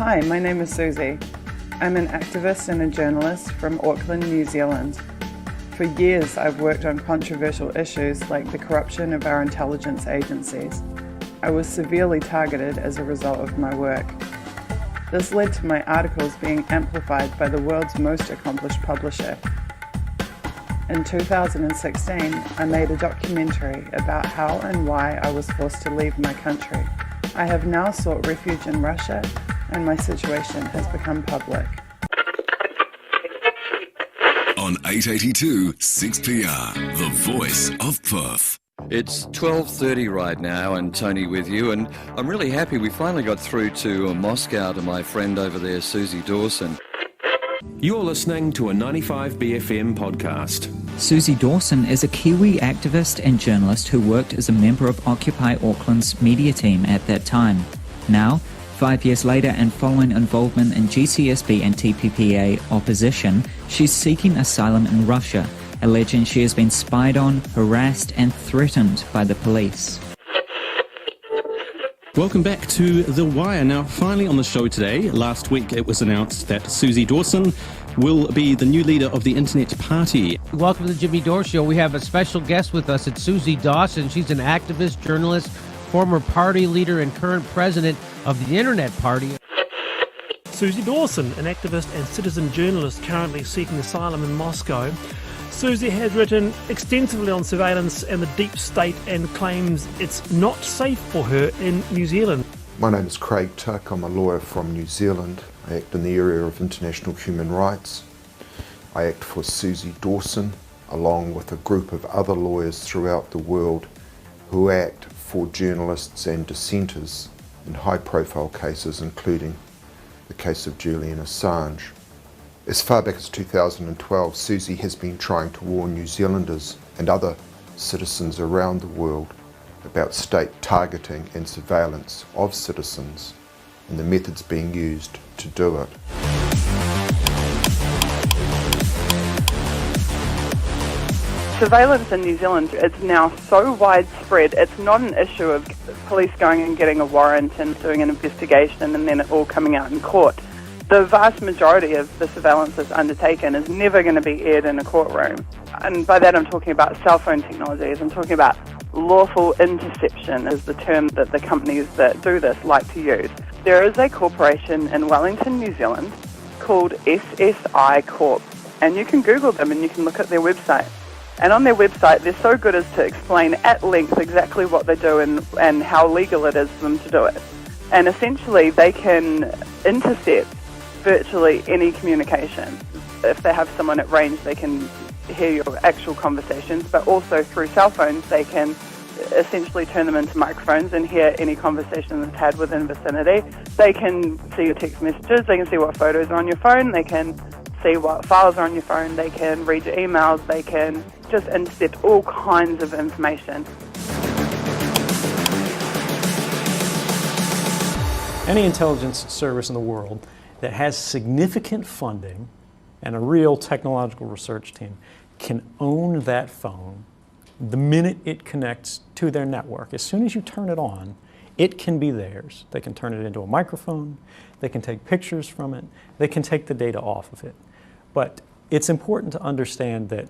Hi, my name is Susie. I'm an activist and a journalist from Auckland, New Zealand. For years, I've worked on controversial issues like the corruption of our intelligence agencies. I was severely targeted as a result of my work. This led to my articles being amplified by the world's most accomplished publisher. In 2016, I made a documentary about how and why I was forced to leave my country. I have now sought refuge in Russia, and my situation has become public. On 882 6PR, the voice of Perth. It's 12:30 right now, and Tony with you, and I'm really happy we finally got through to Moscow to my friend over there, Susie Dawson. You're listening to a 95BFM podcast. Susie Dawson is a Kiwi activist and journalist who worked as a member of Occupy Auckland's media team at that time. Now, 5 years later, and following involvement in GCSB and TPPA opposition, she's seeking asylum in Russia, alleging she has been spied on, harassed and threatened by the police. Welcome back to The Wire. Now, finally on the show today, last week it was announced that Susie Dawson will be the new leader of the Internet Party. Welcome to the Jimmy Dore Show. We have a special guest with us. It's Susie Dawson. She's an activist, journalist, former party leader and current president of the Internet Party. Susie Dawson, an activist and citizen journalist currently seeking asylum in Moscow. Susie has written extensively on surveillance and the deep state and claims it's not safe for her in New Zealand. My name is Craig Tuck. I'm a lawyer from New Zealand. I act in the area of international human rights. I act for Susie Dawson, along with a group of other lawyers throughout the world who act for journalists and dissenters in high-profile cases, including the case of Julian Assange. As far back as 2012, Susie has been trying to warn New Zealanders and other citizens around the world about state targeting and surveillance of citizens and the methods being used to do it. Surveillance in New Zealand is now so widespread, it's not an issue of police going and getting a warrant and doing an investigation and then it all coming out in court. The vast majority of the surveillance that's undertaken is never going to be aired in a courtroom. And by that I'm talking about cell phone technologies, I'm talking about lawful interception is the term that the companies that do this like to use. There is a corporation in Wellington, New Zealand called SSI Corp, and you can Google them and you can look at their website. And on their website, they're so good as to explain at length exactly what they do and how legal it is for them to do it. And essentially, they can intercept virtually any communication. If they have someone at range, they can hear your actual conversations, but also through cell phones, they can essentially turn them into microphones and hear any conversation that's had within vicinity. They can see your text messages, they can see what photos are on your phone, they can see what files are on your phone, they can read your emails, they can just intercept all kinds of information. Any intelligence service in the world that has significant funding and a real technological research team can own that phone the minute it connects to their network. As soon as you turn it on, it can be theirs. They can turn it into a microphone, they can take pictures from it, they can take the data off of it. But it's important to understand that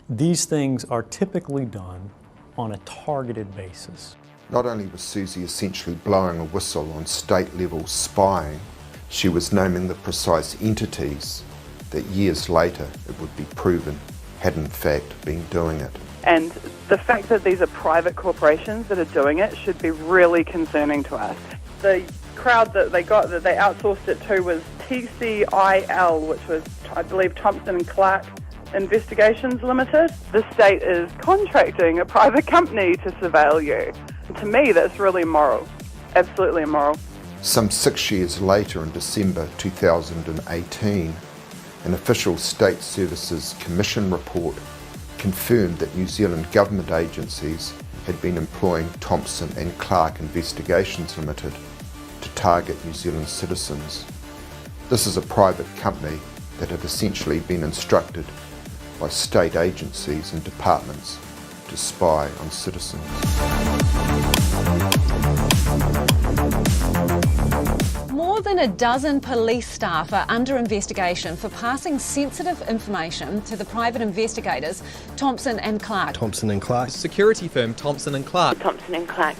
these things are typically done on a targeted basis. Not only was Susie essentially blowing a whistle on state-level spying, she was naming the precise entities that years later it would be proven had in fact been doing it. And the fact that these are private corporations that are doing it should be really concerning to us. The crowd that they outsourced it to was TCIL, which was, I believe, Thompson and Clark Investigations Limited. The state is contracting a private company to surveil you. To me, that's really immoral, absolutely immoral. Some 6 years later, in December 2018, an official State Services Commission report confirmed that New Zealand government agencies had been employing Thompson and Clark Investigations Limited to target New Zealand citizens. This is a private company that had essentially been instructed by state agencies and departments to spy on citizens. More More than a dozen police staff are under investigation for passing sensitive information to the private investigators Thompson and Clark. Thompson and Clark. Security firm Thompson and Clark. Thompson and Clark.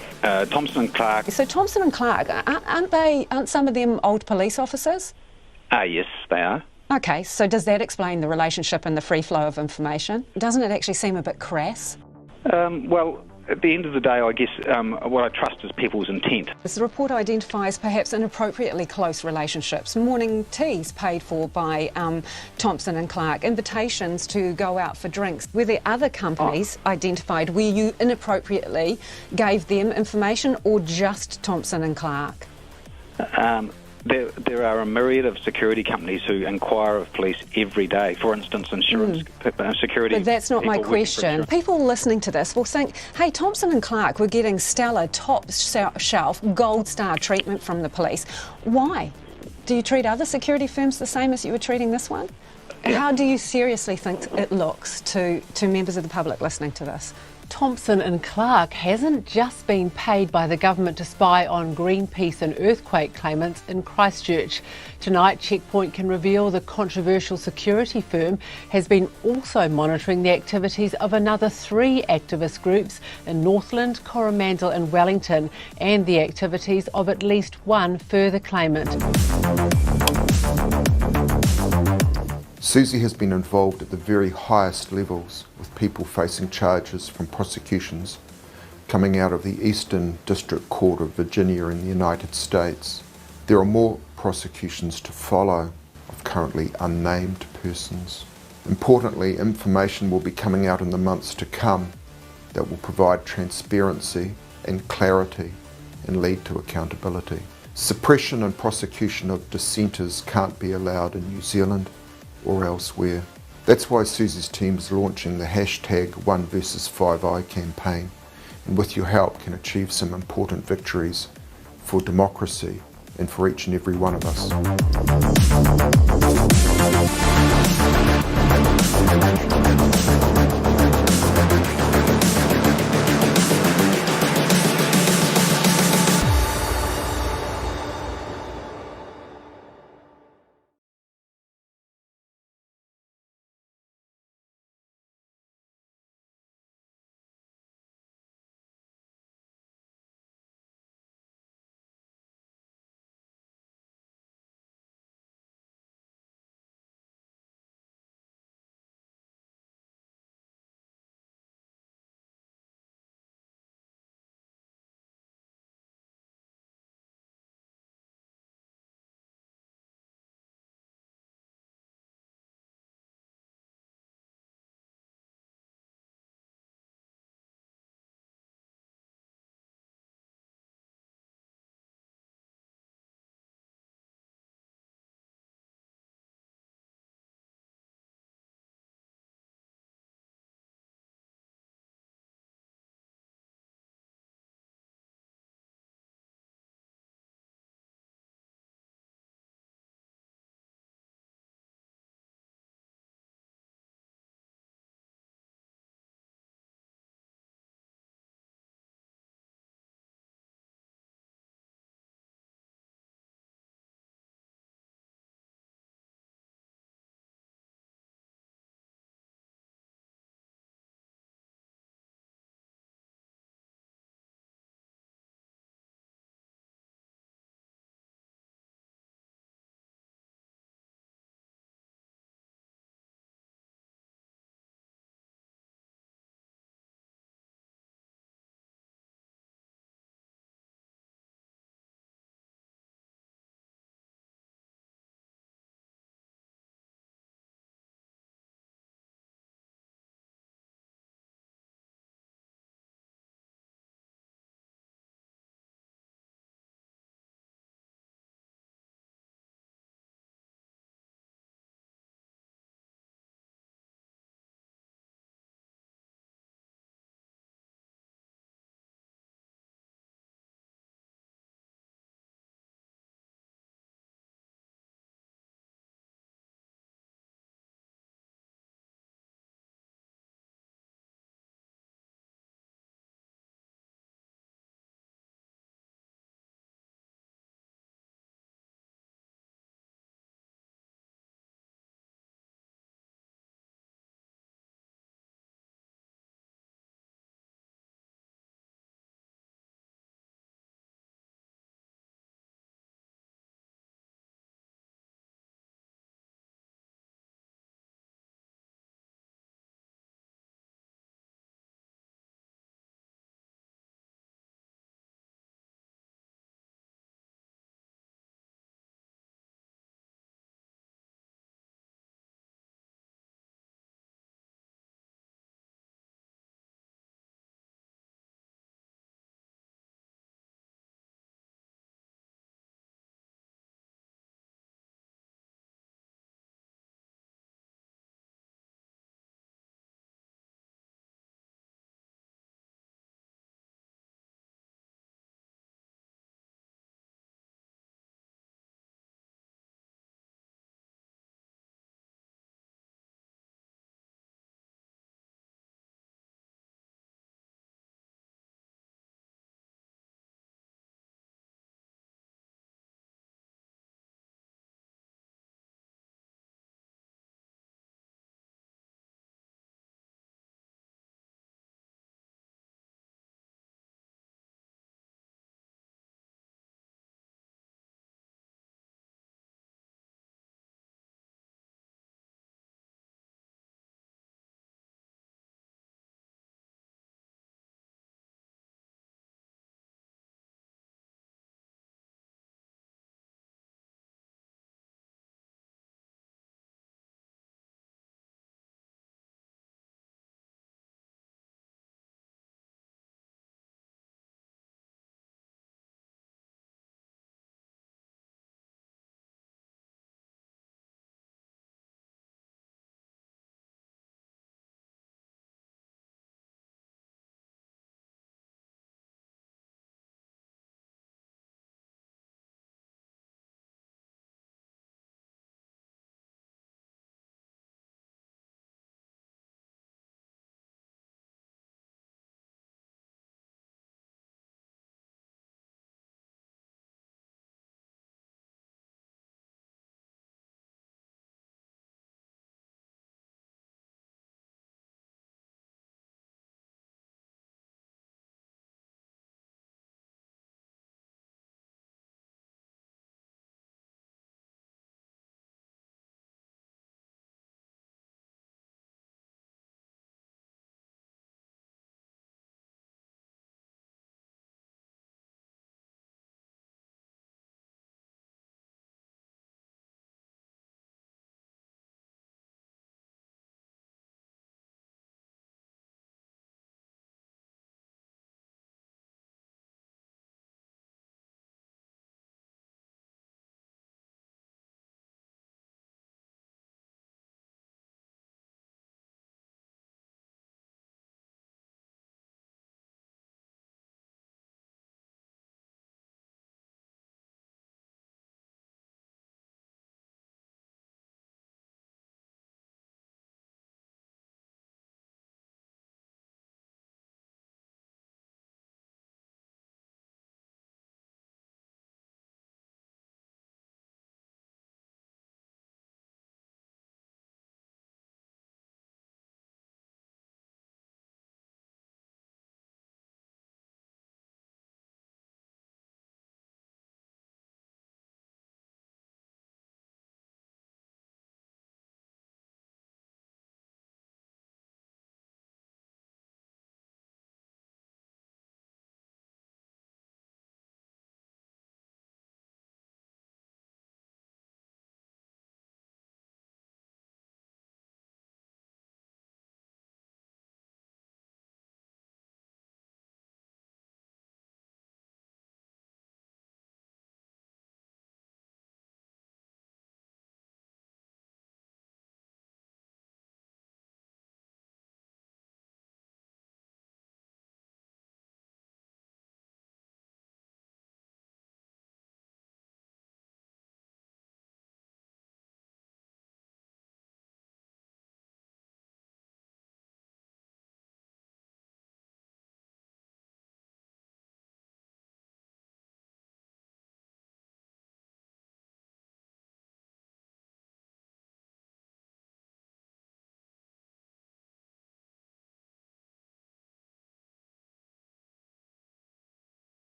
Thompson and Clark. So Thompson and Clark, aren't some of them old police officers? Yes, they are. Okay, so does that explain the relationship and the free flow of information? Doesn't it actually seem a bit crass? Well, at the end of the day, I guess what I trust is people's intent. The report identifies perhaps inappropriately close relationships, morning teas paid for by Thompson and Clark, invitations to go out for drinks. Were there other companies identified where you inappropriately gave them information, or just Thompson and Clark? There are a myriad of security companies who inquire of police every day. For instance, insurance security. But that's not my question. People listening to this will think, hey, Thompson and Clark were getting stellar, top shelf, gold star treatment from the police. Why? Do you treat other security firms the same as you were treating this one? How do you seriously think it looks to members of the public listening to this? Thompson and Clark hasn't just been paid by the government to spy on Greenpeace and earthquake claimants in Christchurch. Tonight, Checkpoint can reveal the controversial security firm has been also monitoring the activities of another 3 activist groups in Northland, Coromandel and Wellington, and the activities of at least 1 further claimant. Susie has been involved at the very highest levels, with people facing charges from prosecutions coming out of the Eastern District Court of Virginia in the United States. There are more prosecutions to follow of currently unnamed persons. Importantly, information will be coming out in the months to come that will provide transparency and clarity and lead to accountability. Suppression and prosecution of dissenters can't be allowed in New Zealand or elsewhere. That's why Susie's team is launching the hashtag 1versus5i campaign, and with your help can achieve some important victories for democracy and for each and every one of us.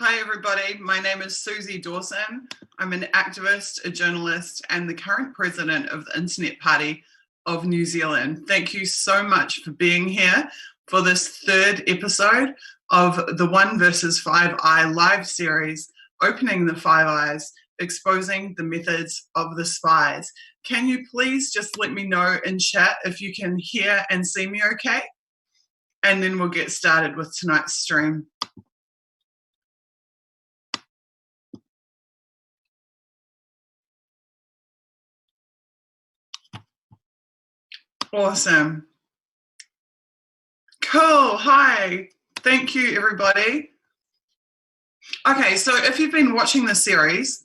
Hi everybody, my name is Susie Dawson. I'm an activist, a journalist, and the current president of the Internet Party of New Zealand. Thank you so much for being here for this third episode of the 1 versus 5i live series, Opening the Five Eyes, Exposing the Methods of the Spies. Can you please just let me know in chat if you can hear and see me okay? And then we'll get started with tonight's stream. Awesome. Cool. Hi. Thank you, everybody. Okay, so if you've been watching the series,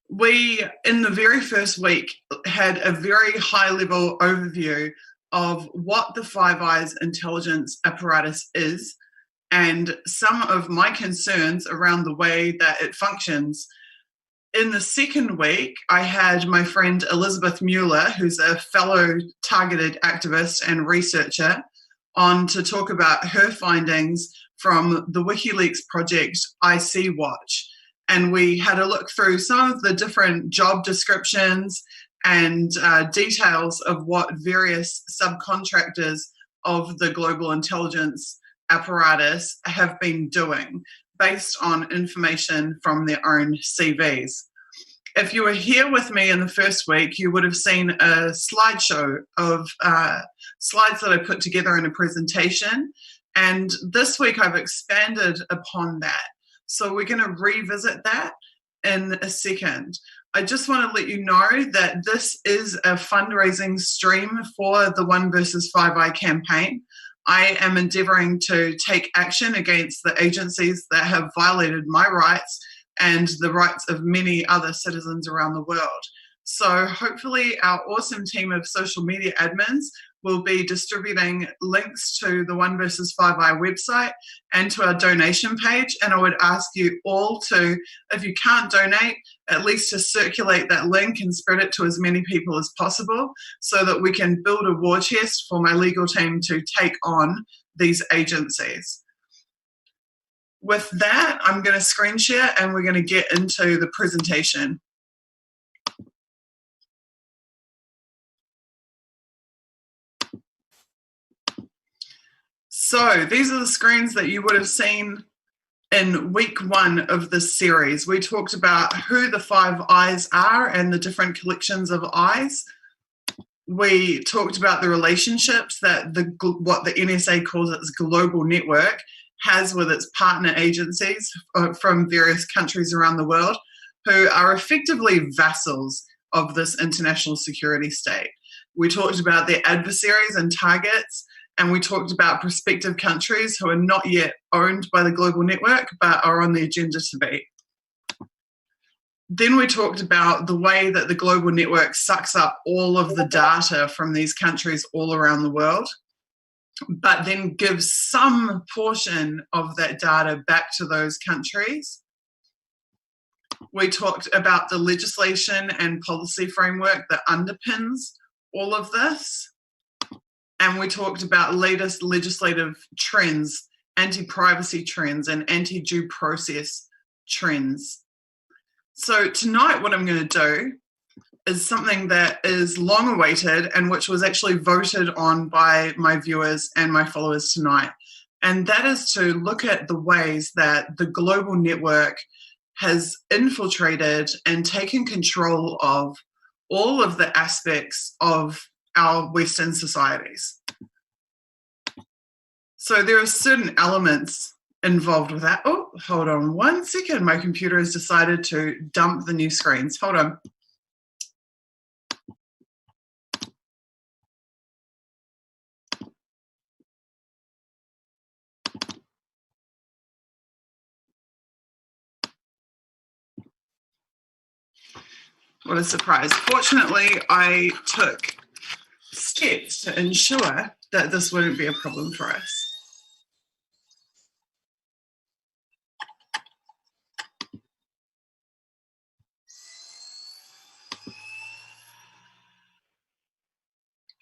we, in the very first week, had a very high-level overview of what the Five Eyes intelligence apparatus is and some of my concerns around the way that it functions. In the second week, I had my friend Elizabeth Mueller, who's a fellow targeted activist and researcher, on to talk about her findings from the WikiLeaks project IC Watch. And we had a look through some of the different job descriptions and details of what various subcontractors of the global intelligence apparatus have been doing, based on information from their own CVs. If you were here with me in the first week, you would have seen a slideshow of slides that I put together in a presentation. And this week I've expanded upon that. So we're going to revisit that in a second. I just want to let you know that this is a fundraising stream for the 1 versus 5i campaign. I am endeavouring to take action against the agencies that have violated my rights and the rights of many other citizens around the world. So hopefully our awesome team of social media admins will be distributing links to the 1 versus 5i website and to our donation page. And I would ask you all to, if you can't donate, at least to circulate that link and spread it to as many people as possible so that we can build a war chest for my legal team to take on these agencies. With that, I'm going to screen share and we're going to get into the presentation. So these are the screens that you would have seen in week 1 of this series. We talked about who the Five Eyes are and the different collections of eyes. We talked about the relationships that what the NSA calls its global network has with its partner agencies from various countries around the world who are effectively vassals of this international security state. We talked about their adversaries and targets, and we talked about prospective countries who are not yet owned by the global network but are on the agenda to be. Then we talked about the way that the global network sucks up all of the data from these countries all around the world, but then gives some portion of that data back to those countries. We talked about the legislation and policy framework that underpins all of this. And we talked about latest legislative trends, anti-privacy trends and anti-due process trends. So tonight what I'm going to do is something that is long awaited and which was actually voted on by my viewers and my followers tonight. And that is to look at the ways that the global network has infiltrated and taken control of all of the aspects of our Western societies. So there are certain elements involved with that. Oh, hold on 1 second. My computer has decided to dump the new screens. Hold on. What a surprise. Fortunately, I took steps to ensure that this wouldn't be a problem for us.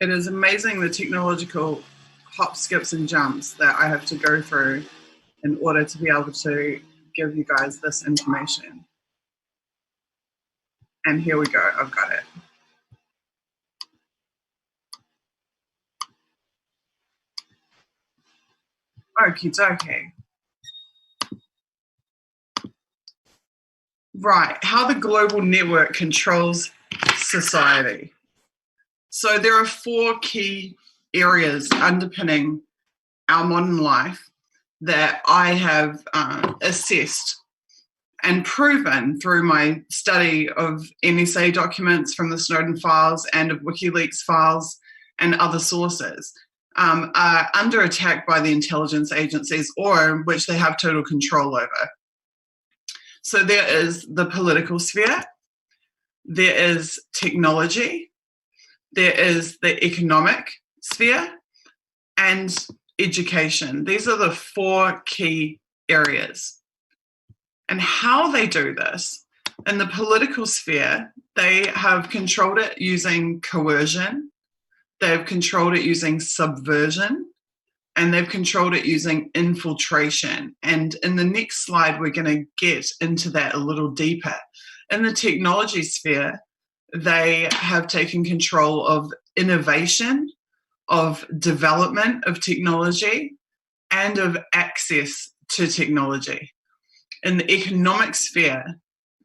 It is amazing the technological hop, skips, and jumps that I have to go through in order to be able to give you guys this information. And here we go. I've got it. Okie dokie. Right, how the global network controls society. So there are 4 key areas underpinning our modern life that I have assessed and proven through my study of NSA documents from the Snowden files and of WikiLeaks files and other sources, are under attack by the intelligence agencies, or which they have total control over. So there is the political sphere, there is technology, there is the economic sphere, and education. These are the 4 key areas. And how they do this, in the political sphere, they have controlled it using coercion, they've controlled it using subversion, and they've controlled it using infiltration. And in the next slide, we're going to get into that a little deeper. In the technology sphere, they have taken control of innovation, of development of technology, and of access to technology. In the economic sphere,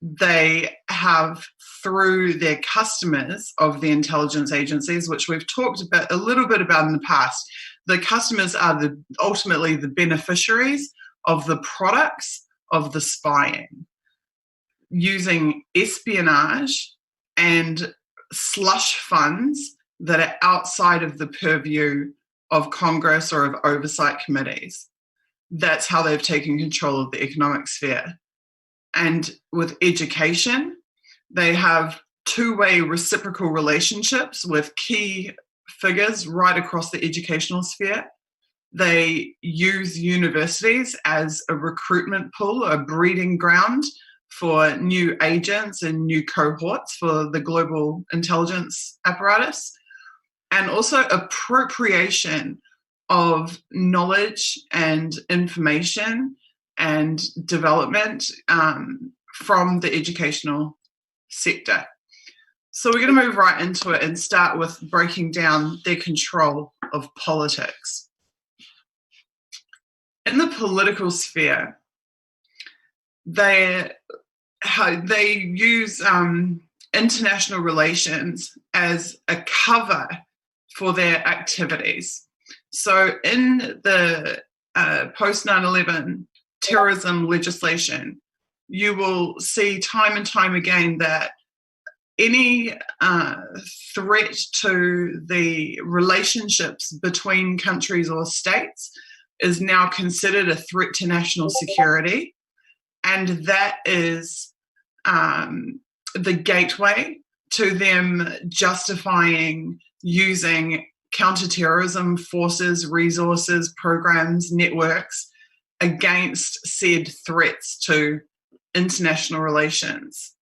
they have, through their customers of the intelligence agencies, which we've talked about a little bit about in the past, the customers are ultimately the beneficiaries of the products of the spying, using espionage and slush funds that are outside of the purview of Congress or of oversight committees. That's how they've taken control of the economic sphere. And with education, they have 2-way reciprocal relationships with key figures right across the educational sphere. They use universities as a recruitment pool, a breeding ground for new agents and new cohorts for the global intelligence apparatus, and also appropriation of knowledge and information and development from the educational sector. So we're going to move right into it and start with breaking down their control of politics. In the political sphere, they use international relations as a cover for their activities. So in the post 9/11 terrorism legislation, you will see time and time again that any threat to the relationships between countries or states is now considered a threat to national security. And that is the gateway to them justifying using counterterrorism forces, resources, programs, networks against said threats to international relations.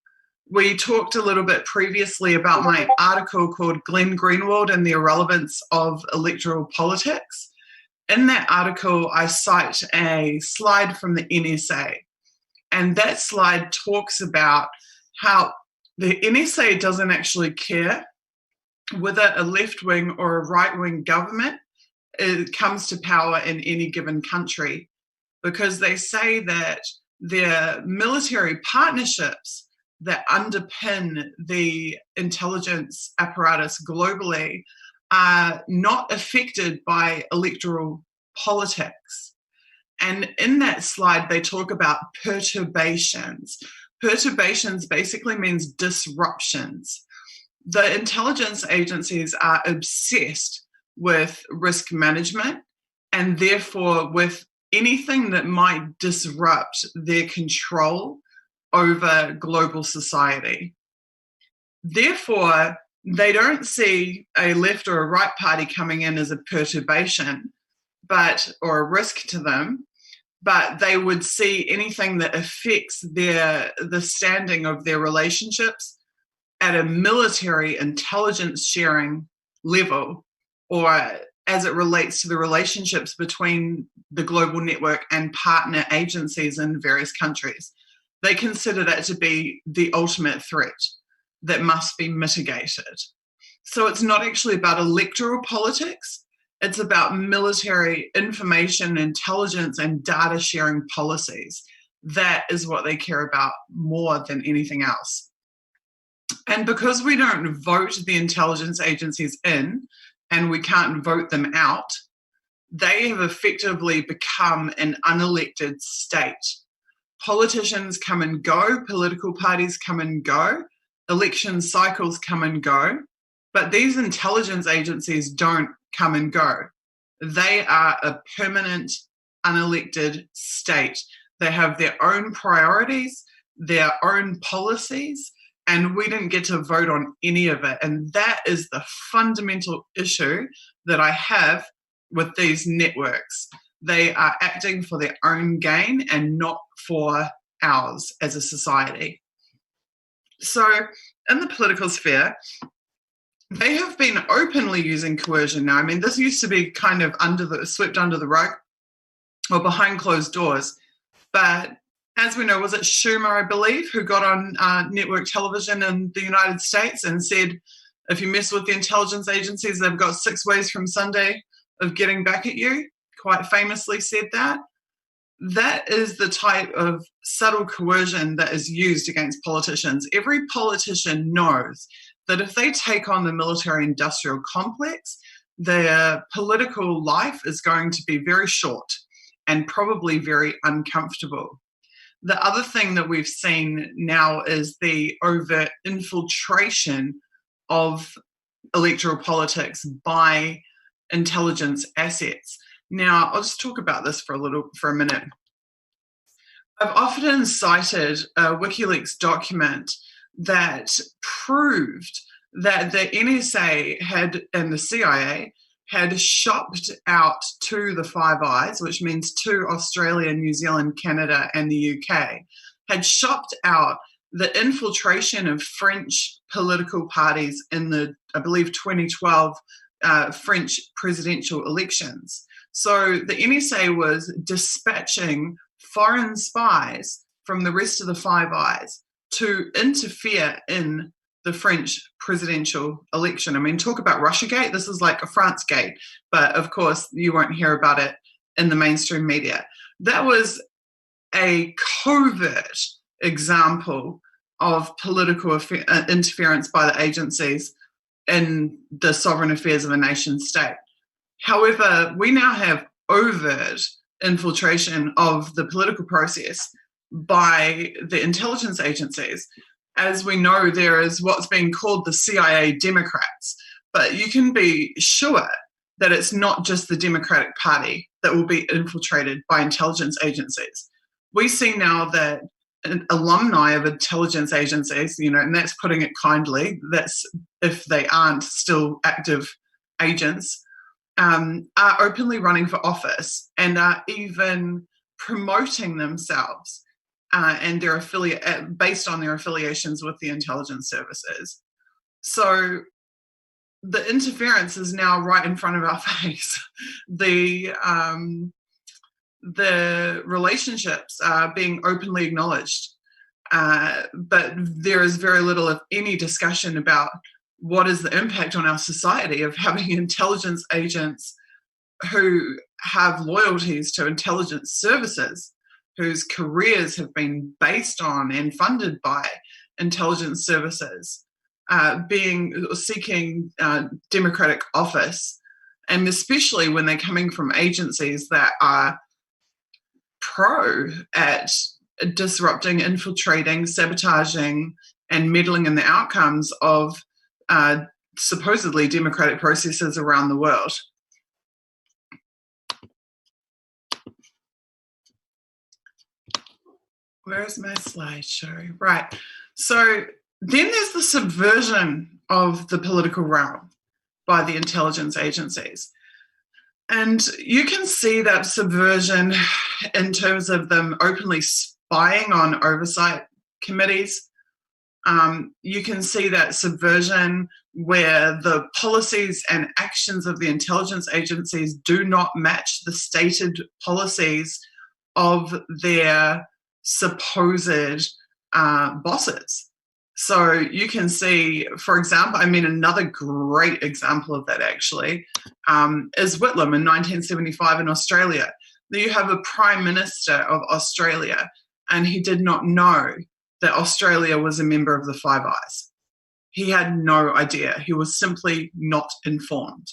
We talked a little bit previously about my article called Glenn Greenwald and the Irrelevance of Electoral Politics. In that article, I cite a slide from the NSA. And that slide talks about how the NSA doesn't actually care whether a left-wing or a right-wing government comes to power in any given country, because they say that their military partnerships that underpin the intelligence apparatus globally are not affected by electoral politics. And in that slide, they talk about perturbations. Perturbations basically means disruptions. The intelligence agencies are obsessed with risk management and therefore with anything that might disrupt their control over global society. Therefore, they don't see a left or a right party coming in as a perturbation, or a risk to them, but they would see anything that affects the standing of their relationships at a military intelligence sharing level, or as it relates to the relationships between the global network and partner agencies in various countries. They consider that to be the ultimate threat that must be mitigated. So it's not actually about electoral politics, it's about military information, intelligence, and data sharing policies. That is what they care about more than anything else. And because we don't vote the intelligence agencies in, and we can't vote them out, they have effectively become an unelected state. Politicians come and go, political parties come and go, election cycles come and go, but these intelligence agencies don't come and go. They are a permanent, unelected state. They have their own priorities, their own policies, and we didn't get to vote on any of it. And that is the fundamental issue that I have with these networks. They are acting for their own gain and not for ours as a society. So in the political sphere, they have been openly using coercion now. I mean, this used to be kind of swept under the rug or behind closed doors. But as we know, was it Schumer, I believe, who got on network television in the United States and said, if you mess with the intelligence agencies, they've got 6 ways from Sunday of getting back at you, quite famously said that. That is the type of subtle coercion that is used against politicians. Every politician knows that if they take on the military-industrial complex, their political life is going to be very short and probably very uncomfortable. The other thing that we've seen now is the overt infiltration of electoral politics by intelligence assets. Now, I'll just talk about this for a minute. I've often cited a WikiLeaks document that proved that the NSA and the CIA had shopped out to the Five Eyes, which means to Australia, New Zealand, Canada, and the UK, had shopped out the infiltration of French political parties in the, I believe, 2012 French presidential elections. So the NSA was dispatching foreign spies from the rest of the Five Eyes to interfere in the French presidential election. I mean, talk about Russiagate. This is like a Francegate, but of course you won't hear about it in the mainstream media. That was a covert example of political interference by the agencies in the sovereign affairs of a nation state. However, we now have overt infiltration of the political process by the intelligence agencies. As we know, there is what's being called the CIA Democrats, but you can be sure that it's not just the Democratic Party that will be infiltrated by intelligence agencies. We see now that alumni of intelligence agencies, and that's putting it kindly, that's if they aren't still active agents, are openly running for office and are even promoting themselves and their based on their affiliations with the intelligence services. So the interference is now right in front of our face. The relationships are being openly acknowledged, but there is very little, if any, discussion about what is the impact on our society of having intelligence agents who have loyalties to intelligence services, whose careers have been based on and funded by intelligence services, seeking democratic office, and especially when they're coming from agencies that are pro at disrupting, infiltrating, sabotaging, and meddling in the outcomes of supposedly democratic processes around the world. Where's my slideshow? Right. So then there's the subversion of the political realm by the intelligence agencies. And you can see that subversion in terms of them openly spying on oversight committees. You can see that subversion where the policies and actions of the intelligence agencies do not match the stated policies of their supposed bosses. So you can see, for example, another great example of that actually is Whitlam in 1975 in Australia. You have a Prime Minister of Australia, and he did not know that Australia was a member of the Five Eyes. He had no idea. He was simply not informed.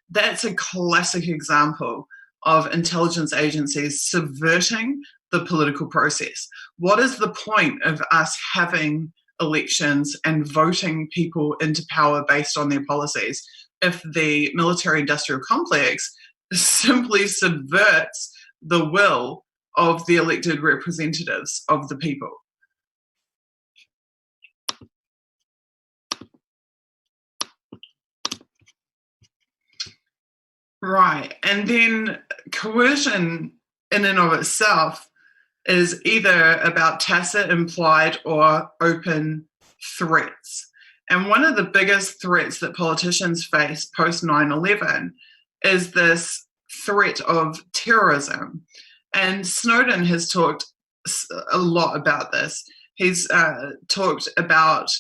That's a classic example of intelligence agencies subverting the political process. What is the point of us having elections and voting people into power based on their policies if the military-industrial complex simply subverts the will of the elected representatives of the people? Right. And then coercion in and of itself is either about tacit, implied, or open threats. And one of the biggest threats that politicians face post 9/11 is this threat of terrorism. And Snowden has talked a lot about this. He's talked about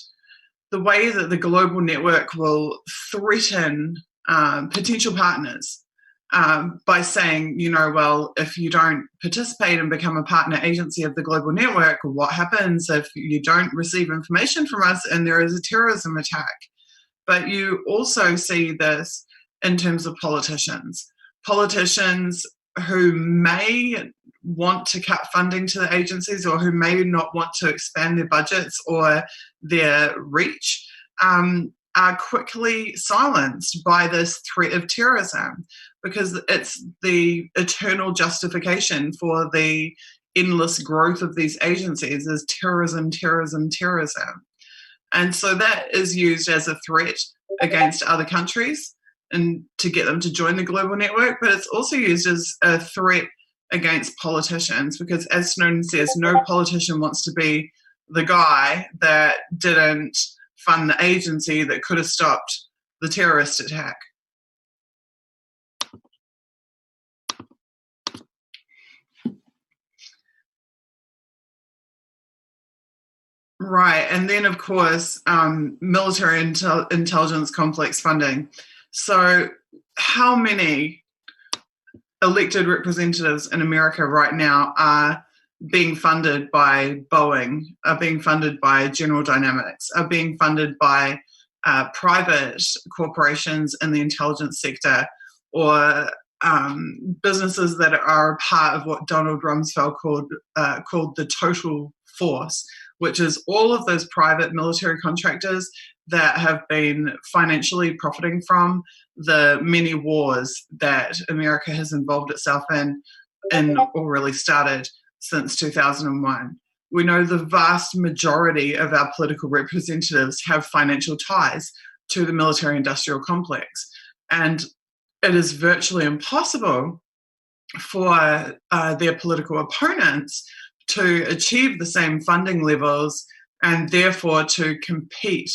the way that the global network will threaten potential partners by saying, well, if you don't participate and become a partner agency of the global network, what happens if you don't receive information from us and there is a terrorism attack? But you also see this in terms of politicians. Politicians who may want to cut funding to the agencies or who may not want to expand their budgets or their reach are quickly silenced by this threat of terrorism, because it's the eternal justification for the endless growth of these agencies is terrorism, terrorism, terrorism. And so that is used as a threat against other countries and to get them to join the global network, but it's also used as a threat against politicians, because as Snowden says, no politician wants to be the guy that didn't fund the agency that could have stopped the terrorist attack. Right, and then of course, military intelligence complex funding. So how many elected representatives in America right now are being funded by Boeing, are being funded by General Dynamics, are being funded by private corporations in the intelligence sector, or businesses that are part of what Donald Rumsfeld called the total force, which is all of those private military contractors that have been financially profiting from the many wars that America has involved itself in or really started since 2001. We know the vast majority of our political representatives have financial ties to the military-industrial complex, and it is virtually impossible for their political opponents to achieve the same funding levels and therefore to compete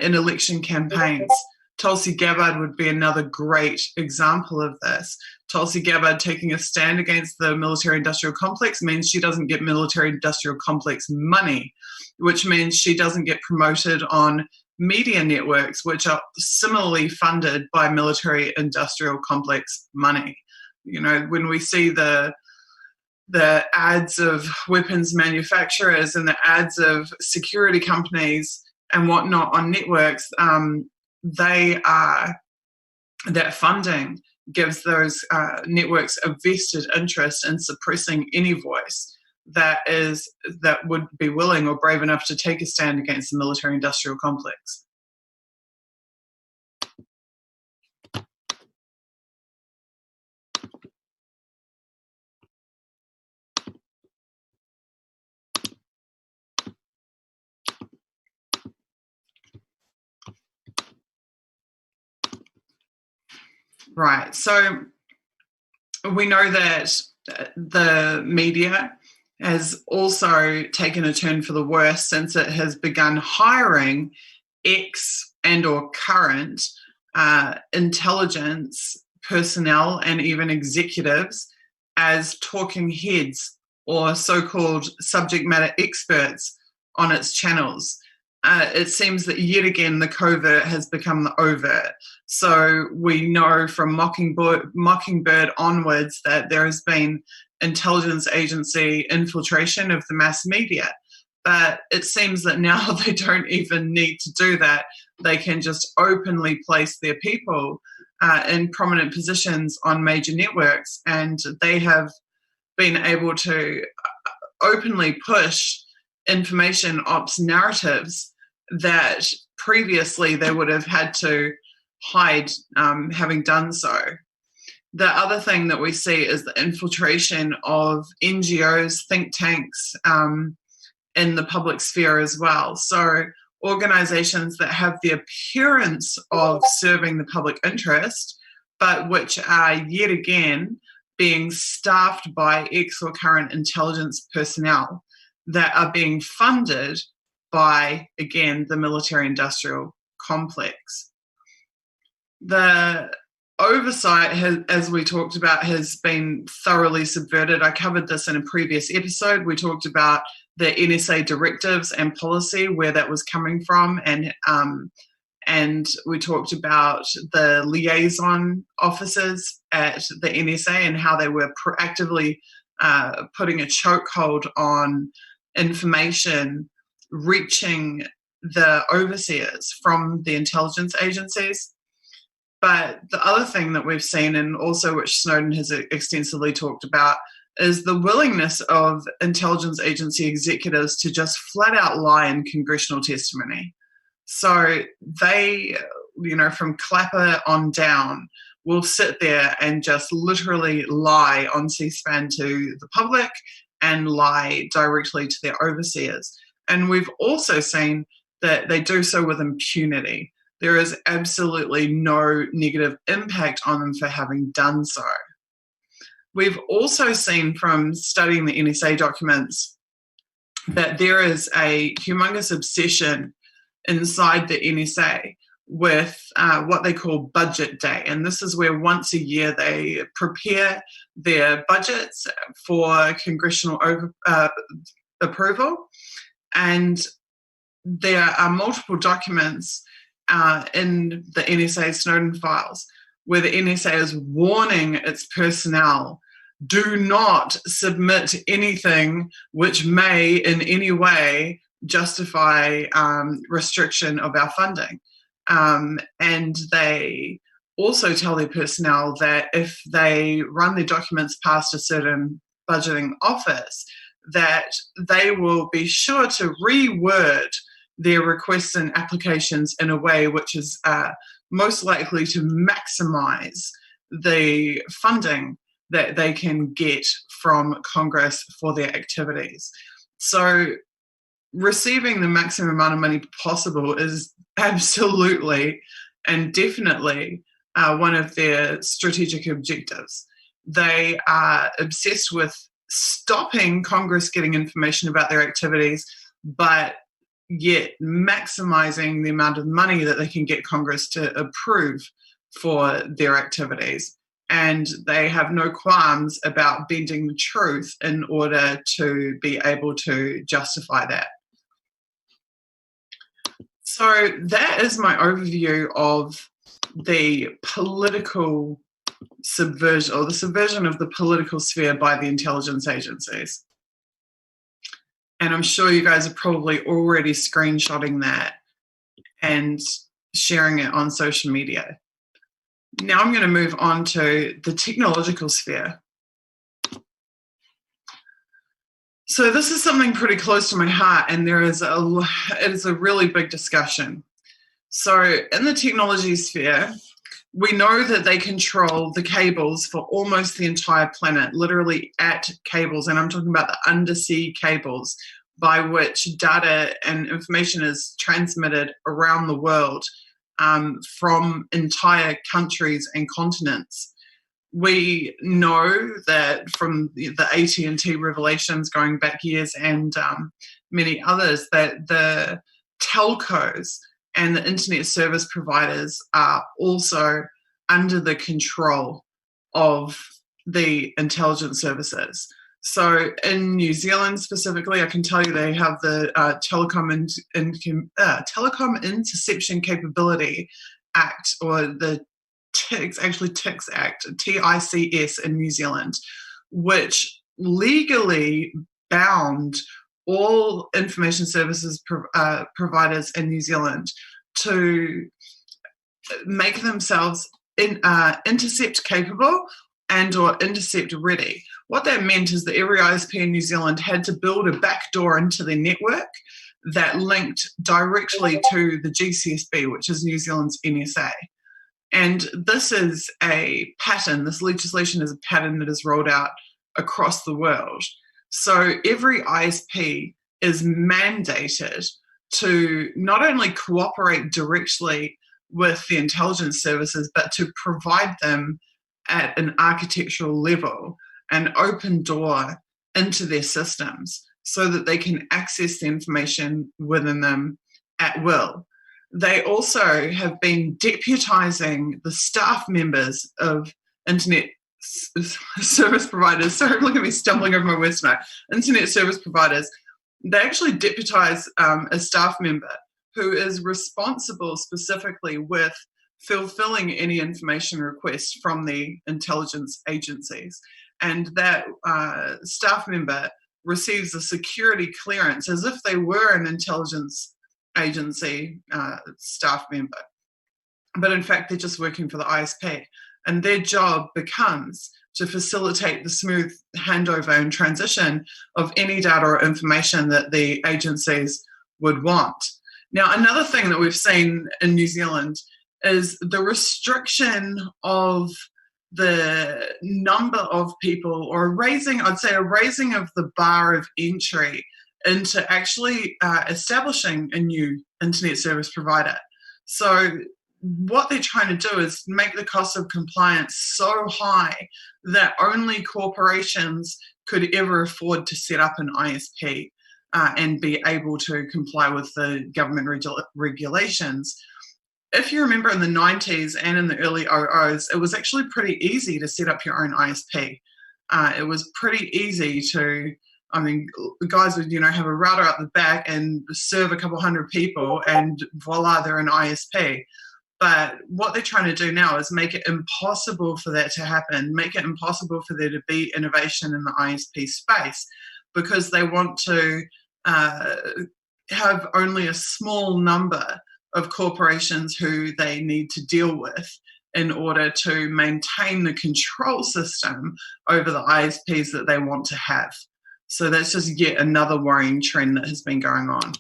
in election campaigns. Tulsi Gabbard would be another great example of this. Tulsi Gabbard taking a stand against the military-industrial complex means she doesn't get military-industrial complex money, which means she doesn't get promoted on media networks, which are similarly funded by military-industrial complex money. When we see the ads of weapons manufacturers and the ads of security companies and whatnot on networks, that funding gives those networks a vested interest in suppressing any voice that would be willing or brave enough to take a stand against the military-industrial complex. Right. So we know that the media has also taken a turn for the worse since it has begun hiring ex and or current intelligence personnel and even executives as talking heads or so-called subject matter experts on its channels. It seems that yet again the covert has become the overt. So we know from Mockingbird onwards that there has been intelligence agency infiltration of the mass media. But it seems that now they don't even need to do that. They can just openly place their people in prominent positions on major networks, and they have been able to openly push information ops narratives that previously they would have had to hide, having done so. The other thing that we see is the infiltration of NGOs, think tanks, in the public sphere as well. So organisations that have the appearance of serving the public interest, but which are yet again being staffed by ex or current intelligence personnel that are being funded by, again, the military-industrial complex. The oversight, as we talked about, has been thoroughly subverted. I covered this in a previous episode. We talked about the NSA directives and policy, where that was coming from, and we talked about the liaison officers at the NSA and how they were proactively putting a chokehold on information reaching the overseers from the intelligence agencies. But the other thing that we've seen, and also which Snowden has extensively talked about, is the willingness of intelligence agency executives to just flat out lie in congressional testimony. So they, from Clapper on down, will sit there and just literally lie on C-SPAN to the public and lie directly to their overseers. And we've also seen that they do so with impunity. There is absolutely no negative impact on them for having done so. We've also seen from studying the NSA documents that there is a humongous obsession inside the NSA with what they call budget day. And this is where once a year they prepare their budgets for congressional approval. And there are multiple documents in the NSA Snowden files where the NSA is warning its personnel, do not submit anything which may in any way justify restriction of our funding. And they also tell their personnel that if they run their documents past a certain budgeting office, that they will be sure to reword their requests and applications in a way which is most likely to maximize the funding that they can get from Congress for their activities. So receiving the maximum amount of money possible is absolutely and definitely one of their strategic objectives. They are obsessed with stopping Congress getting information about their activities, but yet maximizing the amount of money that they can get Congress to approve for their activities. And they have no qualms about bending the truth in order to be able to justify that. So that is my overview of the political subversion, or the subversion of the political sphere by the intelligence agencies. And I'm sure you guys are probably already screenshotting that and sharing it on social media. Now I'm going to move on to the technological sphere. So this is something pretty close to my heart, and it is a really big discussion. So in the technology sphere, we know that they control the cables for almost the entire planet, literally at cables, and I'm talking about the undersea cables by which data and information is transmitted around the world from entire countries and continents. We know that from the AT&T revelations going back years and many others, that the telcos and the internet service providers are also under the control of the intelligence services. So in New Zealand specifically, I can tell you they have the Telecom Interception Capability Act, or the TICS Act, TICS in New Zealand, which legally bound all information services providers in New Zealand to make themselves intercept capable and or intercept ready. What that meant is that every ISP in New Zealand had to build a backdoor into their network that linked directly to the GCSB, which is New Zealand's NSA. And this is a pattern, this legislation is a pattern that is rolled out across the world. So every ISP is mandated to not only cooperate directly with the intelligence services, but to provide them at an architectural level an open door into their systems so that they can access the information within them at will. They also have been deputizing the staff members of internet service providers. Sorry, look at me stumbling over my words tonight. Internet service providers. They actually deputize a staff member who is responsible specifically with fulfilling any information requests from the intelligence agencies. And that staff member receives a security clearance as if they were an intelligence agency staff member. But in fact, they're just working for the ISP. And their job becomes to facilitate the smooth handover and transition of any data or information that the agencies would want. Now, another thing that we've seen in New Zealand is the restriction of the number of people, or a raising of the bar of entry into actually establishing a new internet service provider. So what they're trying to do is make the cost of compliance so high that only corporations could ever afford to set up an ISP and be able to comply with the government regulations. If you remember in the 90s and in the early 00s, it was actually pretty easy to set up your own ISP. It was pretty easy to, the guys would, have a router up the back and serve a couple hundred people and voila, they're an ISP. But what they're trying to do now is make it impossible for that to happen, make it impossible for there to be innovation in the ISP space, because they want to have only a small number of corporations who they need to deal with in order to maintain the control system over the ISPs that they want to have. So that's just yet another worrying trend that has been going on.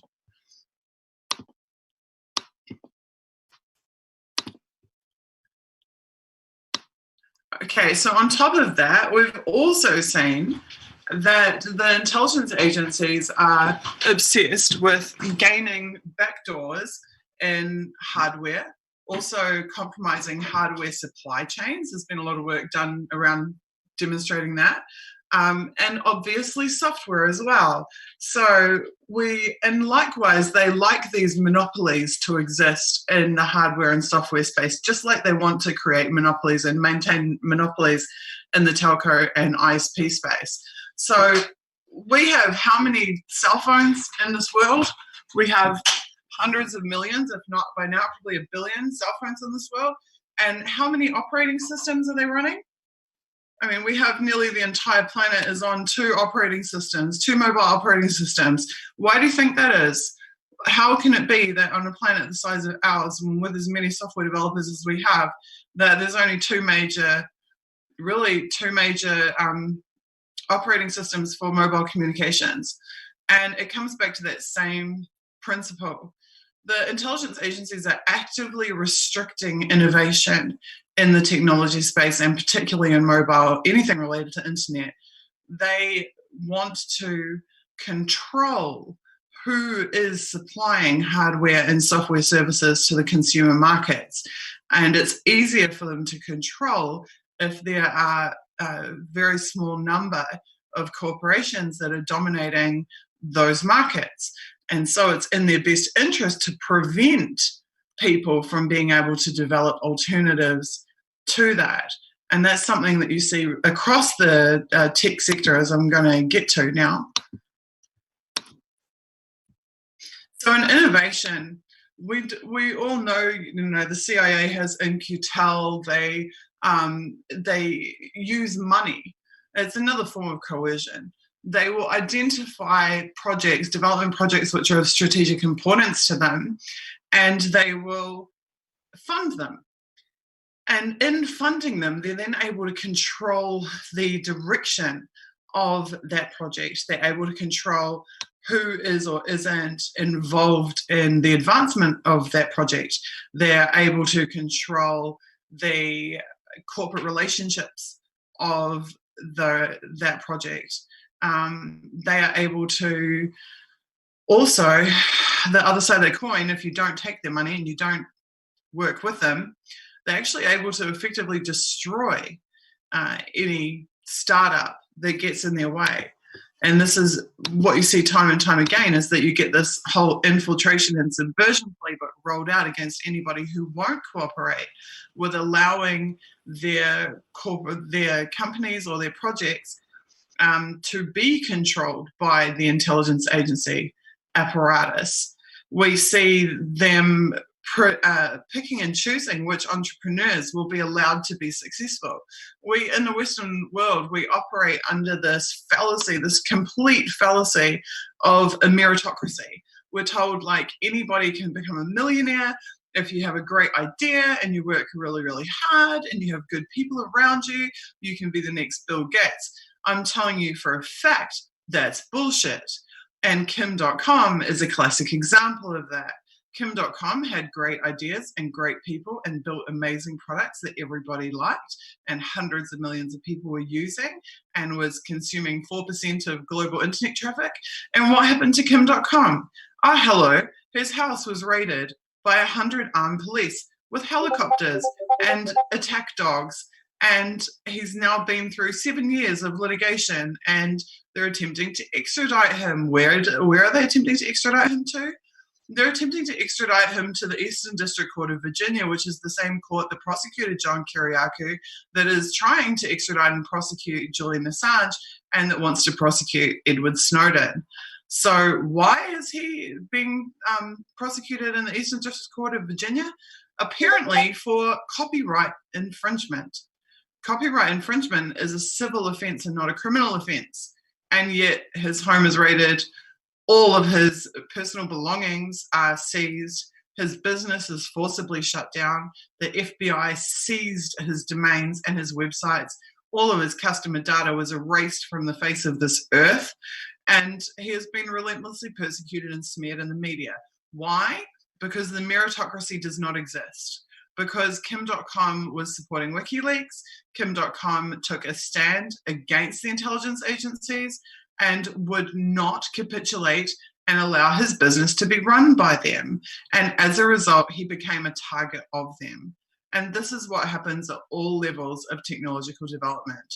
Okay, so on top of that, we've also seen that the intelligence agencies are obsessed with gaining backdoors in hardware, also compromising hardware supply chains. There's been a lot of work done around demonstrating that. And obviously software as well. And likewise, they like these monopolies to exist in the hardware and software space, just like they want to create monopolies and maintain monopolies in the telco and ISP space. So we have how many cell phones in this world? We have hundreds of millions, if not by now, probably 1 billion cell phones in this world. And how many operating systems are they running? We have nearly the entire planet is on 2 mobile operating systems. Why do you think that is? How can it be that on a planet the size of ours, and with as many software developers as we have, that there's only two major operating systems for mobile communications? And it comes back to that same principle. The intelligence agencies are actively restricting innovation in the technology space, and particularly in mobile, anything related to internet. They want to control who is supplying hardware and software services to the consumer markets. And it's easier for them to control if there are a very small number of corporations that are dominating those markets. And so it's in their best interest to prevent people from being able to develop alternatives to that. And that's something that you see across the tech sector, as I'm going to get to now. So in innovation, we all know, the CIA has In-Q-Tel, they use money. It's another form of coercion. They will identify projects, development projects which are of strategic importance to them, and they will fund them. And in funding them, they're then able to control the direction of that project. They're able to control who is or isn't involved in the advancement of that project. They're able to control the corporate relationships of that project. They are able to also, the other side of the coin, if you don't take their money and you don't work with them, they're actually able to effectively destroy any startup that gets in their way. And this is what you see time and time again, is that you get this whole infiltration and subversion playbook rolled out against anybody who won't cooperate with allowing their companies or their projects to be controlled by the intelligence agency apparatus. We see them picking and choosing which entrepreneurs will be allowed to be successful. We, in the Western world, we operate under this fallacy, this complete fallacy of a meritocracy. We're told, like, anybody can become a millionaire if you have a great idea and you work really, really hard and you have good people around you, you can be the next Bill Gates. I'm telling you for a fact that's bullshit. And Kim.com is a classic example of that. Kim.com had great ideas and great people and built amazing products that everybody liked and hundreds of millions of people were using, and was consuming 4% of global internet traffic. And what happened to Kim.com? Oh, hello, his house was raided by 100 armed police with helicopters and attack dogs. And he's now been through 7 years of litigation, and they're attempting to extradite him. Where are they attempting to extradite him to? They're attempting to extradite him to the Eastern District Court of Virginia, which is the same court that prosecuted John Kiriakou, that is trying to extradite and prosecute Julian Assange, and that wants to prosecute Edward Snowden. So why is he being prosecuted in the Eastern District Court of Virginia? Apparently for copyright infringement. Copyright infringement is a civil offence and not a criminal offence. And yet his home is raided, all of his personal belongings are seized, his business is forcibly shut down, the FBI seized his domains and his websites, all of his customer data was erased from the face of this earth, and he has been relentlessly persecuted and smeared in the media. Why? Because the meritocracy does not exist. Because Kim.com was supporting WikiLeaks, Kim.com took a stand against the intelligence agencies and would not capitulate and allow his business to be run by them. And as a result, he became a target of them. And this is what happens at all levels of technological development.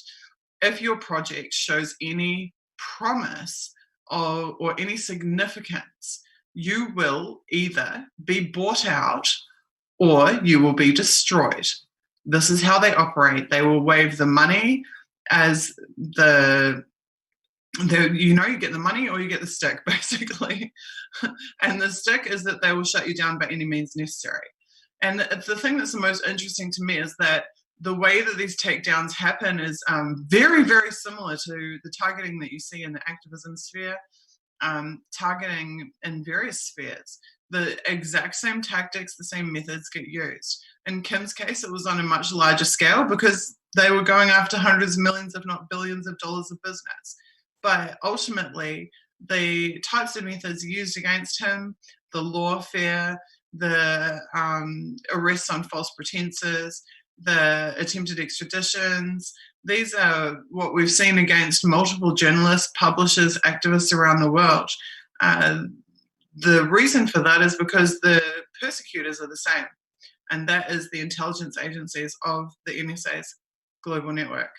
If your project shows any promise or any significance, you will either be bought out or you will be destroyed. This is how they operate. They will wave the money as you get the money or you get the stick, basically. And the stick is that they will shut you down by any means necessary. And the thing that's the most interesting to me is that the way that these takedowns happen is very, very similar to the targeting that you see in the activism sphere, targeting in various spheres. The exact same tactics, the same methods get used. In Kim's case, it was on a much larger scale because they were going after hundreds of millions, if not billions of dollars of business. But ultimately, the types of methods used against him, the lawfare, the arrests on false pretenses, the attempted extraditions, these are what we've seen against multiple journalists, publishers, activists around the world. The reason for that is because the persecutors are the same, and that is the intelligence agencies of the NSA's global network.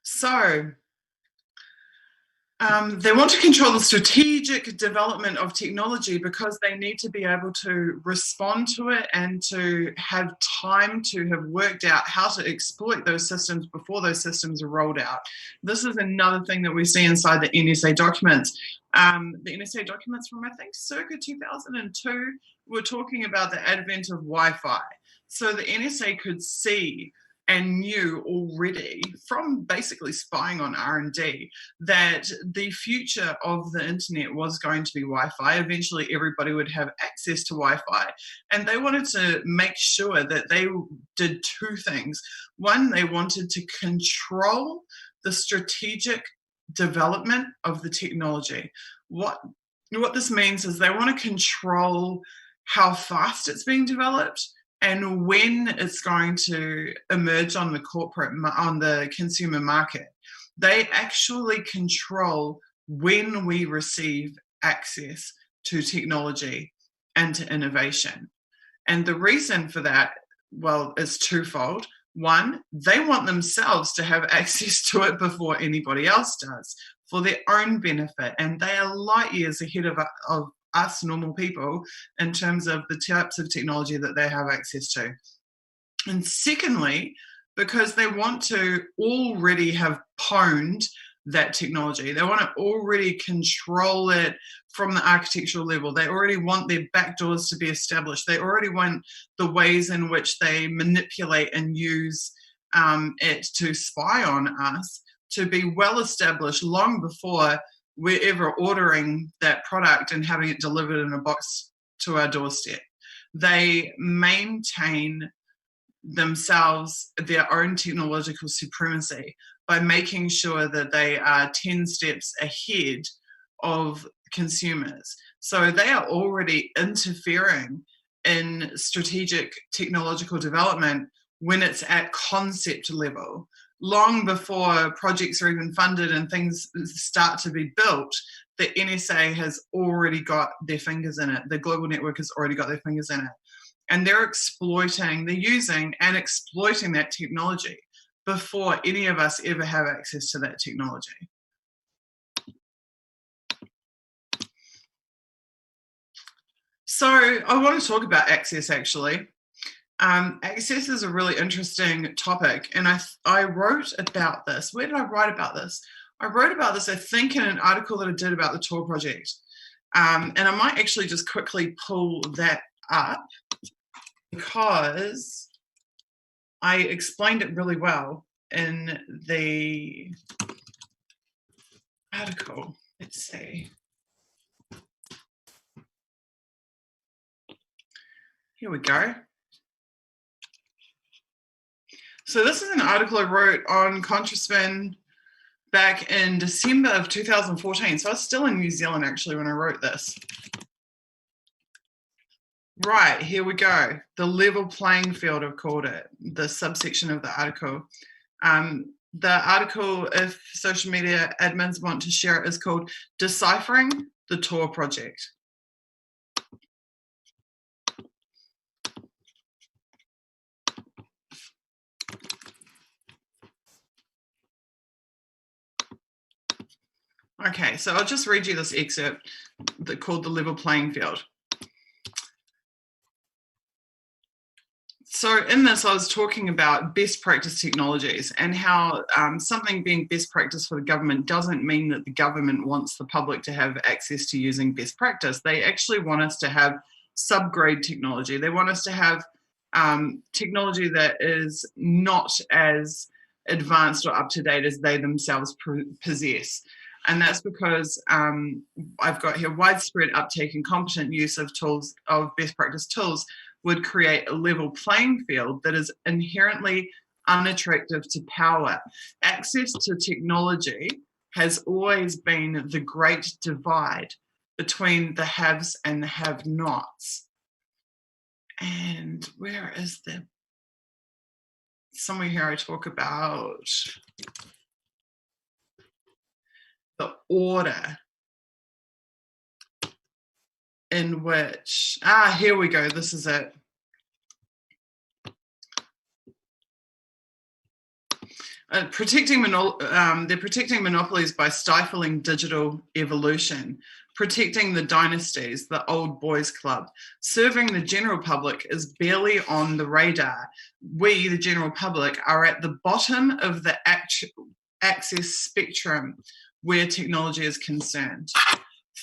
So, They want to control the strategic development of technology because they need to be able to respond to it and to have time to have worked out how to exploit those systems before those systems are rolled out. This is another thing that we see inside the NSA documents. The NSA documents from, I think, circa 2002 were talking about the advent of Wi-Fi. So the NSA could see and knew already from basically spying on R&D that the future of the internet was going to be Wi-Fi. Eventually everybody would have access to Wi-Fi, and they wanted to make sure that they did two things. One, they wanted to control the strategic development of the technology. What this means is they want to control how fast it's being developed and when it's going to emerge on the consumer market. They actually control when we receive access to technology and to innovation. And the reason for that, well, is twofold. One, they want themselves to have access to it before anybody else does for their own benefit. And they are light years ahead of us normal people in terms of the types of technology that they have access to. And secondly, because they want to already have pwned that technology. They want to already control it from the architectural level. They already want their backdoors to be established. They already want the ways in which they manipulate and use it to spy on us to be well established long before we're ever ordering that product and having it delivered in a box to our doorstep. They maintain themselves their own technological supremacy by making sure that they are 10 steps ahead of consumers. So they are already interfering in strategic technological development when it's at concept level. Long before projects are even funded and things start to be built, the NSA has already got their fingers in it. The global network has already got their fingers in it. And they're using and exploiting that technology before any of us ever have access to that technology. So I want to talk about access, actually. Access is a really interesting topic, and I wrote about this. Where did I write about this? I wrote about this, I think, in an article that I did about the Tor project. And I might actually just quickly pull that up because I explained it really well in the article. Let's see. Here we go. So this is an article I wrote on ContraSpin back in December of 2014. So I was still in New Zealand, actually, when I wrote this. Right, here we go. The level playing field, I've called it, the subsection of the article. The article, if social media admins want to share it, is called Deciphering the Tor Project. Okay, so I'll just read you this excerpt called The Level Playing Field. So in this, I was talking about best practice technologies and how something being best practice for the government doesn't mean that the government wants the public to have access to using best practice. They actually want us to have subgrade technology. They want us to have technology that is not as advanced or up to date as they themselves possess. And that's because I've got here widespread uptake and competent use of tools, of best practice tools, would create a level playing field that is inherently unattractive to power. Access to technology has always been the great divide between the haves and the have-nots. And where is the... Somewhere here I talk about the order in which, here we go, this is it. They're protecting monopolies by stifling digital evolution, protecting the dynasties, the old boys club. Serving the general public is barely on the radar. We, the general public, are at the bottom of the access spectrum where technology is concerned.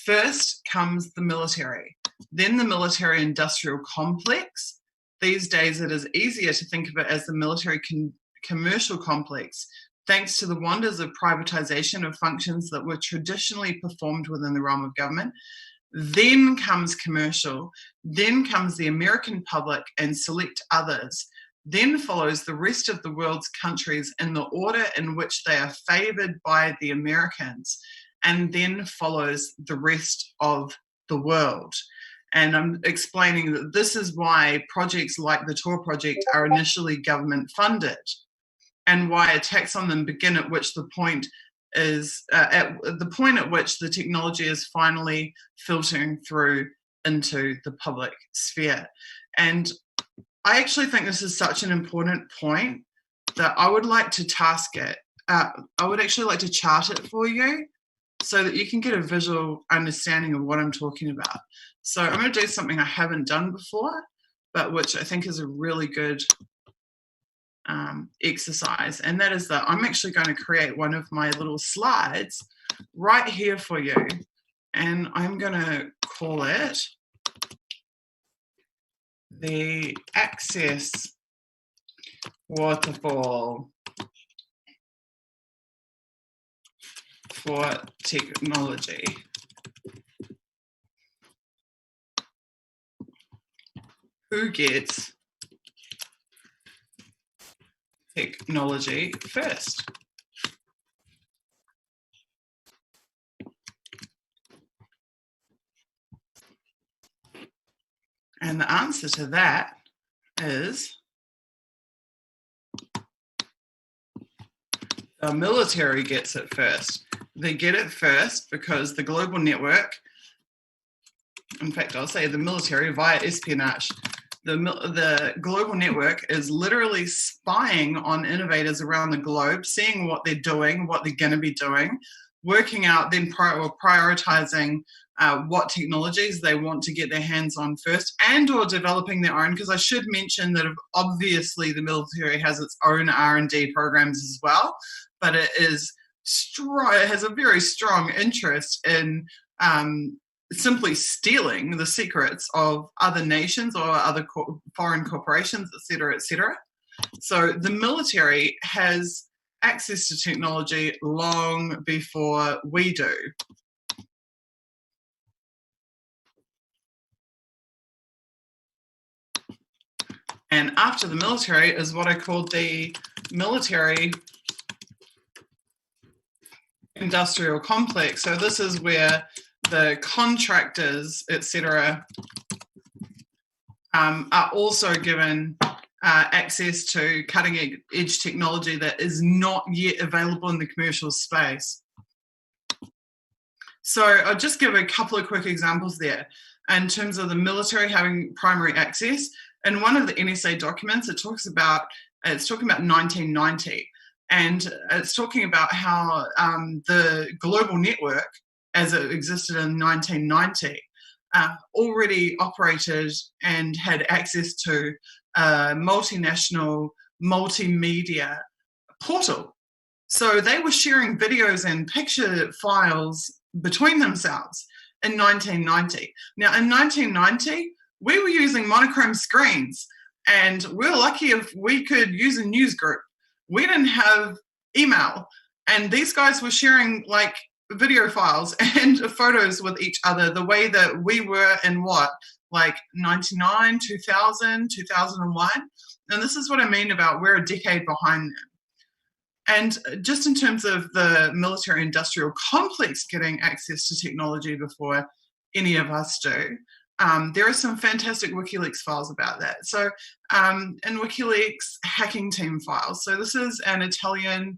First comes the military, then the military-industrial complex. These days it is easier to think of it as the military commercial complex, thanks to the wonders of privatization of functions that were traditionally performed within the realm of government. Then comes commercial, then comes the American public and select others. Then follows the rest of the world's countries in the order in which they are favored by the Americans. And then follows the rest of the world. And I'm explaining that this is why projects like the Tor project are initially government funded, and why attacks on them begin at which the point is at the point at which the technology is finally filtering through into the public sphere. And I actually think this is such an important point that I would like to task it. I would actually like to chart it for you, so that you can get a visual understanding of what I'm talking about. So I'm going to do something I haven't done before, but which I think is a really good exercise. And that is that I'm actually going to create one of my little slides right here for you. And I'm going to call it the Access Waterfall for technology. Who gets technology first? And the answer to that is the military gets it first. They get it first because the global network, in fact, I'll say the military via espionage, the global network is literally spying on innovators around the globe, seeing what they're doing, what they're going to be doing, working out, then prioritizing what technologies they want to get their hands on first, and or developing their own, because I should mention that obviously the military has its own R&D programs as well, but it has a very strong interest in simply stealing the secrets of other nations or other foreign corporations, etc., etc. So the military has access to technology long before we do. And after the military is what I called the military industrial complex. So this is where the contractors, etc., are also given access to cutting edge technology that is not yet available in the commercial space. So I'll just give a couple of quick examples there in terms of the military having primary access. In one of the NSA documents, it's talking about 1990, and it's talking about how the global network, as it existed in 1990, already operated and had access to a multinational multimedia portal. So they were sharing videos and picture files between themselves in 1990. Now, in 1990, we were using monochrome screens, and we were lucky if we could use a news group. We didn't have email, and these guys were sharing like video files and photos with each other the way that we were in like 99, 2000, 2001. And this is what I mean about we're a decade behind them. And just in terms of the military industrial complex getting access to technology before any of us do, there are some fantastic WikiLeaks files about that. So in WikiLeaks hacking team files, so this is an Italian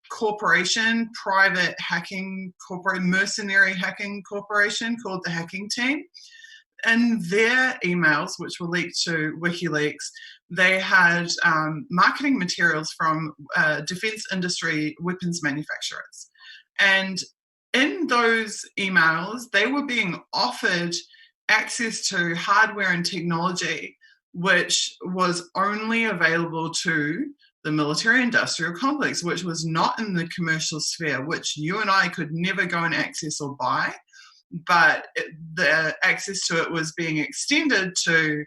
corporation, private hacking corporation, mercenary hacking corporation called the Hacking Team. in their emails, which were leaked to WikiLeaks, they had marketing materials from defense industry weapons manufacturers. And in those emails, they were being offered access to hardware and technology which was only available to the military-industrial complex, which was not in the commercial sphere, which you and I could never go and access or buy, but the access to it was being extended to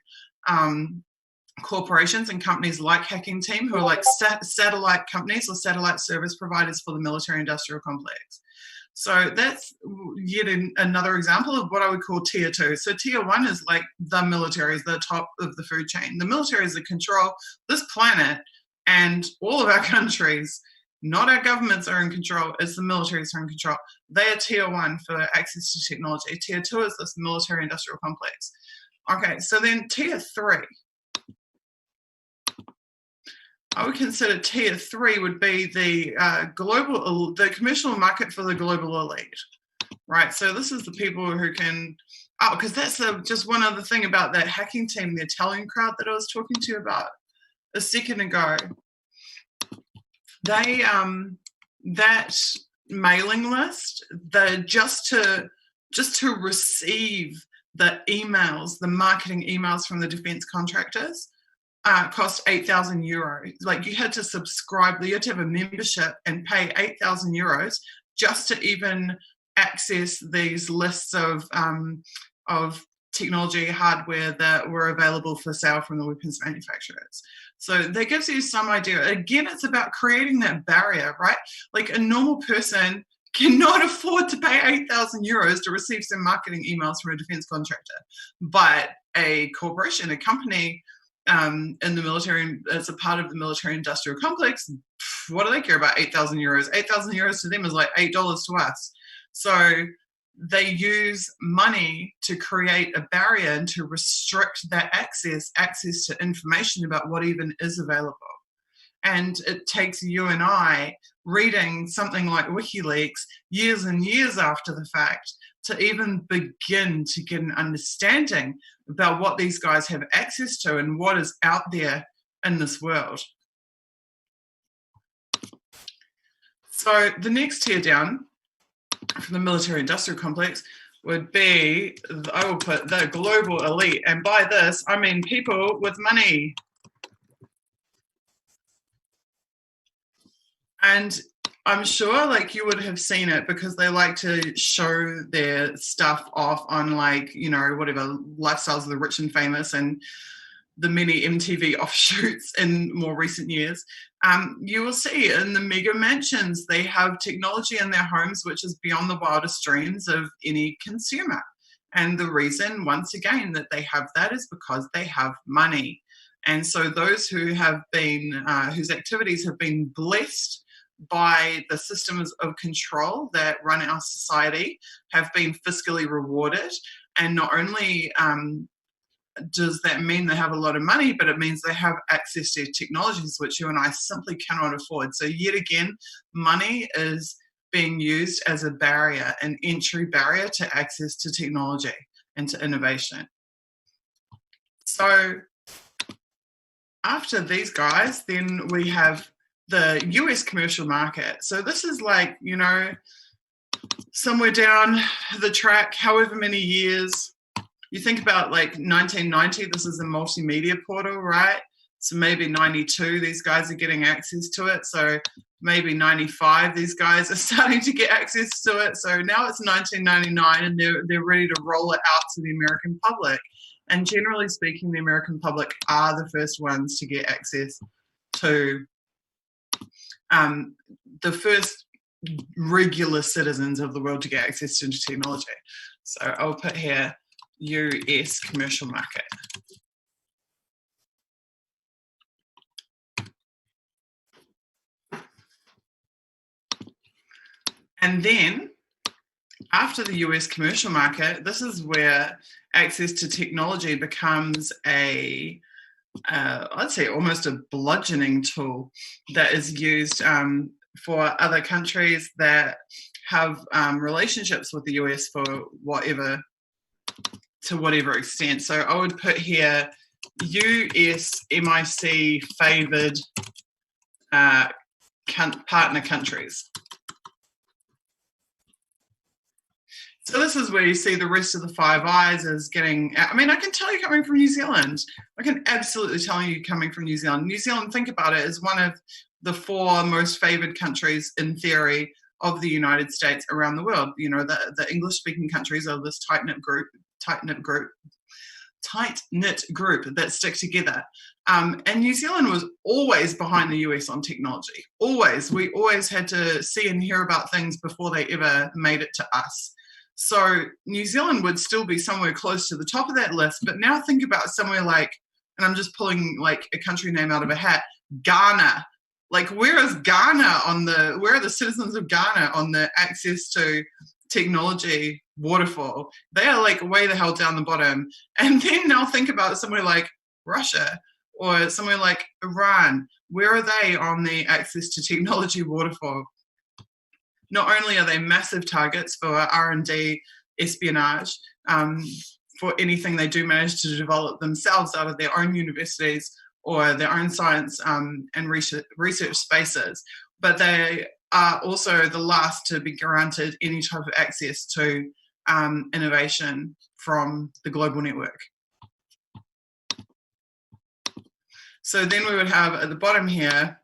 corporations and companies like Hacking Team, who are like satellite companies or satellite service providers for the military-industrial complex. So that's yet another example of what I would call tier 2. So tier 1 is like the military is the top of the food chain. The military is the control this planet, and all of our countries, not our governments are in control, it's the militaries are in control. They are tier 1 for access to technology. Tier 2 is this military industrial complex. Okay, so then tier 3. I would consider tier 3 would be the the commercial market for the global elite, right? So this is the people who can, because that's just one other thing about that Hacking Team, the Italian crowd that I was talking to you about a second ago. They, that mailing list, just to receive the emails, the marketing emails from the defense contractors, cost €8,000. Like you had to subscribe, you had to have a membership and pay €8,000 just to even access these lists of technology hardware that were available for sale from the weapons manufacturers. So that gives you some idea. Again, it's about creating that barrier, right? Like a normal person cannot afford to pay €8,000 to receive some marketing emails from a defense contractor, but a corporation, a company, in the military, as a part of the military-industrial complex, what do they care about €8,000? €8,000 to them is like $8 to us. So they use money to create a barrier and to restrict that access to information about what even is available. And it takes you and I reading something like WikiLeaks years and years after the fact to even begin to get an understanding about what these guys have access to and what is out there in this world. So the next tier down from the military-industrial complex would be, I will put the global elite. And by this, I mean people with money. And I'm sure like you would have seen it because they like to show their stuff off on like, you know, whatever, Lifestyles of the Rich and Famous and the many MTV offshoots in more recent years. You will see in the mega mansions, they have technology in their homes which is beyond the wildest dreams of any consumer. And the reason, once again, that they have that is because they have money. And so those who have been, whose activities have been blessed by the systems of control that run our society have been fiscally rewarded. And not only does that mean they have a lot of money, but it means they have access to technologies which you and I simply cannot afford. So yet again, money is being used as a barrier, an entry barrier to access to technology and to innovation. So after these guys, then we have the US commercial market. So this is like, you know, somewhere down the track, however many years. You think about like 1990, this is a multimedia portal, right? So maybe 92, these guys are getting access to it. So maybe 95, these guys are starting to get access to it. So now it's 1999 and they're ready to roll it out to the American public. And generally speaking, the American public are the first ones to get access to the first regular citizens of the world to get access to technology. So I'll put here US commercial market. And then after the US commercial market, this is where access to technology becomes a I'd say almost a bludgeoning tool that is used for other countries that have relationships with the US for whatever to whatever extent. So I would put here US MIC favoured partner countries. So this is where you see the rest of the Five Eyes is getting, I mean, I can tell you coming from New Zealand. I can absolutely tell you coming from New Zealand. New Zealand, think about it, is one of the 4 most favoured countries in theory of the United States around the world. You know, the English-speaking countries are this tight-knit group that stick together. And New Zealand was always behind the US on technology. Always. We always had to see and hear about things before they ever made it to us. So New Zealand would still be somewhere close to the top of that list. But now think about somewhere like, and I'm just pulling like a country name out of a hat, Ghana. Like, where is Ghana where are the citizens of Ghana on the access to technology waterfall? They are like way the hell down the bottom. And then now think about somewhere like Russia or somewhere like Iran. Where are they on the access to technology waterfall? Not only are they massive targets for R&D espionage, for anything they do manage to develop themselves out of their own universities or their own science and research spaces, but they are also the last to be granted any type of access to innovation from the global network. So then we would have at the bottom here,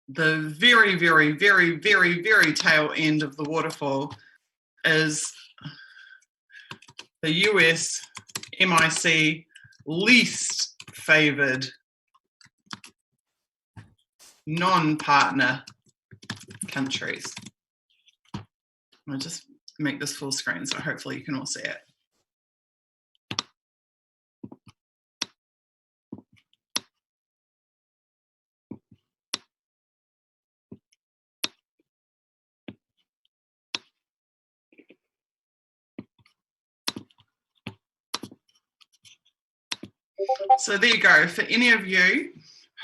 the very, very, very, very, very tail end of the waterfall is the US MIC least favoured non-partner countries. I'll just make this full screen so hopefully you can all see it. So there you go. For any of you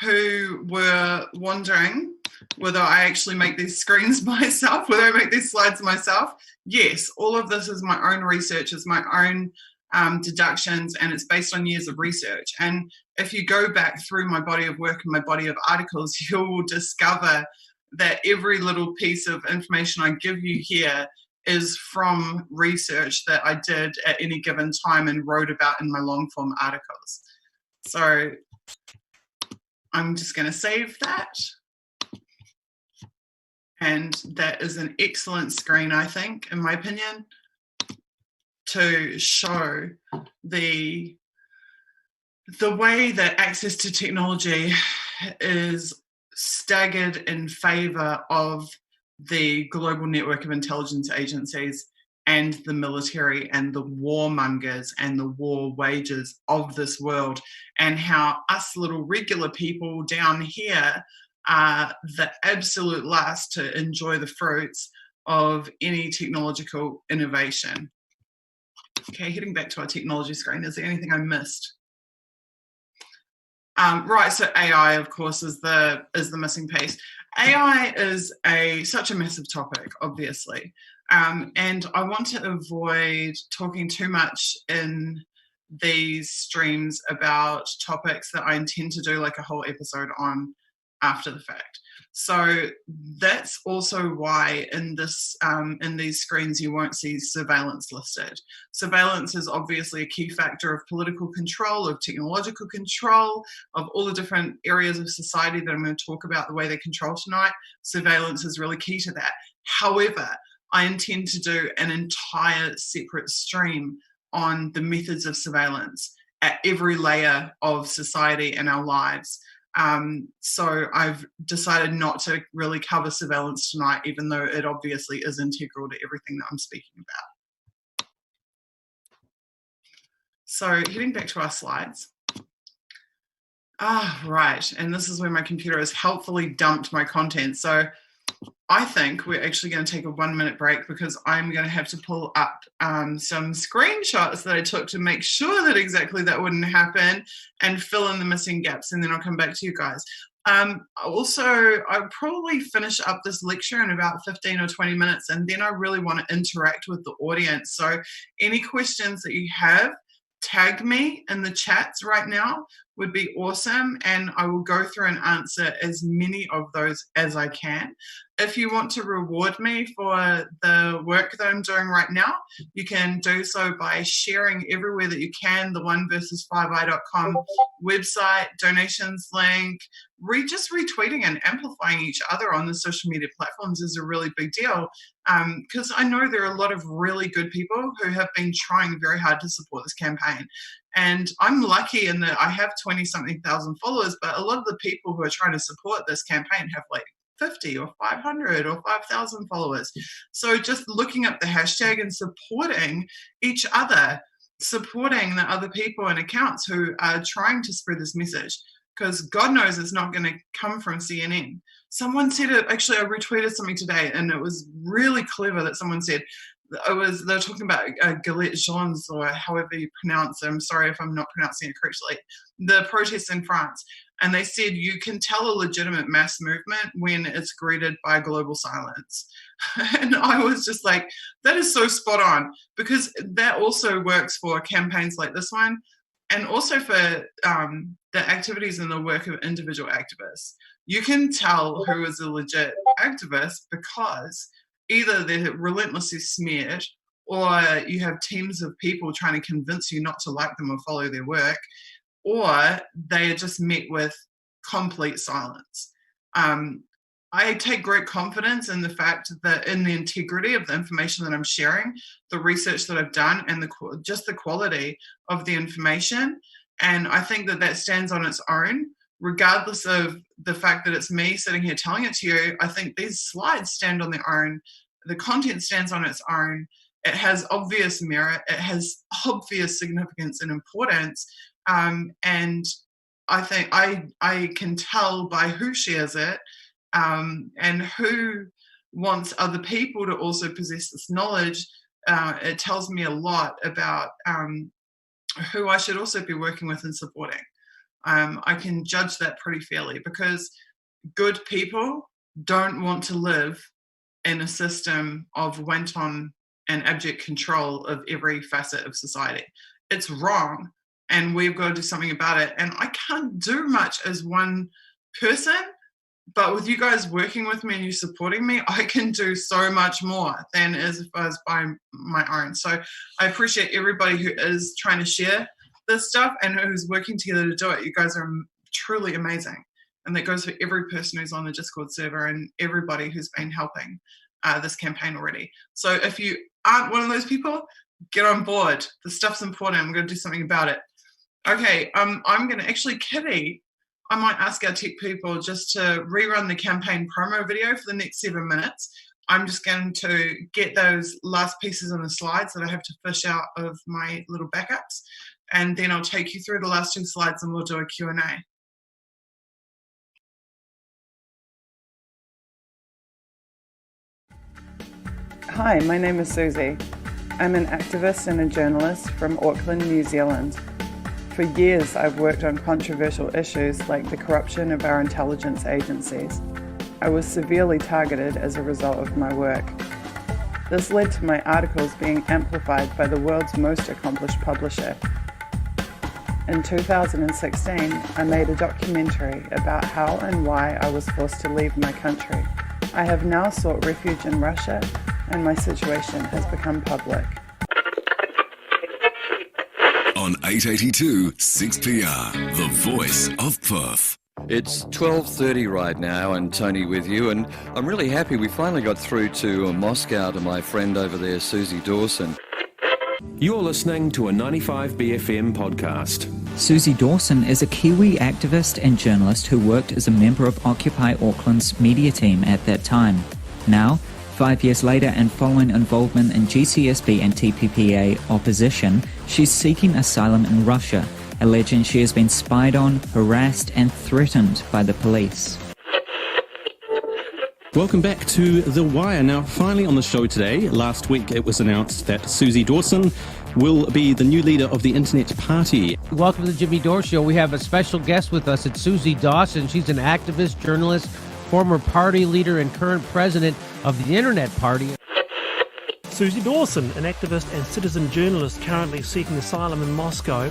who were wondering whether I actually make these screens myself, whether I make these slides myself, yes, all of this is my own research, is my own deductions, and it's based on years of research. And if you go back through my body of work and my body of articles, you'll discover that every little piece of information I give you here is from research that I did at any given time and wrote about in my long form articles. So I'm just going to save that. And that is an excellent screen, I think, in my opinion, to show the way that access to technology is staggered in favour of the global network of intelligence agencies and the military and the warmongers and the war wagers of this world, and how us little regular people down here are the absolute last to enjoy the fruits of any technological innovation. Okay, heading back to our technology screen, is there anything I missed? Right, so AI, of course, is the missing piece. AI is such a massive topic, obviously, and I want to avoid talking too much in these streams about topics that I intend to do like a whole episode on after the fact. So that's also why in these screens you won't see surveillance listed. Surveillance is obviously a key factor of political control, of technological control, of all the different areas of society that I'm going to talk about, the way they control tonight. Surveillance is really key to that. However, I intend to do an entire separate stream on the methods of surveillance at every layer of society and our lives. So I've decided not to really cover surveillance tonight, even though it obviously is integral to everything that I'm speaking about. So heading back to our slides. Right, and this is where my computer has helpfully dumped my content. So I think we're actually going to take a 1 minute break because I'm going to have to pull up some screenshots that I took to make sure that exactly that wouldn't happen and fill in the missing gaps, and then I'll come back to you guys. Also, I'll probably finish up this lecture in about 15 or 20 minutes, and then I really want to interact with the audience. So any questions that you have, tag me in the chats right now would be awesome, and I will go through and answer as many of those as I can. If you want to reward me for the work that I'm doing right now, you can do so by sharing everywhere that you can, the oneversus5i.com website, donations link, just retweeting and amplifying each other on the social media platforms is a really big deal, because I know there are a lot of really good people who have been trying very hard to support this campaign. And I'm lucky in that I have 20-something thousand followers, but a lot of the people who are trying to support this campaign have like 50 or 500 or 5,000 followers. So just looking up the hashtag and supporting each other, supporting the other people and accounts who are trying to spread this message, because God knows it's not going to come from CNN. Someone said it, actually I retweeted something today, and it was really clever that someone said, they were talking about Gilets Jaunes, or however you pronounce it. I'm sorry if I'm not pronouncing it correctly. The protests in France. And they said you can tell a legitimate mass movement when it's greeted by global silence. And I was just like, that is so spot on, because that also works for campaigns like this one, and also for the activities and the work of individual activists. You can tell who is a legit activist because either they're relentlessly smeared, or you have teams of people trying to convince you not to like them or follow their work, or they are just met with complete silence. I take great confidence in the fact that in the integrity of the information that I'm sharing, the research that I've done, and just the quality of the information. And I think that stands on its own, regardless of the fact that it's me sitting here telling it to you. I think these slides stand on their own. The content stands on its own. It has obvious merit. It has obvious significance and importance. And I think I can tell by who shares it, and who wants other people to also possess this knowledge. It tells me a lot about who I should also be working with and supporting. I can judge that pretty fairly, because good people don't want to live in a system of wanton and abject control of every facet of society. It's wrong, and we've got to do something about it. And I can't do much as one person, but with you guys working with me and you supporting me, I can do so much more than as if I was by my own. So I appreciate everybody who is trying to share this stuff and who's working together to do it. You guys are truly amazing. And that goes for every person who's on the Discord server and everybody who's been helping this campaign already. So if you aren't one of those people, get on board. The stuff's important. I'm going to do something about it. Okay, I'm going to actually, Kitty, I might ask our tech people just to rerun the campaign promo video for the next 7 minutes. I'm just going to get those last pieces on the slides that I have to fish out of my little backups, and then I'll take you through the last 2 slides and we'll do a Q&A. Hi, my name is Susie. I'm an activist and a journalist from Auckland, New Zealand. For years, I've worked on controversial issues like the corruption of our intelligence agencies. I was severely targeted as a result of my work. This led to my articles being amplified by the world's most accomplished publisher. In 2016, I made a documentary about how and why I was forced to leave my country. I have now sought refuge in Russia, and my situation has become public. On 882 6PR, the voice of Perth. It's 12:30 right now, and Tony with you, and I'm really happy we finally got through to Moscow to my friend over there, Susie Dawson. You're listening to a 95BFM podcast. Susie Dawson is a Kiwi activist and journalist who worked as a member of Occupy Auckland's media team at that time. Now, 5 years later, and following involvement in GCSB and TPPA opposition, she's seeking asylum in Russia, alleging she has been spied on, harassed and threatened by the police. Welcome back to The Wire. Now, finally on the show today, last week it was announced that Susie Dawson will be the new leader of the Internet Party. Welcome to the Jimmy Dore Show. We have a special guest with us. It's Susie Dawson. She's an activist, journalist, former party leader, and current president of the Internet Party. Susie Dawson, an activist and citizen journalist currently seeking asylum in Moscow.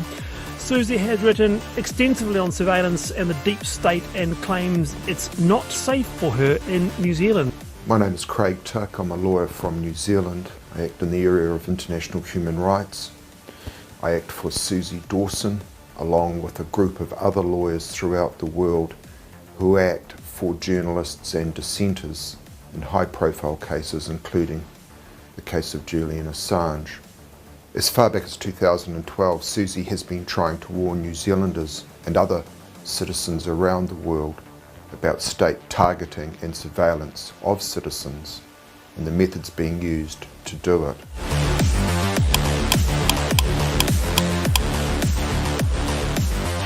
Susie has written extensively on surveillance and the deep state and claims it's not safe for her in New Zealand. My name is Craig Tuck. I'm a lawyer from New Zealand. I act in the area of international human rights. I act for Susie Dawson, along with a group of other lawyers throughout the world who act for journalists and dissenters in high-profile cases, including the case of Julian Assange. As far back as 2012, Susie has been trying to warn New Zealanders and other citizens around the world about state targeting and surveillance of citizens and the methods being used to do it.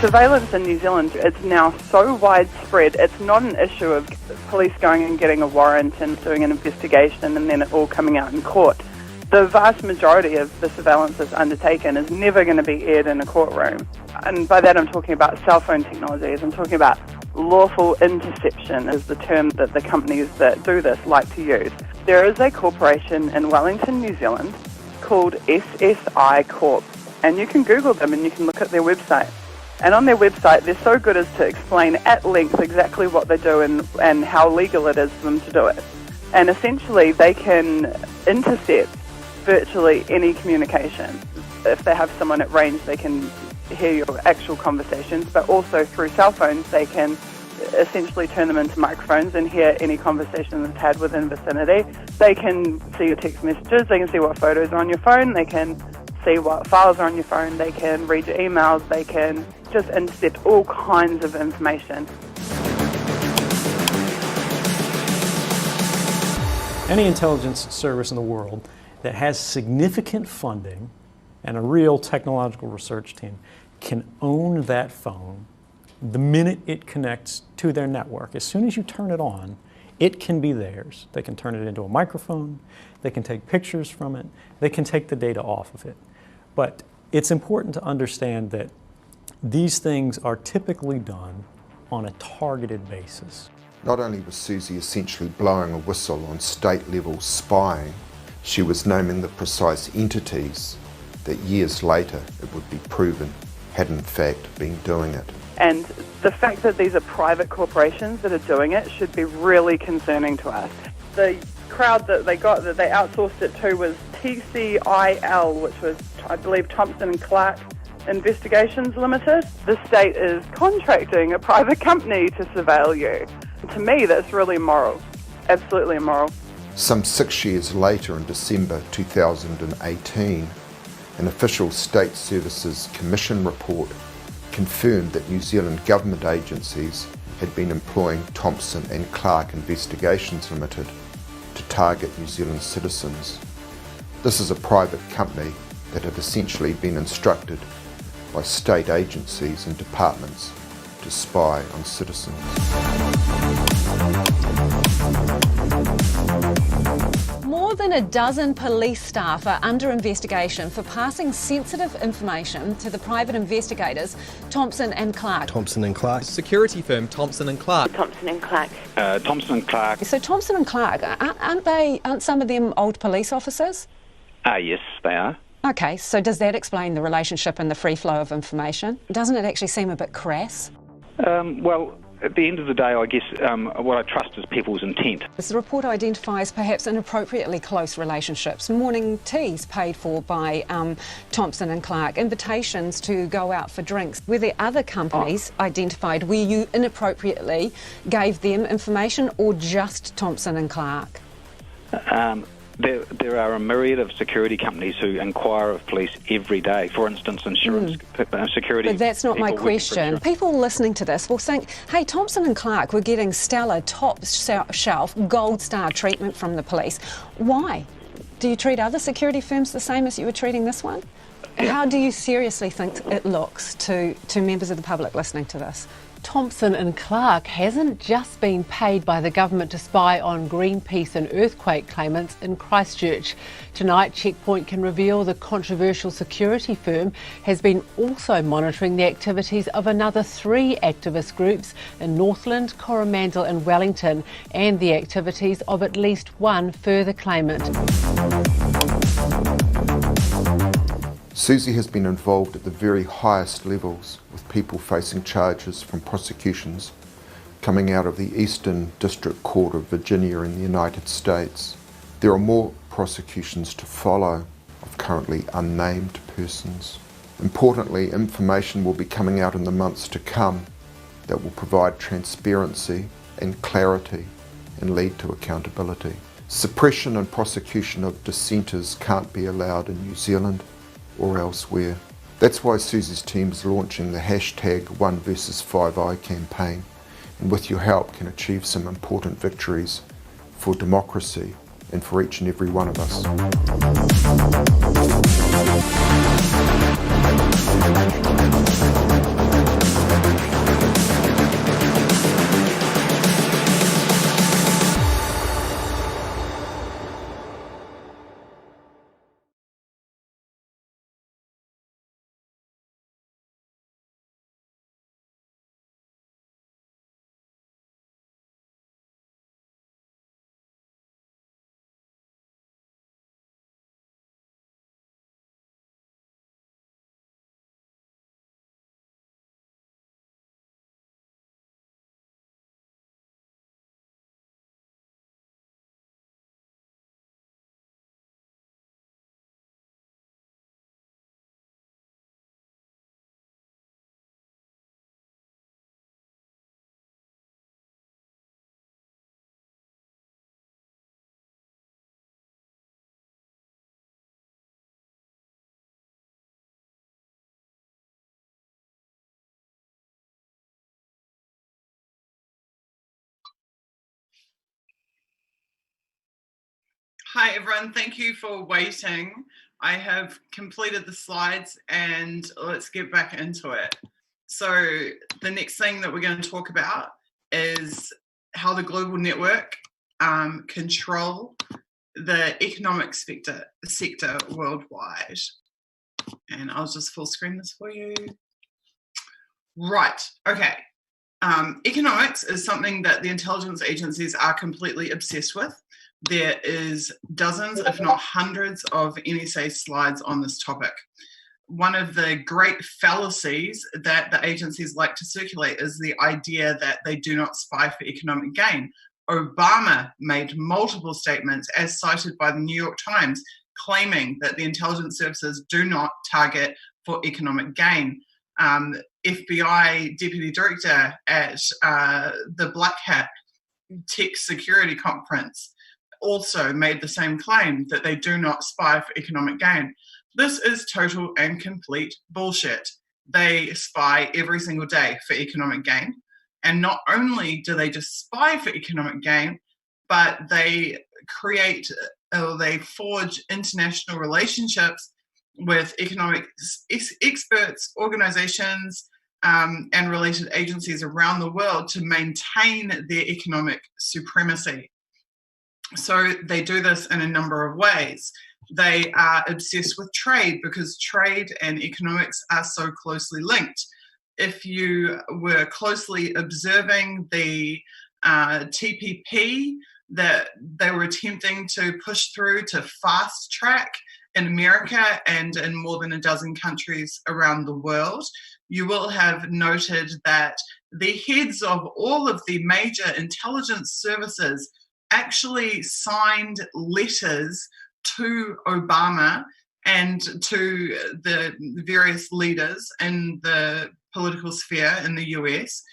Surveillance in New Zealand is now so widespread, it's not an issue of police going and getting a warrant and doing an investigation and then it all coming out in court. The vast majority of the surveillance that's undertaken is never going to be aired in a courtroom. And by that I'm talking about cell phone technologies. I'm talking about lawful interception is the term that the companies that do this like to use. There is a corporation in Wellington, New Zealand called SSI Corp. And you can Google them and you can look at their website. And on their website, they're so good as to explain at length exactly what they do and how legal it is for them to do it. And essentially, they can intercept virtually any communication. If they have someone at range, they can hear your actual conversations, but also through cell phones, they can essentially turn them into microphones and hear any conversation that's had within vicinity. They can see your text messages, they can see what photos are on your phone, they can see what files are on your phone, they can read your emails, they can just intercept all kinds of information. Any intelligence service in the world that has significant funding and a real technological research team can own that phone the minute it connects to their network. As soon as you turn it on, it can be theirs. They can turn it into a microphone, they can take pictures from it, they can take the data off of it. But it's important to understand that these things are typically done on a targeted basis. Not only was Susie essentially blowing a whistle on state-level spying, she was naming the precise entities that years later it would be proven had in fact been doing it. And the fact that these are private corporations that are doing it should be really concerning to us. The crowd that they outsourced it to was TCIL, which was, I believe, Thompson & Clark Investigations Limited. The state is contracting a private company to surveil you. To me, that's really immoral, absolutely immoral. Some 6 years later, in December 2018, an official State Services Commission report confirmed that New Zealand government agencies had been employing Thompson & Clark Investigations Limited to target New Zealand citizens. This is a private company that had essentially been instructed by state agencies and departments to spy on citizens. More than a dozen police staff are under investigation for passing sensitive information to the private investigators Thompson & Clark. Thompson & Clark. Security firm Thompson & Clark. Thompson & Clark. Thompson & Clark. So Thompson & Clark, aren't some of them old police officers? Yes, they are. Okay, so does that explain the relationship and the free flow of information? Doesn't it actually seem a bit crass? Well, at the end of the day, I guess what I trust is people's intent. This report identifies perhaps inappropriately close relationships, morning teas paid for by Thompson & Clark, invitations to go out for drinks. Were there other companies identified where you inappropriately gave them information, or just Thompson & Clark? There are a myriad of security companies who inquire of police every day. For instance, insurance security. But that's not my question. People listening to this will think, hey, Thompson & Clark were getting stellar, top shelf, gold star treatment from the police. Why? Do you treat other security firms the same as you were treating this one? How do you seriously think it looks to members of the public listening to this? Thompson and Clark hasn't just been paid by the government to spy on Greenpeace and earthquake claimants in Christchurch. Tonight, Checkpoint can reveal the controversial security firm has been also monitoring the activities of another 3 activist groups in Northland, Coromandel and Wellington, and the activities of at least 1 further claimant. Susie has been involved at the very highest levels, with people facing charges from prosecutions coming out of the Eastern District Court of Virginia in the United States. There are more prosecutions to follow of currently unnamed persons. Importantly, information will be coming out in the months to come that will provide transparency and clarity and lead to accountability. Suppression and prosecution of dissenters can't be allowed in New Zealand or elsewhere. That's why Susie's team is launching the hashtag 1vs5i campaign, and with your help can achieve some important victories for democracy and for each and every one of us. Hi everyone, thank you for waiting. I have completed the slides and let's get back into it. So the next thing that we're going to talk about is how the global network control the economic sector worldwide. And I'll just full screen this for you. Right, okay. Economics is something that the intelligence agencies are completely obsessed with. There is dozens, if not hundreds, of NSA slides on this topic. One of the great fallacies that the agencies like to circulate is the idea that they do not spy for economic gain. Obama made multiple statements, as cited by the New York Times, claiming that the intelligence services do not target for economic gain. FBI Deputy Director at the Black Hat Tech Security Conference also made the same claim, that they do not spy for economic gain. This is total and complete bullshit. They spy every single day for economic gain. And not only do they just spy for economic gain, but they create or they forge international relationships with economic experts, organizations, and related agencies around the world to maintain their economic supremacy. So they do this in a number of ways. They are obsessed with trade because trade and economics are so closely linked. If you were closely observing the TPP that they were attempting to push through to fast track in America and in more than a dozen countries around the world, you will have noted that the heads of all of the major intelligence services actually signed letters to Obama and to the various leaders in the political sphere in the US,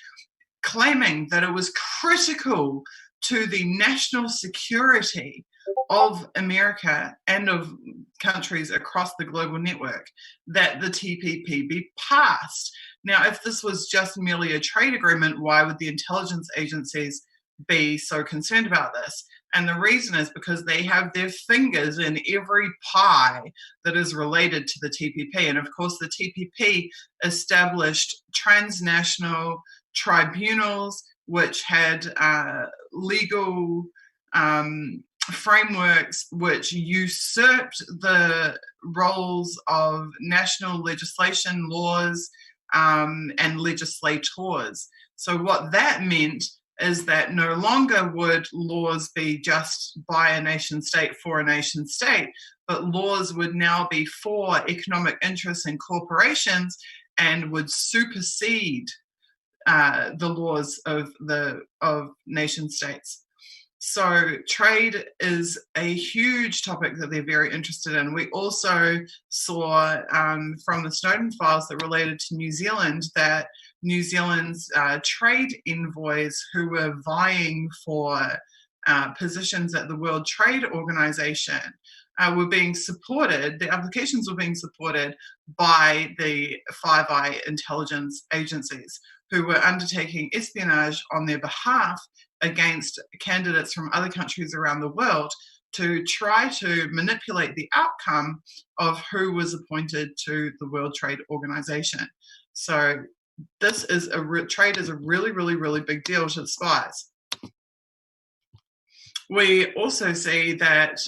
claiming that it was critical to the national security of America and of countries across the global network that the TPP be passed. Now, if this was just merely a trade agreement, why would the intelligence agencies be so concerned about this? And the reason is because they have their fingers in every pie that is related to the TPP. And of course, the TPP established transnational tribunals, which had legal frameworks which usurped the roles of national legislation, laws, and legislators. So what that meant is that no longer would laws be just by a nation state for a nation state, but laws would now be for economic interests and corporations and would supersede the laws of nation states. So trade is a huge topic that they're very interested in. We also saw from the Snowden files that related to New Zealand that New Zealand's trade envoys who were vying for positions at the World Trade Organization were being supported, the applications were being supported by the Five Eye intelligence agencies who were undertaking espionage on their behalf against candidates from other countries around the world to try to manipulate the outcome of who was appointed to the World Trade Organization. So this is trade is a really, really, really big deal to the spies. We also see that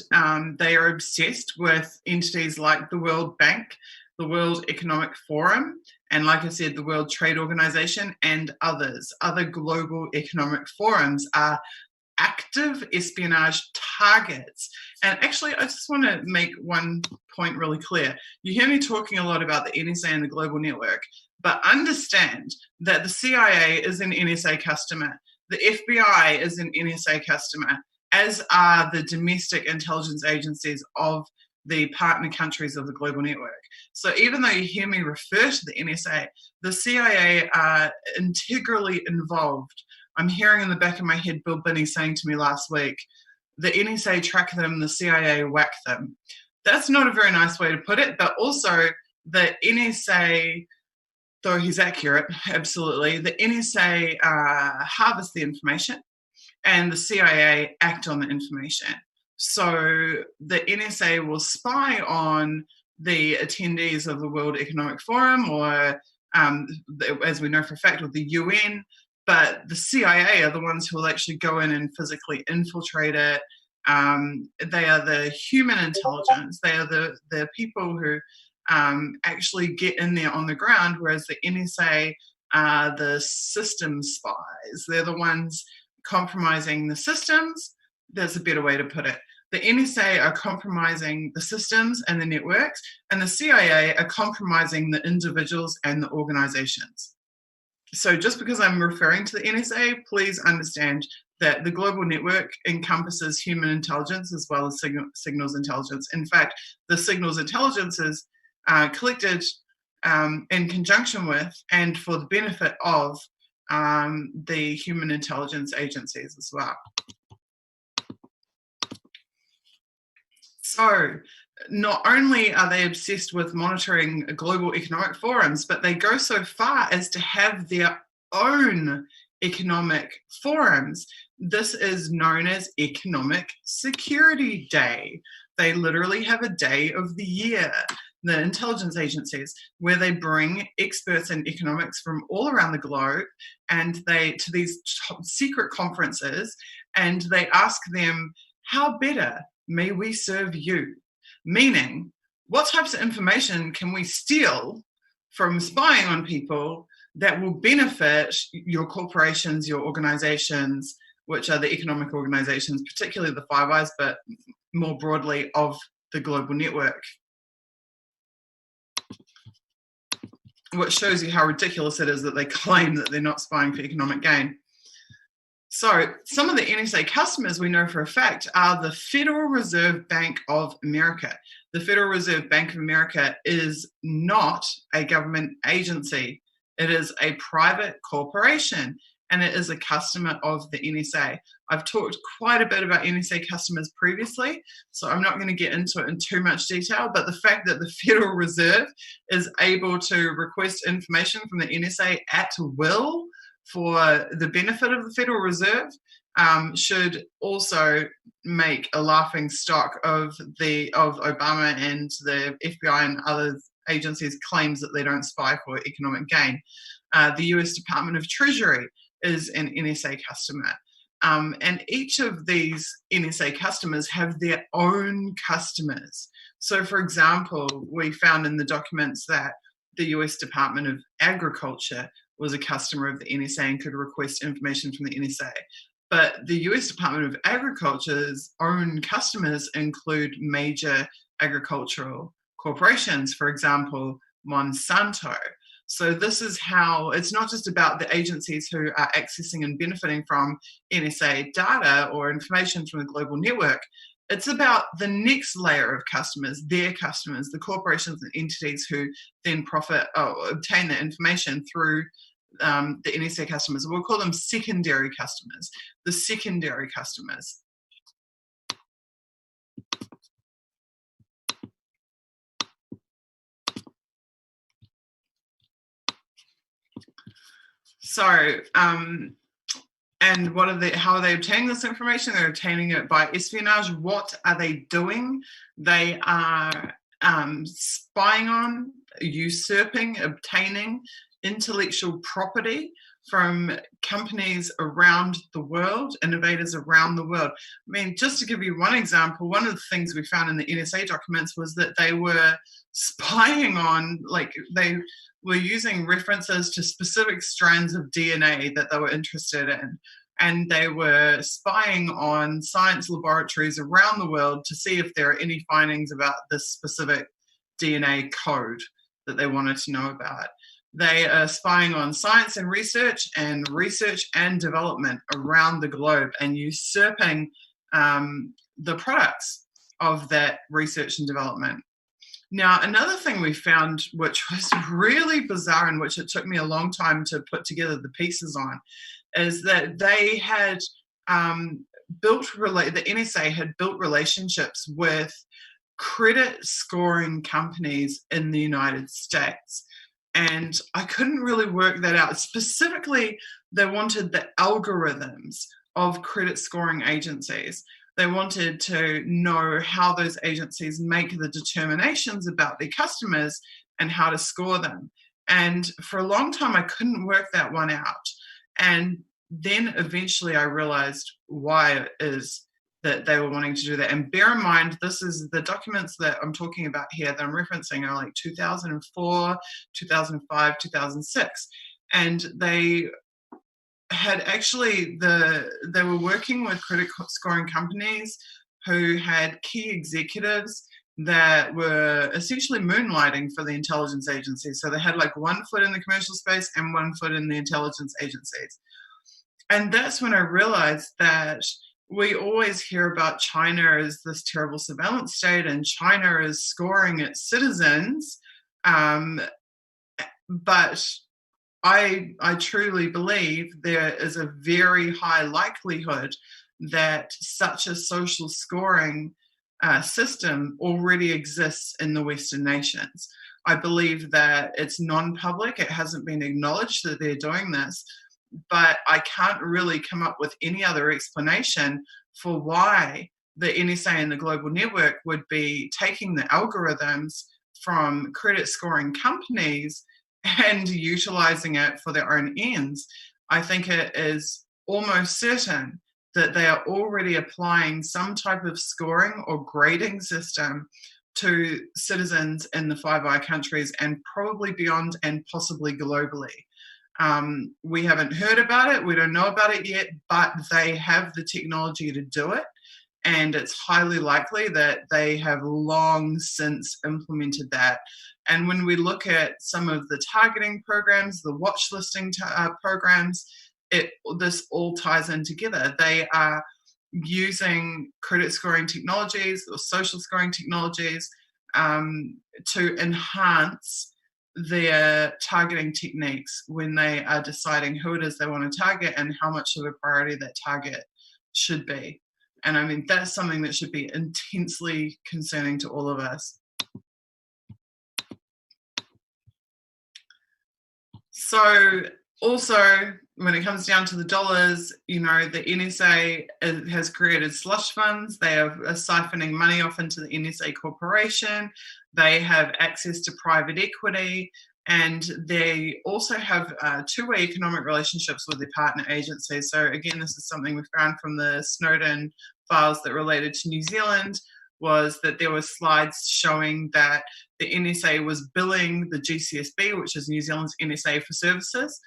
they are obsessed with entities like the World Bank, the World Economic Forum, and like I said, the World Trade Organization and others. Other global economic forums are active espionage targets. And actually, I just want to make one point really clear. You hear me talking a lot about the NSA and the global network, but understand that the CIA is an NSA customer. The FBI is an NSA customer, as are the domestic intelligence agencies of the partner countries of the global network. So even though you hear me refer to the NSA, the CIA are integrally involved. I'm hearing in the back of my head Bill Binney saying to me last week, the NSA track them, the CIA whack them. That's not a very nice way to put it, but also the NSA, though he's accurate, absolutely, the NSA harvest the information and the CIA act on the information. So the NSA will spy on the attendees of the World Economic Forum or, as we know for a fact, with the UN, but the CIA are the ones who will actually go in and physically infiltrate it. They are the human intelligence. They are the people who actually get in there on the ground, whereas the NSA are the system spies. They're the ones compromising the systems. There's a better way to put it. The NSA are compromising the systems and the networks, and the CIA are compromising the individuals and the organizations. So just because I'm referring to the NSA, please understand that the global network encompasses human intelligence as well as signals intelligence. In fact, the signals intelligence is collected in conjunction with and for the benefit of the human intelligence agencies as well. So not only are they obsessed with monitoring global economic forums, but they go so far as to have their own economic forums. This is known as Economic Security Day. They literally have a day of the year, the intelligence agencies, where they bring experts in economics from all around the globe and to these secret conferences, and they ask them, how better may we serve you? Meaning, what types of information can we steal from spying on people that will benefit your corporations, your organizations, which are the economic organizations, particularly the Five Eyes, but more broadly of the global network? Which shows you how ridiculous it is that they claim that they're not spying for economic gain. So some of the NSA customers we know for a fact are the Federal Reserve Bank of America. The Federal Reserve Bank of America is not a government agency. It is a private corporation, and it is a customer of the NSA. I've talked quite a bit about NSA customers previously, so I'm not going to get into it in too much detail, but the fact that the Federal Reserve is able to request information from the NSA at will for the benefit of the Federal Reserve should also make a laughing stock of Obama and the FBI and other agencies' claims that they don't spy for economic gain. The US Department of Treasury is an NSA customer. And each of these NSA customers have their own customers. So, for example, we found in the documents that the US Department of Agriculture was a customer of the NSA and could request information from the NSA. But the US Department of Agriculture's own customers include major agricultural corporations, for example, Monsanto. So this is how, it's not just about the agencies who are accessing and benefiting from NSA data or information from the global network. It's about the next layer of customers, their customers, the corporations and entities who then obtain the information through the NSA customers. We'll call them secondary customers, the secondary customers. So, and how are they obtaining this information? They're obtaining it by espionage. What are they doing? They are spying on, usurping, obtaining intellectual property from companies around the world, innovators around the world. I mean, just to give you one example, one of the things we found in the NSA documents was that they were spying on, they were using references to specific strands of DNA that they were interested in. And they were spying on science laboratories around the world to see if there are any findings about this specific DNA code that they wanted to know about. They are spying on science and research and development around the globe and usurping the products of that research and development. Now, another thing we found, which was really bizarre and which it took me a long time to put together the pieces on, is that they had the NSA had built relationships with credit scoring companies in the United States. And I couldn't really work that out. Specifically, they wanted the algorithms of credit scoring agencies. They wanted to know how those agencies make the determinations about their customers and how to score them. And for a long time, I couldn't work that one out. And then eventually I realized why it is that they were wanting to do that. And bear in mind, this is the documents that I'm talking about here that I'm referencing are like 2004, 2005, 2006. And they had actually, they were working with credit scoring companies who had key executives that were essentially moonlighting for the intelligence agencies. So they had like one foot in the commercial space and one foot in the intelligence agencies. And that's when I realized that we always hear about China as this terrible surveillance state and China is scoring its citizens. But I truly believe there is a very high likelihood that such a social scoring system already exists in the Western nations. I believe that it's non-public. It hasn't been acknowledged that they're doing this. But I can't really come up with any other explanation for why the NSA and the global network would be taking the algorithms from credit scoring companies and utilizing it for their own ends. I think it is almost certain that they are already applying some type of scoring or grading system to citizens in the Five Eyes countries and probably beyond and possibly globally. We haven't heard about it, we don't know about it yet, but they have the technology to do it. And it's highly likely that they have long since implemented that. And when we look at some of the targeting programs, the watch listing programs, this all ties in together. They are using credit scoring technologies or social scoring technologies to enhance their targeting techniques when they are deciding who it is they want to target and how much of a priority that target should be. And I mean, that's something that should be intensely concerning to all of us. So also, when it comes down to the dollars, you know, the NSA has created slush funds. They are siphoning money off into the NSA corporation. They have access to private equity. And they also have two-way economic relationships with their partner agencies. So again, this is something we found from the Snowden files that related to New Zealand, was that there were slides showing that the NSA was billing the GCSB, which is New Zealand's NSA for services,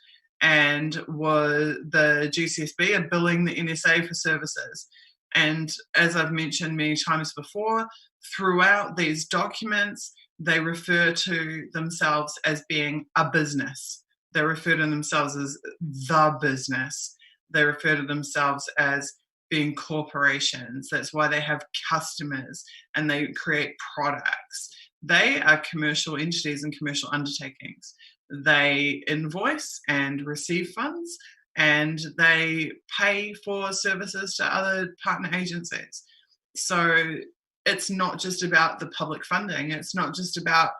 and the GCSB are billing the NSA for services. And as I've mentioned many times before, throughout these documents, they refer to themselves as being a business. They refer to themselves as the business. They refer to themselves as being corporations. That's why they have customers and they create products. They are commercial entities and commercial undertakings. They invoice and receive funds, and they pay for services to other partner agencies. So it's not just about the public funding. It's not just about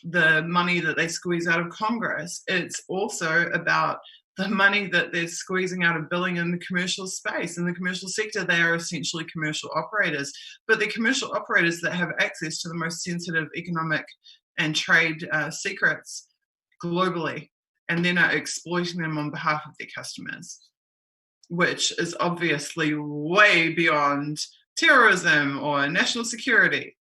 the money that they squeeze out of Congress. It's also about the money that they're squeezing out of billing in the commercial space. In the commercial sector, they are essentially commercial operators, but they're commercial operators that have access to the most sensitive economic and trade secrets globally, and then are exploiting them on behalf of their customers, which is obviously way beyond terrorism or national security.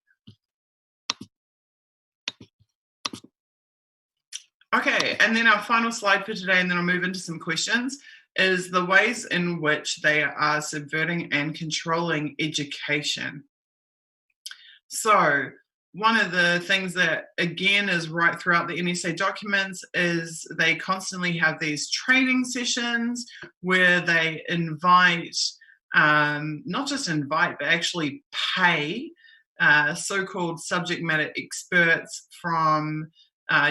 Okay, and then our final slide for today, and then I'll move into some questions, is the ways in which they are subverting and controlling education. So one of the things that, again, is right throughout the NSA documents is they constantly have these training sessions where they invite, not just invite, but actually pay so-called subject matter experts from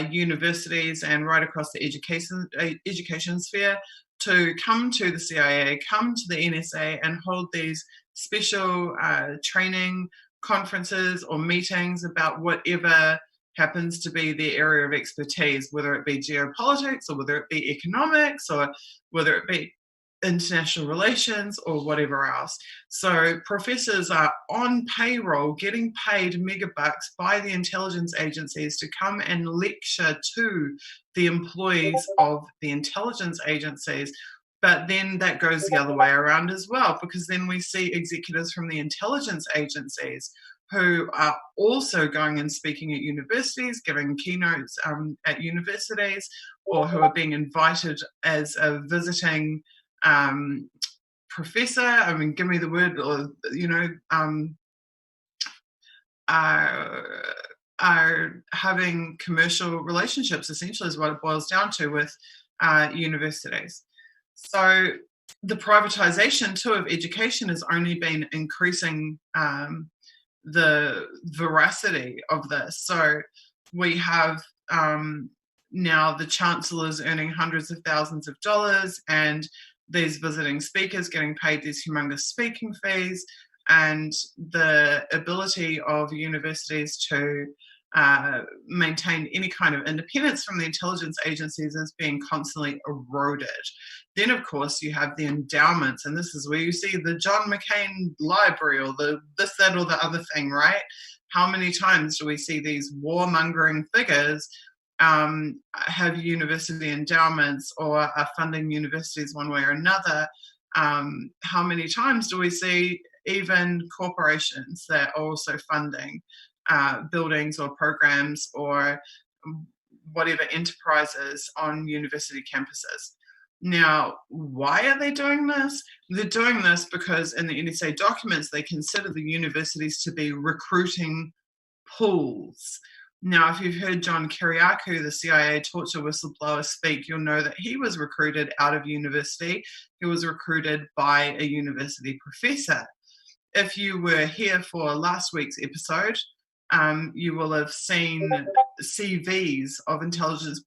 universities and right across the education sphere to come to the CIA, come to the NSA, and hold these special training conferences or meetings about whatever happens to be their area of expertise, whether it be geopolitics or whether it be economics or whether it be international relations or whatever else. So professors are on payroll getting paid megabucks by the intelligence agencies to come and lecture to the employees of the intelligence agencies. But then that goes the other way around as well, because then we see executives from the intelligence agencies who are also going and speaking at universities, giving keynotes at universities, or who are being invited as a visiting professor. I mean, give me the word, or, you know, are having commercial relationships, essentially, is what it boils down to with universities. So the privatization too of education has only been increasing the veracity of this. So we have now the chancellors earning hundreds of thousands of dollars, and these visiting speakers getting paid these humongous speaking fees, and the ability of universities to maintain any kind of independence from the intelligence agencies is being constantly eroded. Then, of course, you have the endowments, and this is where you see the John McCain Library or the this, that, or the other thing, right? How many times do we see these warmongering figures have university endowments or are funding universities one way or another? How many times do we see even corporations that are also funding buildings or programs or whatever enterprises on university campuses? Now, why are they doing this? They're doing this because in the NSA documents, they consider the universities to be recruiting pools. Now, if you've heard John Kiriakou, the CIA torture whistleblower, speak, you'll know that he was recruited out of university. He was recruited by a university professor. If you were here for last week's episode, you will have seen CVs of intelligence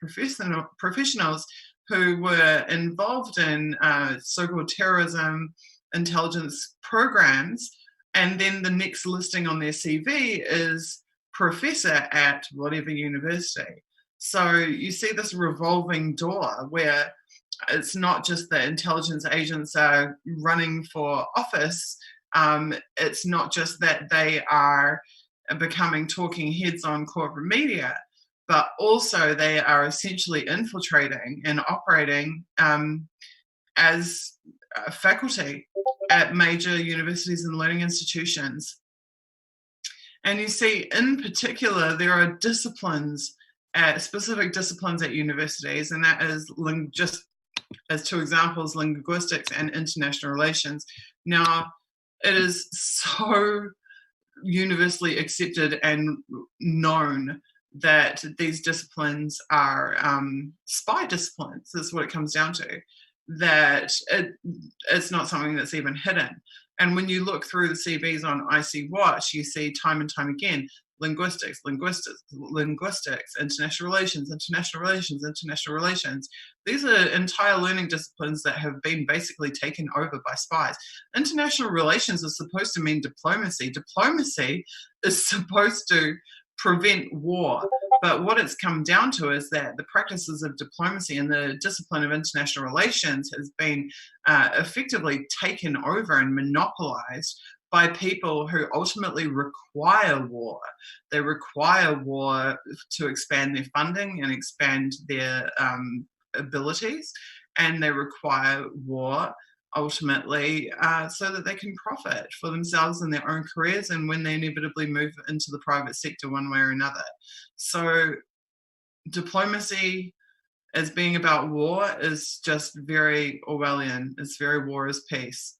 professionals who were involved in so-called terrorism intelligence programs, and then the next listing on their CV is professor at whatever university. So you see this revolving door where it's not just that intelligence agents are running for office, it's not just that they are becoming talking heads on corporate media, but also they are essentially infiltrating and operating as faculty at major universities and learning institutions. And you see, in particular, there are disciplines, specific disciplines at universities, and that is just as two examples, linguistics and international relations. Now, it is so universally accepted and known that these disciplines are spy disciplines. That's what it comes down to, that it's not something that's even hidden. And when you look through the CVs on IC Watch, you see time and time again, linguistics, international relations. These are entire learning disciplines that have been basically taken over by spies. International relations is supposed to mean diplomacy. Diplomacy is supposed to prevent war. But what it's come down to is that the practices of diplomacy and the discipline of international relations has been effectively taken over and monopolized by people who ultimately require war. They require war to expand their funding and expand their abilities, and they require war ultimately so that they can profit for themselves and their own careers, and when they inevitably move into the private sector one way or another. So diplomacy as being about war is just very Orwellian. It's very war is peace.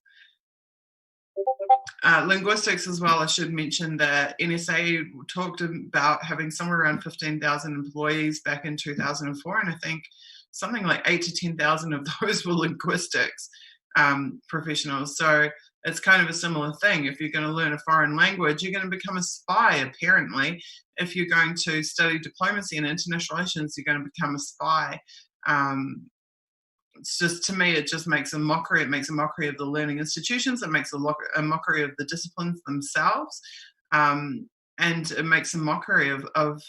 Linguistics as well, I should mention that NSA talked about having somewhere around 15,000 employees back in 2004, and I think something like 8,000 to 10,000 of those were linguistics professionals. So it's kind of a similar thing. If you're going to learn a foreign language, you're going to become a spy, apparently. If you're going to study diplomacy and international relations, you're going to become a spy. It's just, to me, it just makes a mockery. It makes a mockery of the learning institutions. It makes a mockery of the disciplines themselves. And it makes a mockery of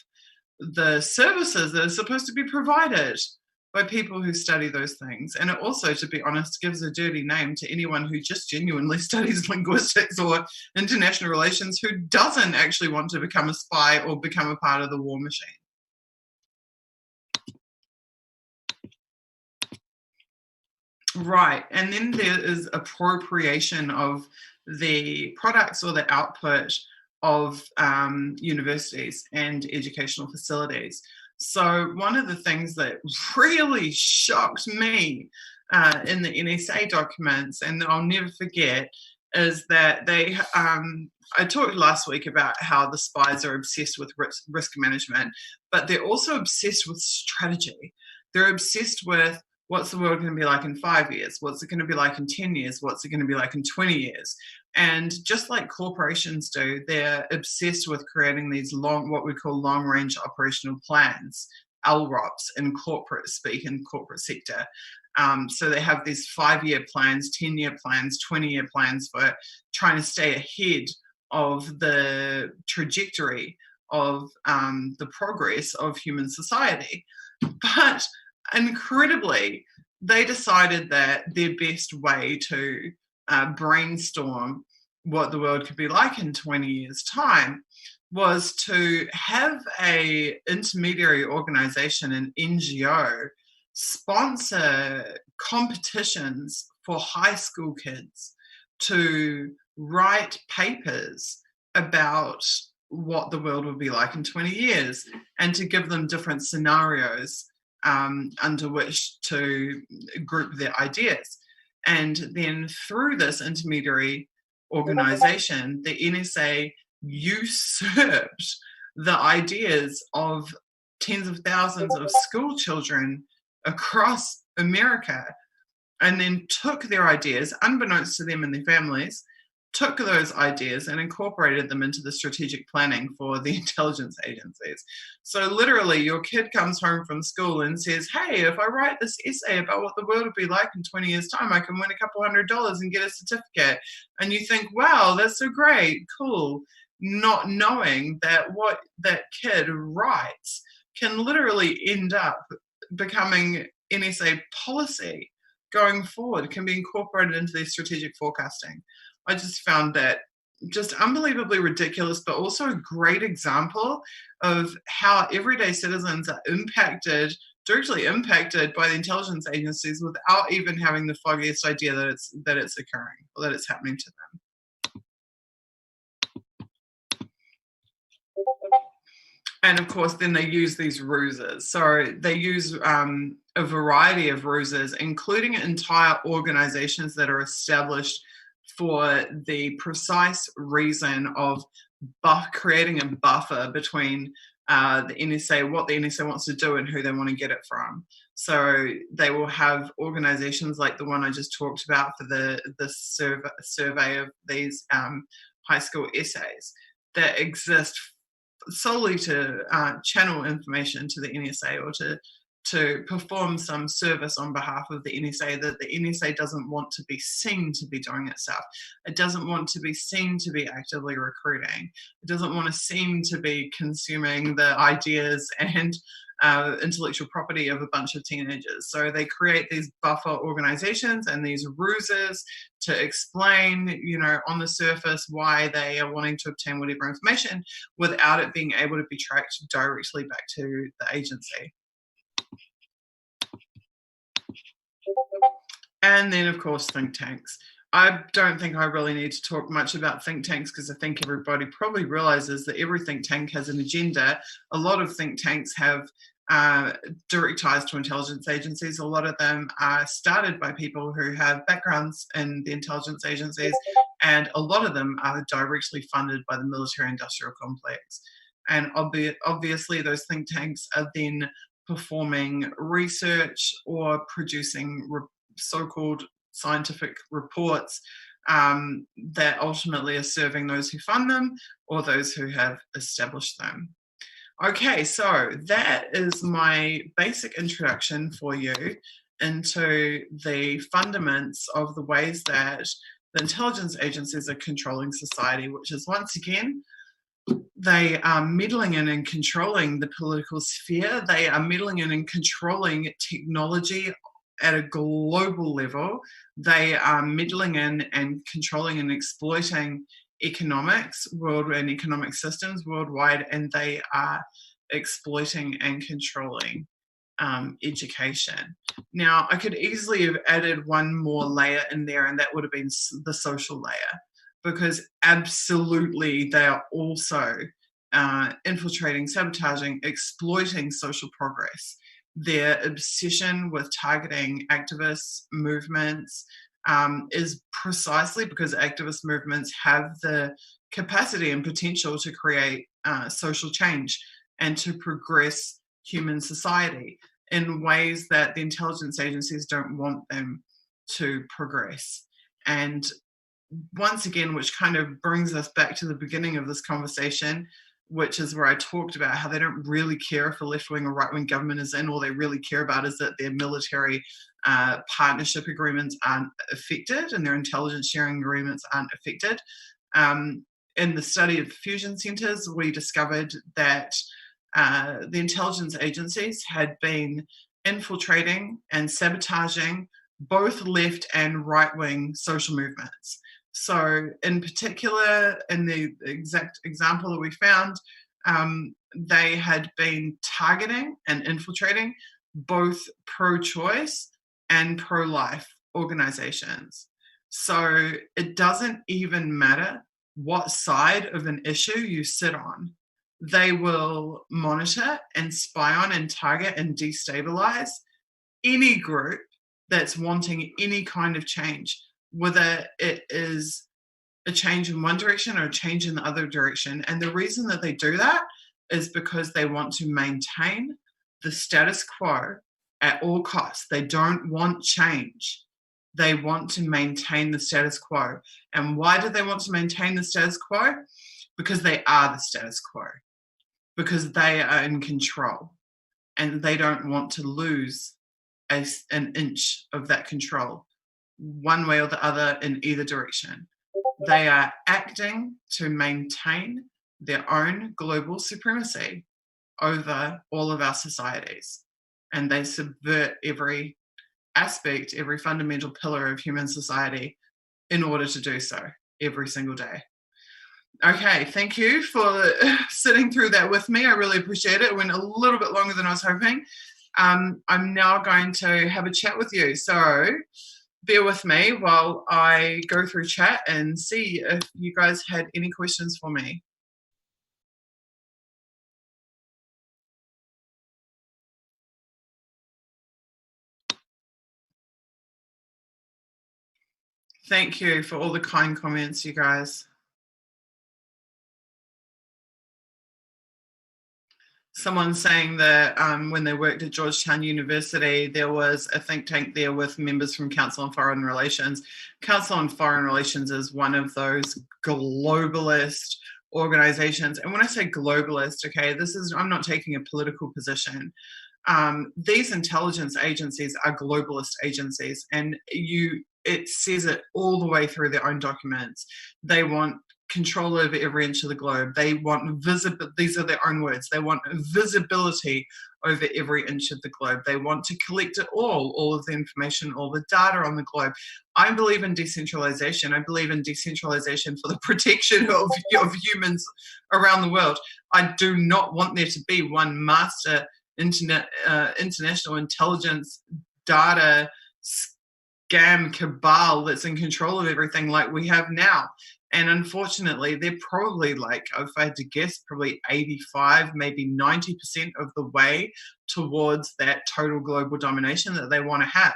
the services that are supposed to be provided by people who study those things. And it also, to be honest, gives a dirty name to anyone who just genuinely studies linguistics or international relations who doesn't actually want to become a spy or become a part of the war machine. Right, and then there is appropriation of the products or the output of universities and educational facilities. So one of the things that really shocked me in the NSA documents, and I'll never forget, is that they, I talked last week about how the spies are obsessed with risk management, but they're also obsessed with strategy. They're obsessed with what's the world going to be like in 5 years? What's it going to be like in 10 years? What's it going to be like in 20 years? And just like corporations do, they're obsessed with creating these what we call long-range operational plans, LROPs in corporate speak, in corporate sector. So they have these 5-year plans, 10-year plans, 20-year plans for trying to stay ahead of the trajectory of the progress of human society. But incredibly, they decided that their best way to brainstorm what the world could be like in 20 years' time was to have a intermediary organization, an NGO, sponsor competitions for high school kids to write papers about what the world will be like in 20 years and to give them different scenarios under which to group their ideas. And then through this intermediary organization, the NSA usurped the ideas of tens of thousands of school children across America, and then took their ideas, unbeknownst to them and their families, took those ideas and incorporated them into the strategic planning for the intelligence agencies. So literally, your kid comes home from school and says, hey, if I write this essay about what the world will be like in 20 years' time, I can win a couple $100 and get a certificate. And you think, wow, that's so great, cool. Not knowing that what that kid writes can literally end up becoming NSA policy going forward, can be incorporated into their strategic forecasting. I just found that just unbelievably ridiculous, but also a great example of how everyday citizens are directly impacted by the intelligence agencies without even having the foggiest idea that it's occurring or that it's happening to them. And of course, then they use these ruses. So they use a variety of ruses, including entire organizations that are established for the precise reason of creating a buffer between the NSA, what the NSA wants to do, and who they want to get it from. So they will have organizations like the one I just talked about for the survey of these high school essays that exist solely to channel information to the NSA or to perform some service on behalf of the NSA that the NSA doesn't want to be seen to be doing itself. It doesn't want to be seen to be actively recruiting. It doesn't want to seem to be consuming the ideas and intellectual property of a bunch of teenagers. So they create these buffer organizations and these ruses to explain, on the surface why they are wanting to obtain whatever information without it being able to be tracked directly back to the agency. And then, of course, think tanks. I don't think I really need to talk much about think tanks because I think everybody probably realizes that every think tank has an agenda. A lot of think tanks have direct ties to intelligence agencies. A lot of them are started by people who have backgrounds in the intelligence agencies, and a lot of them are directly funded by the military-industrial complex. And obviously, those think tanks are then performing research or producing so-called scientific reports that ultimately are serving those who fund them or those who have established them. Okay, so that is my basic introduction for you into the fundaments of the ways that the intelligence agencies are controlling society, which is, once again, they are meddling in and controlling the political sphere. They are meddling in and controlling technology at a global level. They are meddling in and controlling and exploiting economics and economic systems worldwide, and they are exploiting and controlling education. Now, I could easily have added one more layer in there, and that would have been the social layer, because absolutely they are also infiltrating, sabotaging, exploiting social progress. Their obsession with targeting activists, movements, is precisely because activist movements have the capacity and potential to create social change and to progress human society in ways that the intelligence agencies don't want them to progress. And once again, which kind of brings us back to the beginning of this conversation, which is where I talked about how they don't really care if a left-wing or right-wing government is in. All they really care about is that their military partnership agreements aren't affected and their intelligence sharing agreements aren't affected. In the study of fusion centres, we discovered that the intelligence agencies had been infiltrating and sabotaging both left and right-wing social movements. So in particular, in the exact example that we found, they had been targeting and infiltrating both pro-choice and pro-life organizations. So it doesn't even matter what side of an issue you sit on. They will monitor and spy on and target and destabilize any group that's wanting any kind of change, whether it is a change in one direction or a change in the other direction. And the reason that they do that is because they want to maintain the status quo at all costs. They don't want change. They want to maintain the status quo. And why do they want to maintain the status quo? Because they are the status quo. Because they are in control. And they don't want to lose an inch of that control, one way or the other, in either direction. They are acting to maintain their own global supremacy over all of our societies. And they subvert every aspect, every fundamental pillar of human society in order to do so every single day. Okay, thank you for sitting through that with me. I really appreciate it. It went a little bit longer than I was hoping. I'm now going to have a chat with you. So bear with me while I go through chat and see if you guys had any questions for me. Thank you for all the kind comments, you guys. Someone saying that when they worked at Georgetown University, there was a think tank there with members from Council on Foreign Relations. Council on Foreign Relations is one of those globalist organizations. And when I say globalist, okay, I'm not taking a political position. These intelligence agencies are globalist agencies, and it says it all the way through their own documents. They want control over every inch of the globe. They want these are their own words. They want visibility over every inch of the globe. They want to collect it all of the information, all the data on the globe. I believe in decentralization. I believe in decentralization for the protection of humans around the world. I do not want there to be one master international intelligence data scam cabal that's in control of everything like we have now. And unfortunately, they're probably, like, if I had to guess, probably 85, maybe 90% of the way towards that total global domination that they want to have.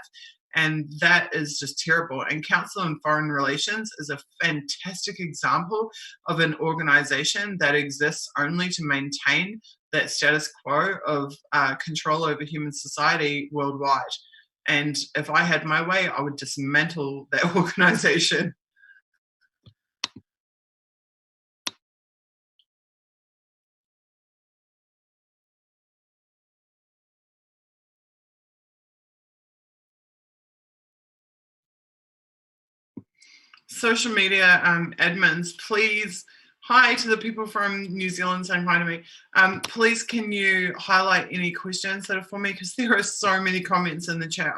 And that is just terrible. And Council on Foreign Relations is a fantastic example of an organization that exists only to maintain that status quo of control over human society worldwide. And if I had my way, I would dismantle that organization. Social media admins, please, hi to the people from New Zealand saying hi to me. Please, can you highlight any questions that are for me? Because there are so many comments in the chat.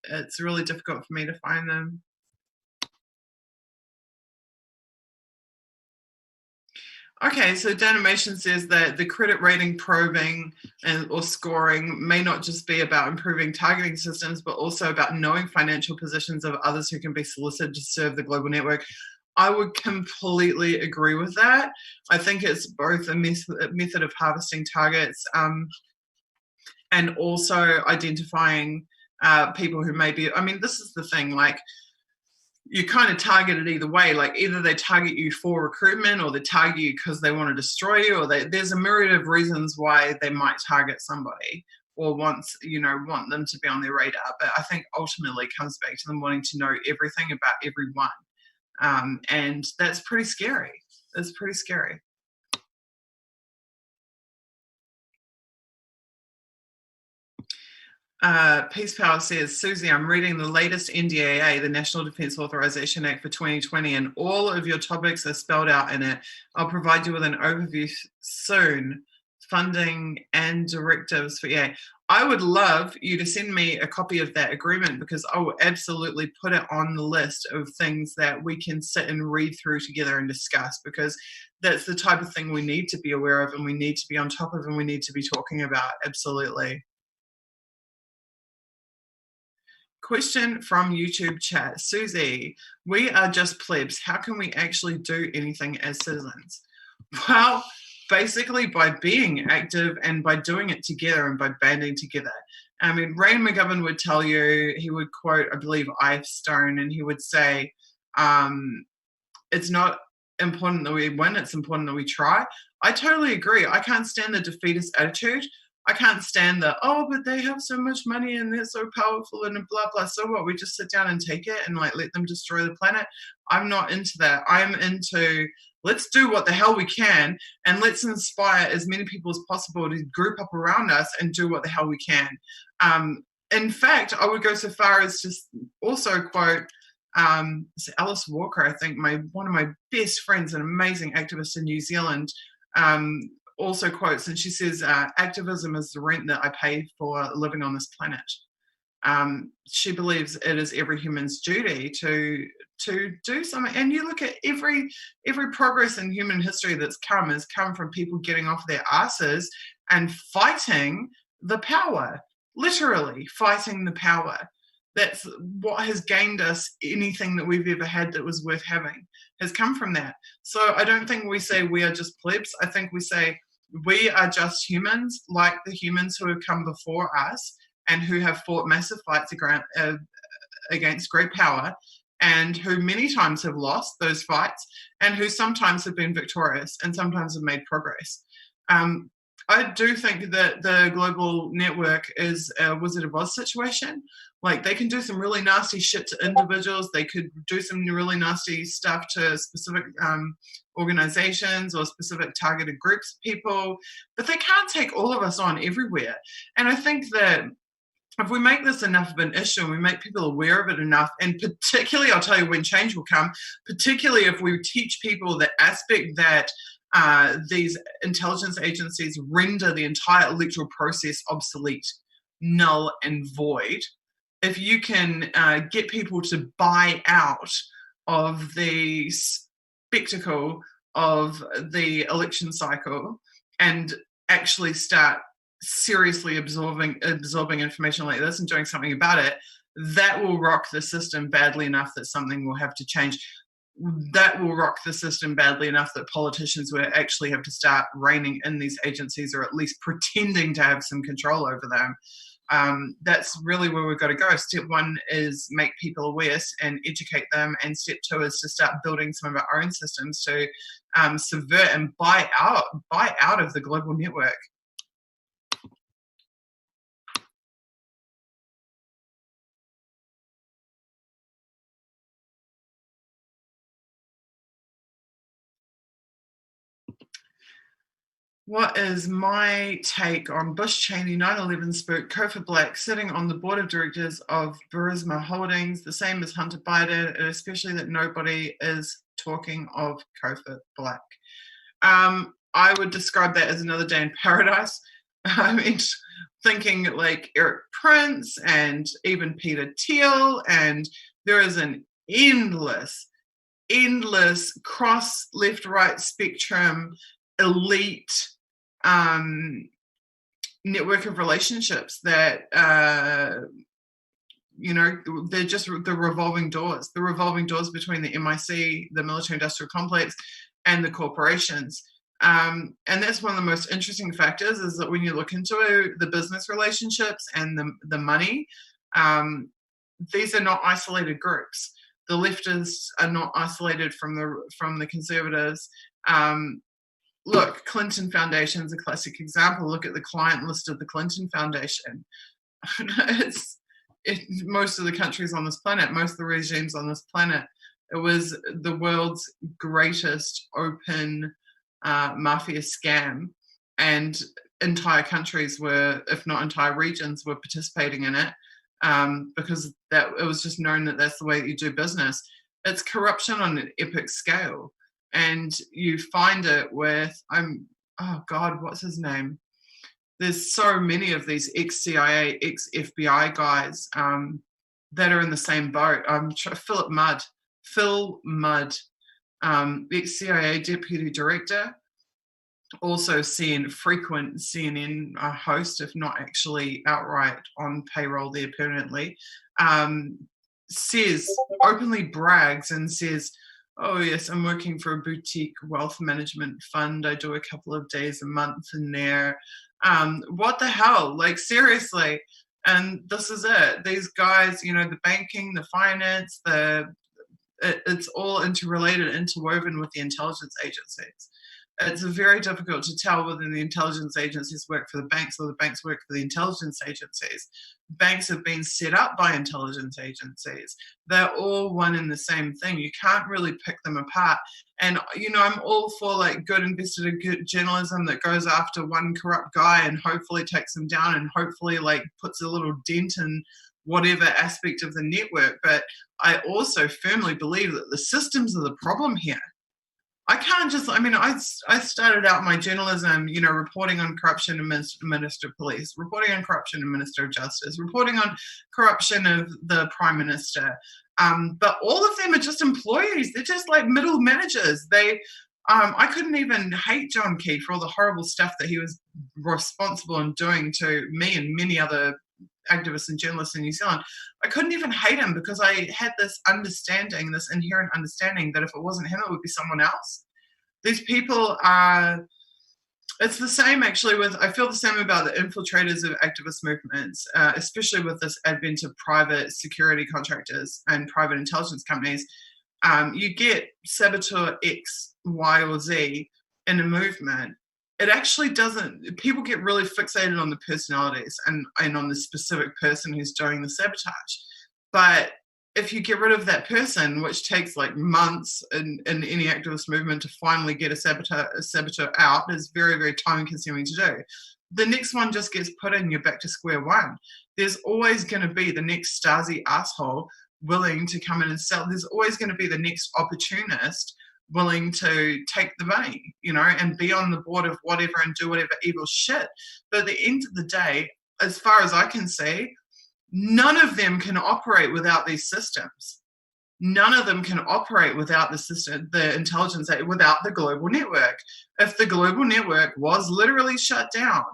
It's really difficult for me to find them. Okay, so Danimation says that the credit rating probing or scoring may not just be about improving targeting systems, but also about knowing financial positions of others who can be solicited to serve the global network. I would completely agree with that. I think it's both a method of harvesting targets and also identifying people who may be, this is the thing, like, you kind of target it either way. Like, either they target you for recruitment, or they target you because they want to destroy you, or there's a myriad of reasons why they might target somebody or want them to be on their radar. But I think ultimately it comes back to them wanting to know everything about everyone. And that's pretty scary. It's pretty scary. Peace Power says, Susie, I'm reading the latest NDAA, the National Defence Authorization Act for 2020, and all of your topics are spelled out in it. I'll provide you with an overview soon, funding and directives for EA. I would love you to send me a copy of that agreement, because I will absolutely put it on the list of things that we can sit and read through together and discuss, because that's the type of thing we need to be aware of, and we need to be on top of, and we need to be talking about. Absolutely. Question from YouTube chat. Susie, we are just plebs. How can we actually do anything as citizens? Well, basically by being active and by doing it together and by banding together. I mean, Ray McGovern would tell you, he would quote, I believe, Ive Stone, and he would say, it's not important that we win, it's important that we try. I totally agree. I can't stand the defeatist attitude. I can't stand the, oh, but they have so much money and they're so powerful and blah, blah. So what, we just sit down and take it and like let them destroy the planet? I'm not into that. I'm into, let's do what the hell we can, and let's inspire as many people as possible to group up around us and do what the hell we can. In fact, I would go so far as just also quote Alice Walker, I think, one of my best friends, an amazing activist in New Zealand, also quotes, and she says, activism is the rent that I pay for living on this planet. She believes it is every human's duty to do something. And you look at every progress in human history has come from people getting off their asses and fighting the power, literally fighting the power. That's what has gained us anything that we've ever had that was worth having, has come from that. So I don't think we say we are just plebs. I think we say we are just humans, like the humans who have come before us and who have fought massive fights against great power, and who many times have lost those fights, and who sometimes have been victorious and sometimes have made progress. I do think that the global network is a Wizard of Oz situation. Like, they can do some really nasty shit to individuals. They could do some really nasty stuff to specific organizations or specific targeted groups of people, but they can't take all of us on everywhere. And I think that if we make this enough of an issue and we make people aware of it enough, and particularly, I'll tell you when change will come, particularly if we teach people the aspect that these intelligence agencies render the entire electoral process obsolete, null and void. If you can get people to buy out of the spectacle of the election cycle and actually start seriously absorbing information like this and doing something about it, that will rock the system badly enough that something will have to change. That will rock the system badly enough that politicians will actually have to start reining in these agencies, or at least pretending to have some control over them. That's really where we've got to go. Step one is make people aware and educate them, and step two is to start building some of our own systems to subvert and buy out of the global network. What is my take on Bush Cheney 9/11 spook, Kofa Black sitting on the board of directors of Burisma Holdings, the same as Hunter Biden, and especially that nobody is talking of Kofa Black? I would describe that as another day in paradise. I mean, thinking like Eric Prince and even Peter Thiel, and there is an endless cross left-right spectrum elite network of relationships that they're just the revolving doors between the MIC, the military industrial complex, and the corporations. And that's one of the most interesting factors, is that when you look into the business relationships and the money, these are not isolated groups. The leftists are not isolated from the conservatives. Look, Clinton Foundation is a classic example. Look at the client list of the Clinton Foundation. Most of the countries on this planet, most of the regimes on this planet, it was the world's greatest open mafia scam, and entire countries were, if not entire regions, were participating in it because it was just known that that's the way that you do business. It's corruption on an epic scale. And you find it with, what's his name? There's so many of these ex-CIA, ex-FBI guys that are in the same boat. Phil Mudd, ex-CIA deputy director, also frequent CNN host, if not actually outright on payroll there permanently, openly brags and says, oh yes, I'm working for a boutique wealth management fund. I do a couple of days a month in there. What the hell? Like, seriously. And this is it. These guys, the banking, the finance, it's all interrelated, interwoven with the intelligence agencies. It's very difficult to tell whether the intelligence agencies work for the banks or the banks work for the intelligence agencies. Banks have been set up by intelligence agencies. They're all one and the same thing. You can't really pick them apart. And, I'm all for good investigative journalism that goes after one corrupt guy and hopefully takes him down and hopefully puts a little dent in whatever aspect of the network. But I also firmly believe that the systems are the problem here. I can't just, I mean, I started out my journalism, you know, reporting on corruption and Minister of Police, reporting on corruption and Minister of Justice, reporting on corruption of the Prime Minister. But all of them are just employees. They're just like middle managers. I couldn't even hate John Key for all the horrible stuff that he was responsible in doing to me and many other activists and journalists in New Zealand. I couldn't even hate him because I had this understanding, this inherent understanding that if it wasn't him, it would be someone else. These people are, it's the same actually with, I feel the same about the infiltrators of activist movements, especially with this advent of private security contractors and private intelligence companies. You get saboteur X, Y, or Z in a movement. It actually doesn't, people get really fixated on the personalities and on the specific person who's doing the sabotage. But if you get rid of that person, which takes like months in any activist movement to finally get a saboteur out, is very, very time consuming to do. The next one just gets put in, you're back to square one. There's always going to be the next Stasi asshole willing to come in and sell. There's always going to be the next opportunist willing to take the money, you know, and be on the board of whatever and do whatever evil shit. But at the end of the day, as far as I can see, none of them can operate without these systems. None of them can operate without the system, the intelligence, without the global network. If the global network was literally shut down,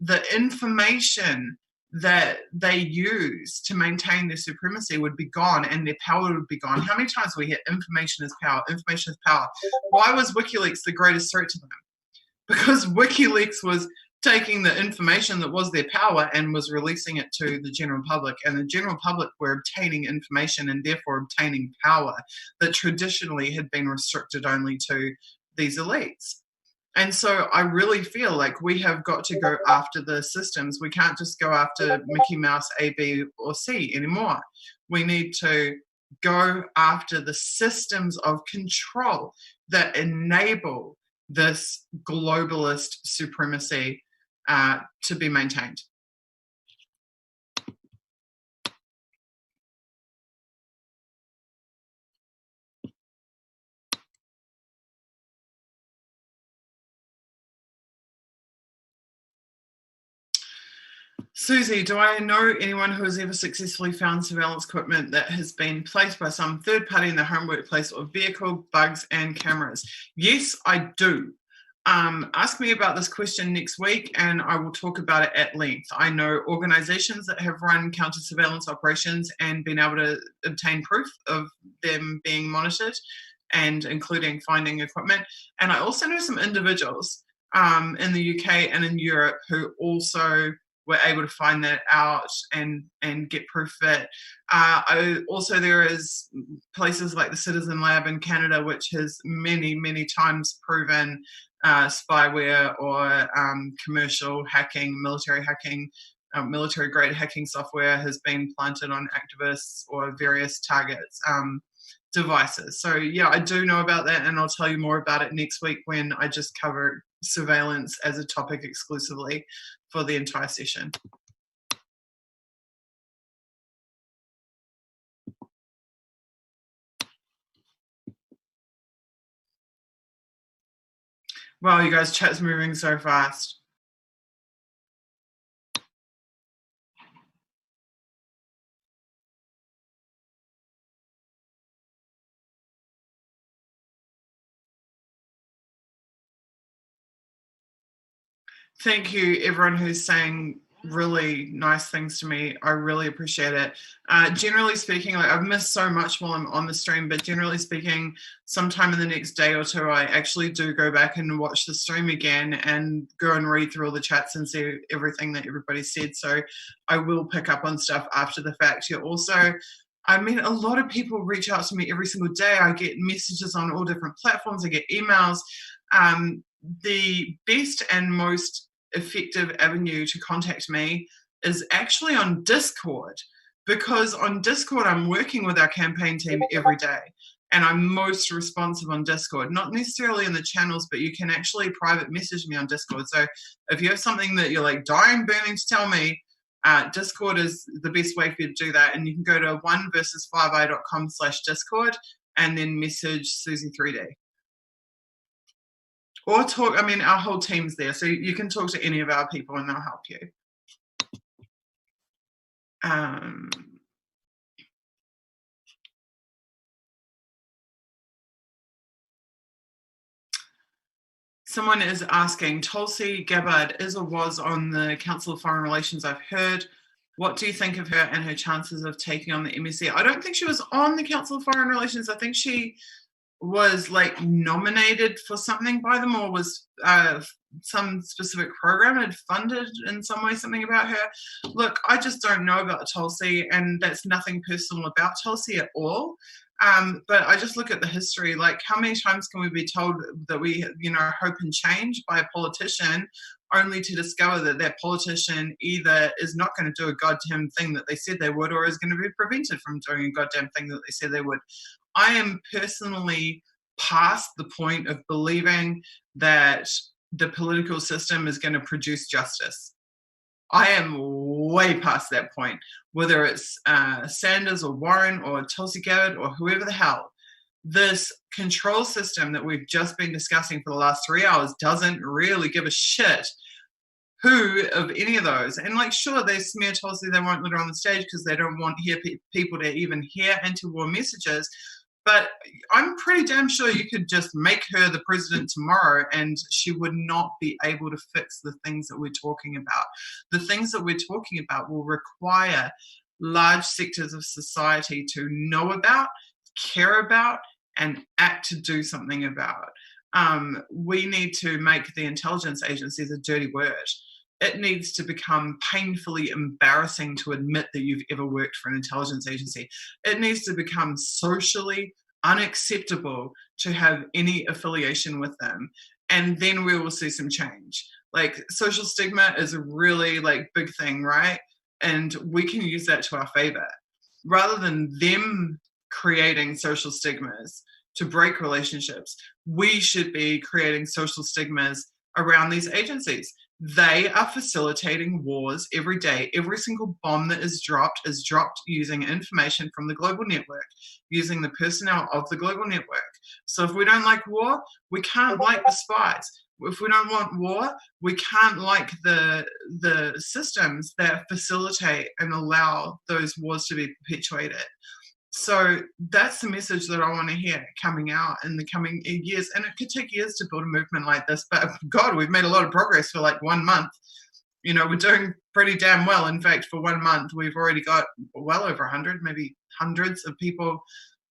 the information that they use to maintain their supremacy would be gone and their power would be gone. How many times we hear information is power, information is power? Why was WikiLeaks the greatest threat to them? Because WikiLeaks was taking the information that was their power and was releasing it to the general public, and the general public were obtaining information and therefore obtaining power that traditionally had been restricted only to these elites. And so I really feel like we have got to go after the systems. We can't just go after Mickey Mouse A, B, or C anymore. We need to go after the systems of control that enable this globalist supremacy to be maintained. Susie, do I know anyone who has ever successfully found surveillance equipment that has been placed by some third party in their home, workplace, or vehicle, bugs, and cameras? Yes, I do. Ask me about this question next week and I will talk about it at length. I know organizations that have run counter surveillance operations and been able to obtain proof of them being monitored, and including finding equipment. And I also know some individuals in the UK and in Europe who also were able to find that out and get proof of it. Also, there is places like the Citizen Lab in Canada, which has many, many times proven spyware or commercial hacking, military-grade hacking software has been planted on activists or various targets. Devices. So yeah, I do know about that, and I'll tell you more about it next week when I just cover surveillance as a topic exclusively for the entire session. Wow, you guys, chat's moving so fast. Thank you, everyone who's saying really nice things to me. I really appreciate it. Generally speaking, like, I've missed so much while I'm on the stream, but generally speaking, sometime in the next day or two, I actually do go back and watch the stream again and go and read through all the chats and see everything that everybody said. So I will pick up on stuff after the fact. You're also, I mean, a lot of people reach out to me every single day. I get messages on all different platforms. I get emails. The best and most effective avenue to contact me is actually on Discord, because on Discord I'm working with our campaign team every day and I'm most responsive on Discord, not necessarily in the channels, but you can actually private message me on Discord. So if you have something that you're like dying burning to tell me, Discord is the best way for you to do that, and you can go to oneversus5i.com/Discord and then message Susie3D. Or talk, I mean, our whole team's there, so you can talk to any of our people and they'll help you. Someone is asking, Tulsi Gabbard is or was on the Council of Foreign Relations, I've heard. What do you think of her and her chances of taking on the MEC? I don't think she was on the Council of Foreign Relations. I think she was like nominated for something by them, or was some specific program had funded in some way something about her. Look, I just don't know about Tulsi, and that's nothing personal about Tulsi at all. But I just look at the history, like how many times can we be told that we, hope and change by a politician, only to discover that that politician either is not going to do a goddamn thing that they said they would, or is going to be prevented from doing a goddamn thing that they said they would. I am personally past the point of believing that the political system is going to produce justice. I am way past that point, whether it's Sanders or Warren or Tulsi Gabbard or whoever the hell. This control system that we've just been discussing for the last 3 hours doesn't really give a shit who of any of those. And like, sure, they smear Tulsi, they won't let her on the stage because they don't want people to even hear anti-war messages. But I'm pretty damn sure you could just make her the president tomorrow and she would not be able to fix the things that we're talking about. The things that we're talking about will require large sectors of society to know about, care about, and act to do something about. We need to make the intelligence agencies a dirty word. It needs to become painfully embarrassing to admit that you've ever worked for an intelligence agency. It needs to become socially unacceptable to have any affiliation with them. And then we will see some change. Like, social stigma is a really big thing, right? And we can use that to our favor. Rather than them creating social stigmas to break relationships, we should be creating social stigmas around these agencies. They are facilitating wars every day. Every single bomb that is dropped using information from the global network, using the personnel of the global network. So if we don't like war, we can't like the spies. If we don't want war, we can't like the systems that facilitate and allow those wars to be perpetuated. So that's the message that I want to hear coming out in the coming years. And it could take years to build a movement like this. But God, we've made a lot of progress for 1 month. We're doing pretty damn well. In fact, for 1 month, we've already got well over 100, maybe hundreds of people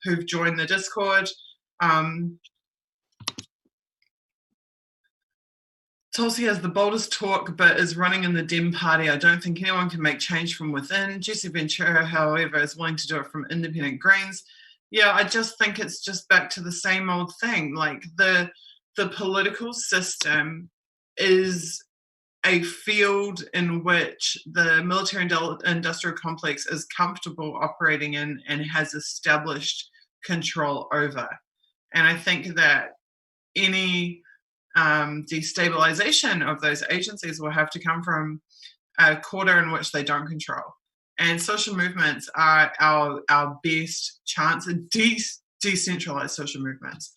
who've joined the Discord. Tulsi has the boldest talk, but is running in the Dem party. I don't think anyone can make change from within. Jesse Ventura, however, is willing to do it from independent Greens. Yeah, I just think it's just back to the same old thing. Like, the political system is a field in which the military industrial complex is comfortable operating in and has established control over. And I think that any destabilization of those agencies will have to come from a quarter in which they don't control. And social movements are our best chance. Decentralized social movements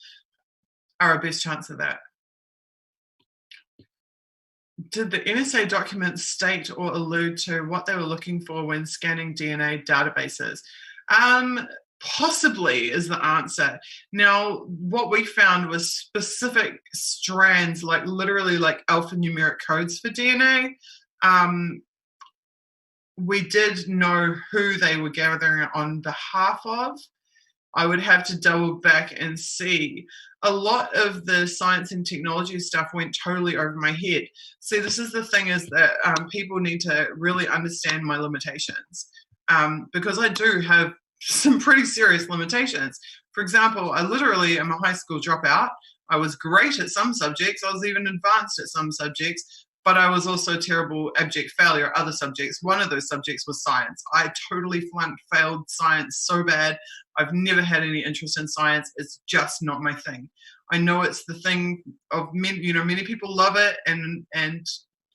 are our best chance of that. Did the NSA documents state or allude to what they were looking for when scanning DNA databases? Possibly is the answer. Now, what we found was specific strands, literally alphanumeric codes for DNA. We did know who they were gathering on behalf of. I would have to double back and see. A lot of the science and technology stuff went totally over my head. See, this is the thing, is that people need to really understand my limitations, because I do have some pretty serious limitations. For example, I literally am a high school dropout. I was great at some subjects. I was even advanced at some subjects, but I was also a terrible abject failure at other subjects. One of those subjects was science. I totally failed science so bad. I've never had any interest in science. It's just not my thing. I know it's the thing of many people love it, and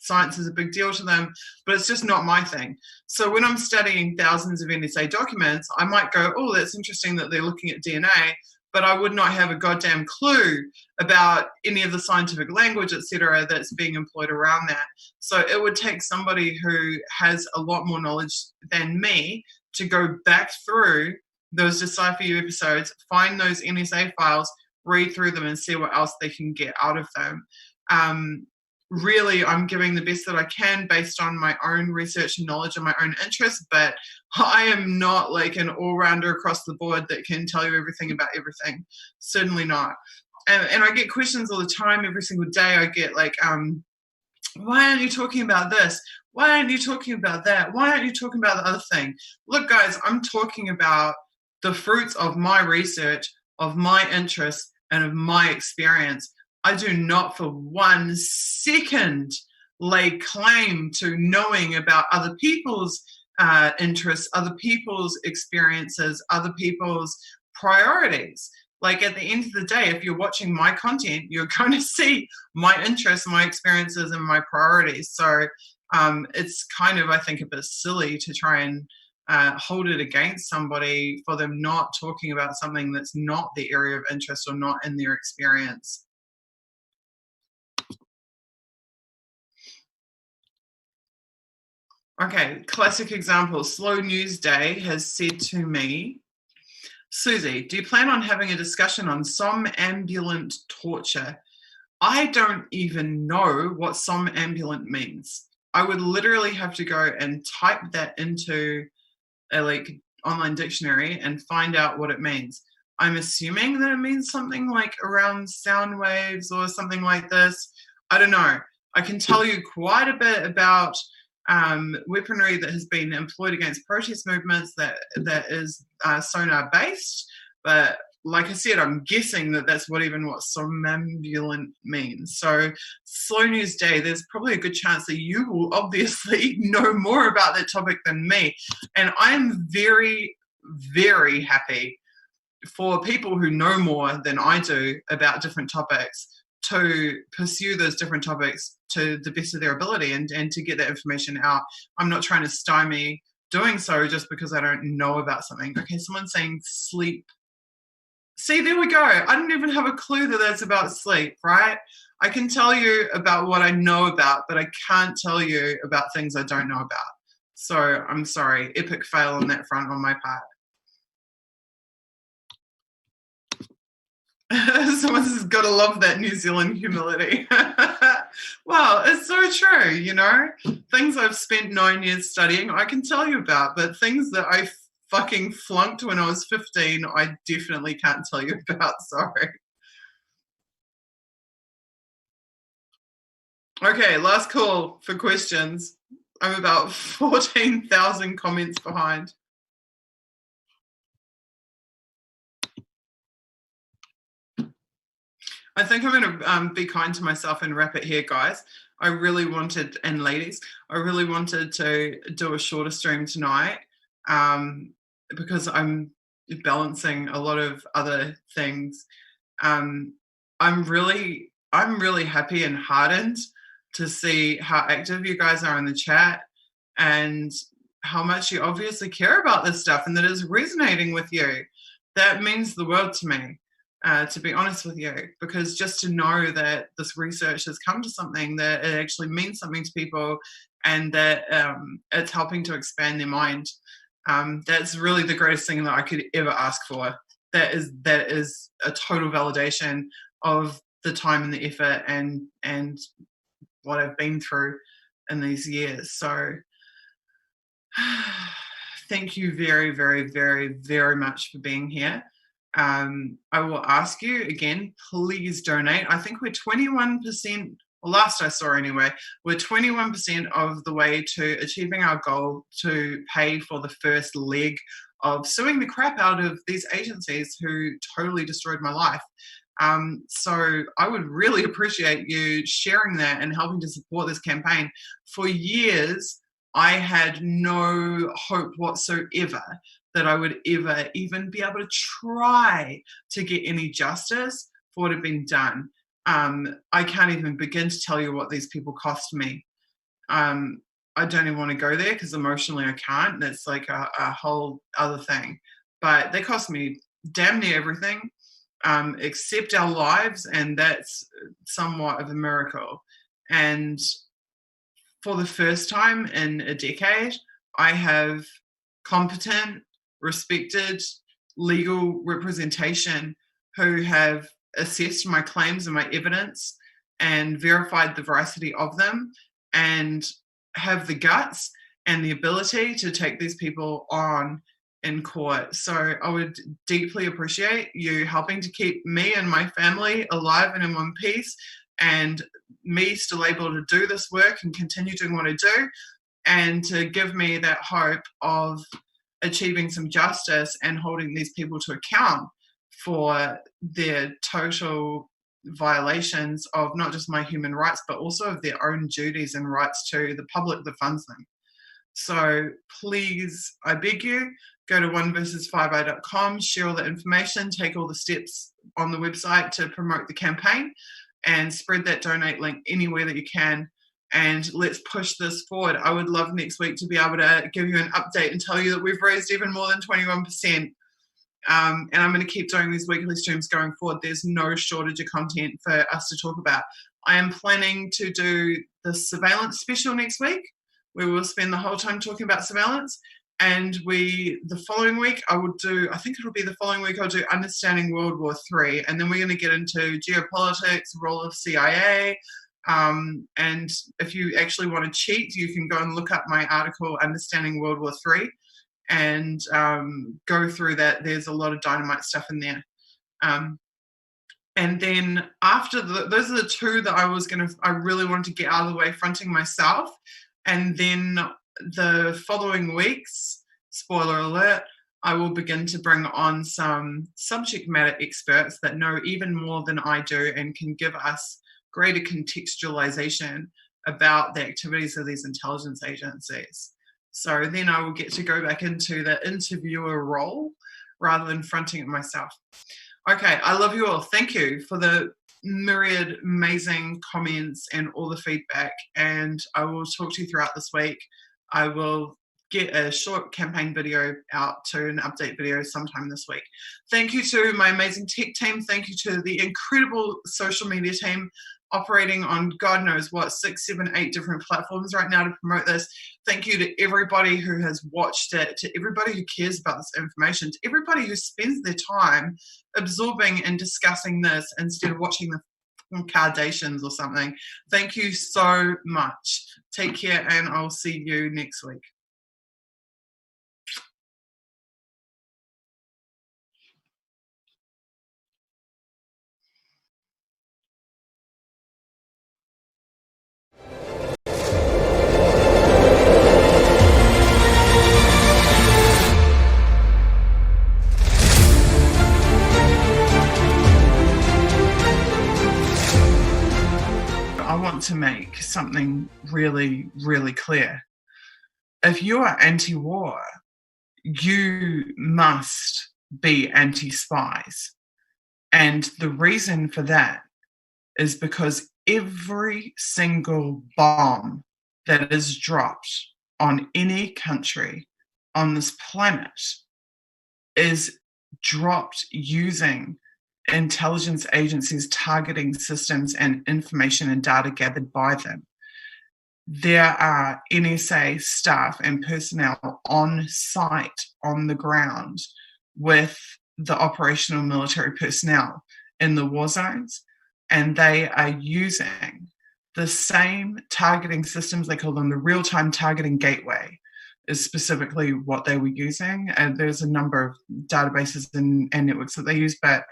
science is a big deal to them, but it's just not my thing. So when I'm studying thousands of NSA documents, I might go, oh, that's interesting that they're looking at DNA, but I would not have a goddamn clue about any of the scientific language, etc., that's being employed around that. So it would take somebody who has a lot more knowledge than me to go back through those Decipher You episodes, find those NSA files, read through them and see what else they can get out of them. Really, I'm giving the best that I can based on my own research and knowledge and my own interests, but I am not like an all-rounder across the board that can tell you everything about everything. Certainly not. And I get questions all the time, every single day. I get like, why aren't you talking about this? Why aren't you talking about that? Why aren't you talking about the other thing? Look, guys, I'm talking about the fruits of my research, of my interests, and of my experience. I do not for 1 second lay claim to knowing about other people's interests, other people's experiences, other people's priorities. Like at the end of the day, if you're watching my content, you're going to see my interests, my experiences, and my priorities. So it's kind of, I think, a bit silly to try and hold it against somebody for them not talking about something that's not their area of interest or not in their experience. Okay, classic example. Slow News Day has said to me, Susie, do you plan on having a discussion on somnambulant torture? I don't even know what somnambulant means. I would literally have to go and type that into a online dictionary and find out what it means. I'm assuming that it means something like around sound waves or something like this. I don't know. I can tell you quite a bit about weaponry that has been employed against protest movements that is sonar based, but like I said, I'm guessing that that's what somnambulant means. So Slow News Day, there's probably a good chance that you will obviously know more about that topic than me, and I'm very, very happy for people who know more than I do about different topics to pursue those different topics to the best of their ability and to get that information out. I'm not trying to stymie doing so just because I don't know about something. Okay, someone's saying sleep. See, there we go. I don't even have a clue that that's about sleep, right? I can tell you about what I know about, but I can't tell you about things I don't know about. So I'm sorry, epic fail on that front on my part. Someone says, gotta love that New Zealand humility. Well, it's so true, you know? Things I've spent 9 years studying, I can tell you about, but things that I fucking flunked when I was 15, I definitely can't tell you about, sorry. Okay, last call for questions. I'm about 14,000 comments behind. I think I'm going to be kind to myself and wrap it here, guys. I really wanted, and ladies, I really wanted to do a shorter stream tonight because I'm balancing a lot of other things. I'm really happy and heartened to see how active you guys are in the chat and how much you obviously care about this stuff and that it's resonating with you. That means the world to me. To be honest with you, because just to know that this research has come to something that it actually means something to people and that it's helping to expand their mind, that's really the greatest thing that I could ever ask for. That is a total validation of the time and the effort and what I've been through in these years. So thank you very, very, very, very much for being here. I will ask you again, please donate. I think we're 21%, well, last I saw anyway, we're 21% of the way to achieving our goal to pay for the first leg of suing the crap out of these agencies who totally destroyed my life. So I would really appreciate you sharing that and helping to support this campaign. For years, I had no hope whatsoever that I would ever even be able to try to get any justice for what had been done. I can't even begin to tell you what these people cost me. I don't even want to go there because emotionally I can't. That's like a whole other thing. But they cost me damn near everything. accept our lives, and that's somewhat of a miracle. And for the first time in a decade, I have competent, respected legal representation who have assessed my claims and my evidence and verified the veracity of them, and have the guts and the ability to take these people on in court. So I would deeply appreciate you helping to keep me and my family alive and in one piece, and me still able to do this work and continue doing what I do, and to give me that hope of achieving some justice and holding these people to account for their total violations of not just my human rights, but also of their own duties and rights to the public that funds them. So please, I beg you, go to oneversus5i.com, share all the information, take all the steps on the website to promote the campaign, and spread that donate link anywhere that you can. And let's push this forward. I would love next week to be able to give you an update and tell you that we've raised even more than 21%. And I'm going to keep doing these weekly streams going forward. There's no shortage of content for us to talk about. I am planning to do the surveillance special next week, where we'll spend the whole time talking about surveillance. And the following week, I'll do Understanding World War III. And then we're going to get into geopolitics, role of CIA. And if you actually want to cheat, you can go and look up my article, Understanding World War III, and go through that. There's a lot of dynamite stuff in there. And then after those are the two that I really wanted to get out of the way, fronting myself. And then the following weeks, spoiler alert, I will begin to bring on some subject matter experts that know even more than I do and can give us greater contextualization about the activities of these intelligence agencies. So then I will get to go back into the interviewer role rather than fronting it myself. Okay, I love you all. Thank you for the myriad amazing comments and all the feedback, and I will talk to you throughout this week. I will get a short campaign video out to an update video sometime this week. Thank you to my amazing tech team. Thank you to the incredible social media team operating on God knows what, 6, 7, 8 different platforms right now to promote this. Thank you to everybody who has watched it, to everybody who cares about this information, to everybody who spends their time absorbing and discussing this instead of watching the Kardashians or something. Thank you so much. Take care, and I'll see you next week. To make something really, really clear. If you are anti-war, you must be anti-spies. And the reason for that is because every single bomb that is dropped on any country on this planet is dropped using intelligence agencies' targeting systems and information and data gathered by them. There are NSA staff and personnel on site, on the ground, with the operational military personnel in the war zones, and they are using the same targeting systems. They call them the real-time targeting gateway, is specifically what they were using. And there's a number of databases and networks that they use, but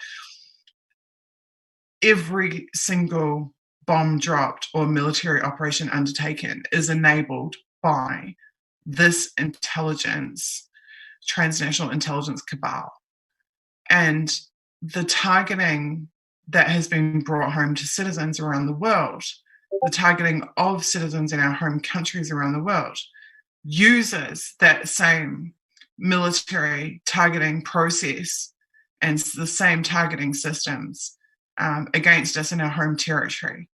every single bomb dropped or military operation undertaken is enabled by this transnational intelligence cabal. And the targeting that has been brought home to citizens around the world, the targeting of citizens in our home countries around the world, uses that same military targeting process and the same targeting systems against us in our home territory.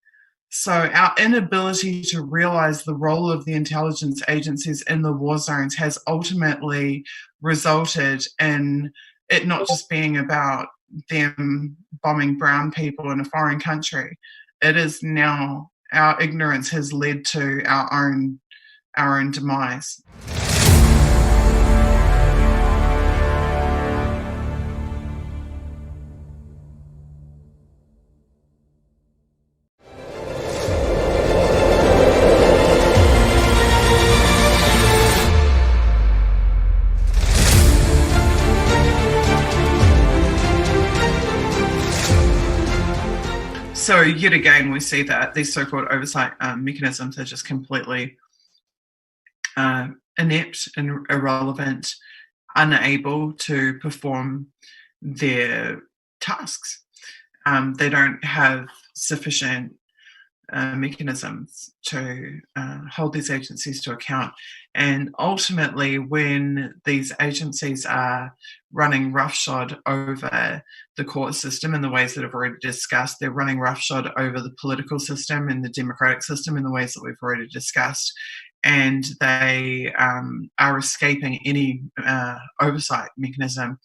So our inability to realize the role of the intelligence agencies in the war zones has ultimately resulted in it not just being about them bombing brown people in a foreign country. It is now our ignorance has led to our own demise. So yet again, we see that these so-called oversight mechanisms are just completely inept and irrelevant, unable to perform their tasks. They don't have sufficient mechanisms to hold these agencies to account. And ultimately, when these agencies are running roughshod over the court system in the ways that I've already discussed, they're running roughshod over the political system and the democratic system in the ways that we've already discussed, and they are escaping any oversight mechanism.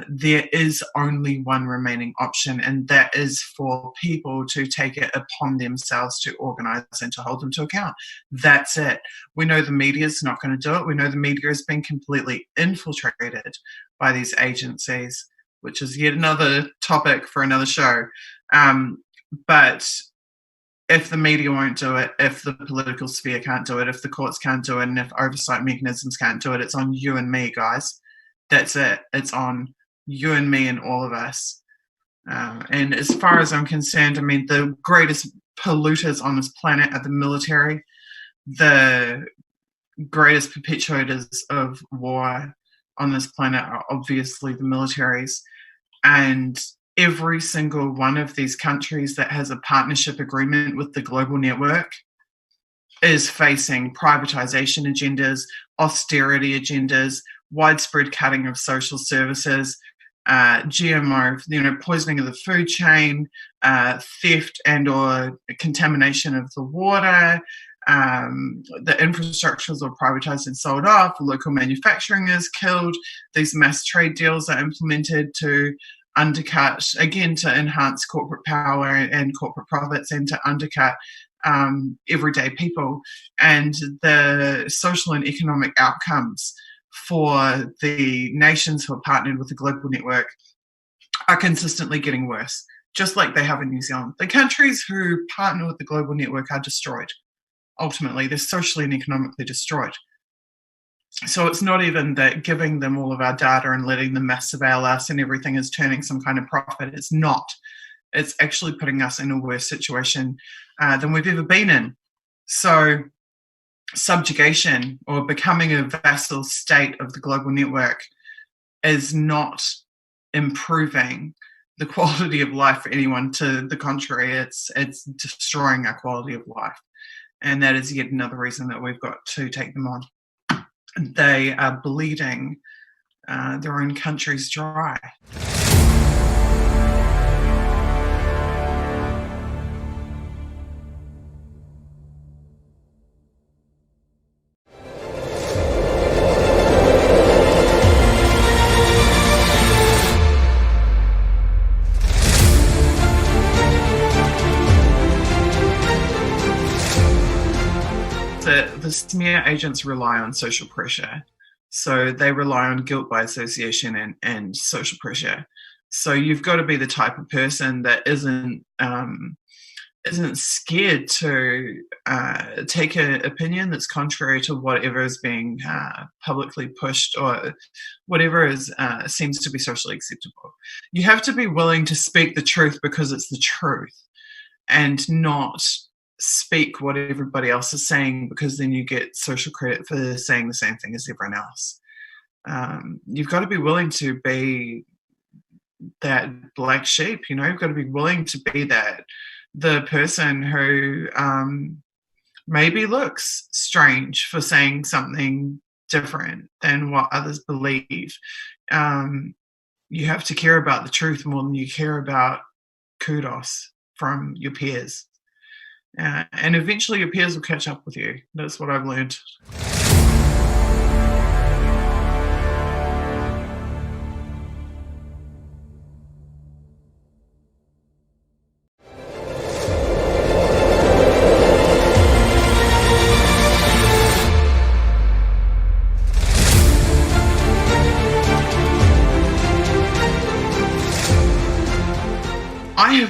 There is only one remaining option, and that is for people to take it upon themselves to organise and to hold them to account. That's it. We know the media is not going to do it. We know the media has been completely infiltrated by these agencies, which is yet another topic for another show. But if the media won't do it, if the political sphere can't do it, if the courts can't do it, and if oversight mechanisms can't do it, it's on you and me, guys. That's it. It's on you and me and all of us. And as far as I'm concerned, I mean, the greatest polluters on this planet are the military. The greatest perpetuators of war on this planet are obviously the militaries. And every single one of these countries that has a partnership agreement with the global network is facing privatization agendas, austerity agendas, widespread cutting of social services, GMO, poisoning of the food chain, theft and or contamination of the water. The infrastructures are privatized and sold off. Local manufacturing is killed. These mass trade deals are implemented to undercut, again, to enhance corporate power and corporate profits, and to undercut everyday people. And the social and economic outcomes for the nations who are partnered with the global network are consistently getting worse, just like they have in New Zealand. The countries who partner with the global network are destroyed. Ultimately, they're socially and economically destroyed. So it's not even that giving them all of our data and letting them mass surveil us and everything is turning some kind of profit. It's not. It's actually putting us in a worse situation than we've ever been in. So subjugation or becoming a vassal state of the global network is not improving the quality of life for anyone. To the contrary, it's destroying our quality of life. And that is yet another reason that we've got to take them on. They are bleeding their own countries dry. The smear agents rely on social pressure. So they rely on guilt by association and social pressure. So you've got to be the type of person that isn't scared to take an opinion that's contrary to whatever is being publicly pushed or whatever seems to be socially acceptable. You have to be willing to speak the truth because it's the truth, and not speak what everybody else is saying because then you get social credit for saying the same thing as everyone else. You've got to be willing to be that black sheep, you've got to be willing to be the person who maybe looks strange for saying something different than what others believe. You have to care about the truth more than you care about kudos from your peers. And eventually your peers will catch up with you. That's what I've learned.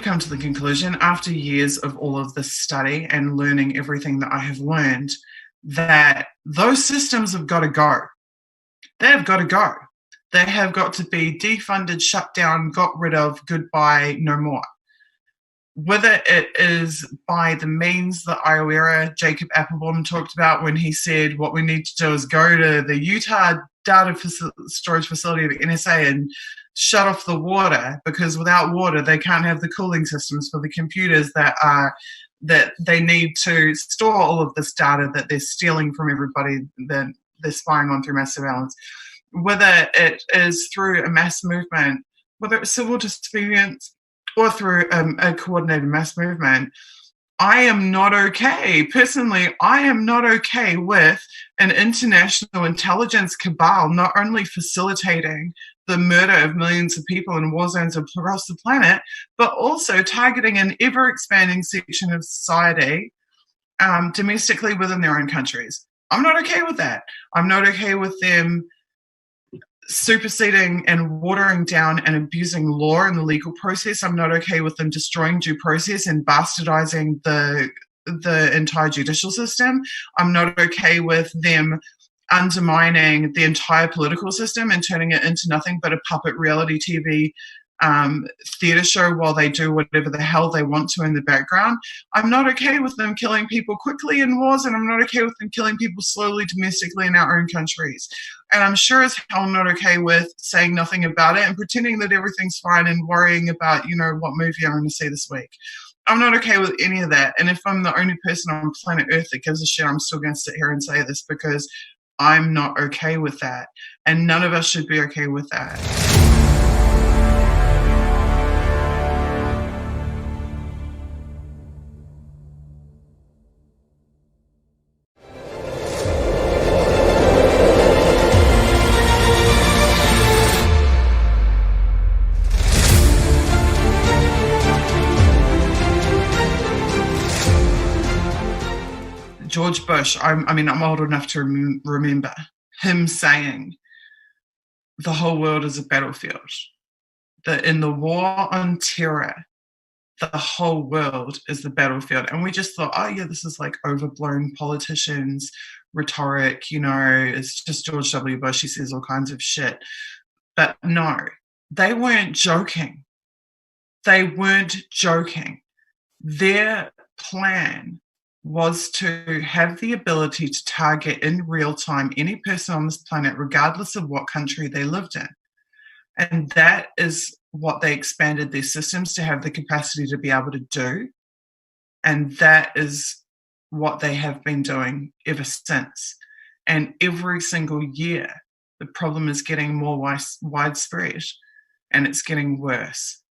come to the conclusion, after years of all of this study and learning everything that I have learned, that those systems have got to go. They have got to go. They have got to be defunded, shut down, got rid of, goodbye, no more. Whether it is by the means that Iowa Jacob Applebaum talked about when he said what we need to do is go to the Utah data storage facility of the NSA and shut off the water, because without water they can't have the cooling systems for the computers that they need to store all of this data that they're stealing from everybody that they're spying on through mass surveillance. Whether it is through a mass movement, whether it's civil disobedience, or through a coordinated mass movement, I am not okay. Personally, I am not okay with an international intelligence cabal not only facilitating the murder of millions of people in war zones across the planet, but also targeting an ever-expanding section of society domestically within their own countries. I'm not okay with that. I'm not okay with them superseding and watering down and abusing law and the legal process. I'm not okay with them destroying due process and bastardizing the entire judicial system. I'm not okay with them undermining the entire political system and turning it into nothing but a puppet reality TV theater show while they do whatever the hell they want to in the background. I'm not okay with them killing people quickly in wars, and I'm not okay with them killing people slowly domestically in our own countries. And I'm sure as hell not okay with saying nothing about it and pretending that everything's fine and worrying about, what movie I'm going to see this week. I'm not okay with any of that. And if I'm the only person on planet Earth that gives a shit, I'm still going to sit here and say this, because I'm not okay with that. And none of us should be okay with that. George Bush, I'm old enough to remember him saying the whole world is a battlefield. That in the war on terror, the whole world is the battlefield. And we just thought, oh yeah, this is like overblown politicians, rhetoric, it's just George W. Bush, he says all kinds of shit. But no, they weren't joking. They weren't joking. Their plan was to have the ability to target in real time any person on this planet, regardless of what country they lived in. And that is what they expanded their systems to have the capacity to be able to do. And that is what they have been doing ever since. And every single year, the problem is getting more widespread, and it's getting worse.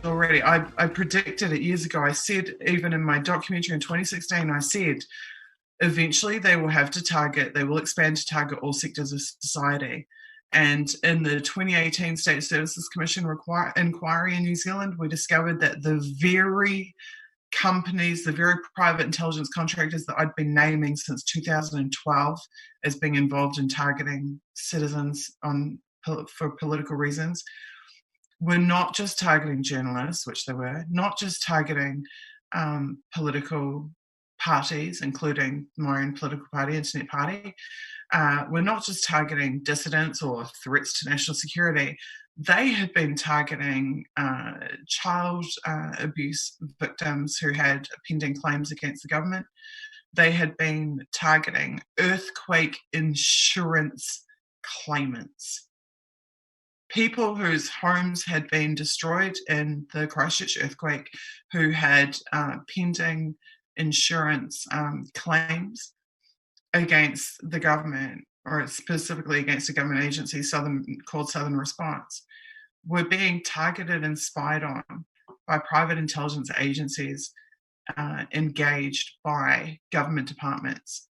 Already, I predicted it years ago. I said, even in my documentary in 2016, I said, eventually they will expand to target all sectors of society. And in the 2018 State Services Commission inquiry in New Zealand, we discovered that the very companies, the very private intelligence contractors that I'd been naming since 2012 as being involved in targeting citizens for political reasons, were not just targeting journalists, which they were, not just targeting political parties, including my own political party, Internet Party. We're not just targeting dissidents or threats to national security. They had been targeting child abuse victims who had pending claims against the government. They had been targeting earthquake insurance claimants. People whose homes had been destroyed in the Christchurch earthquake, who had pending insurance claims against the government, or specifically against a government agency called Southern Response, were being targeted and spied on by private intelligence agencies engaged by government departments.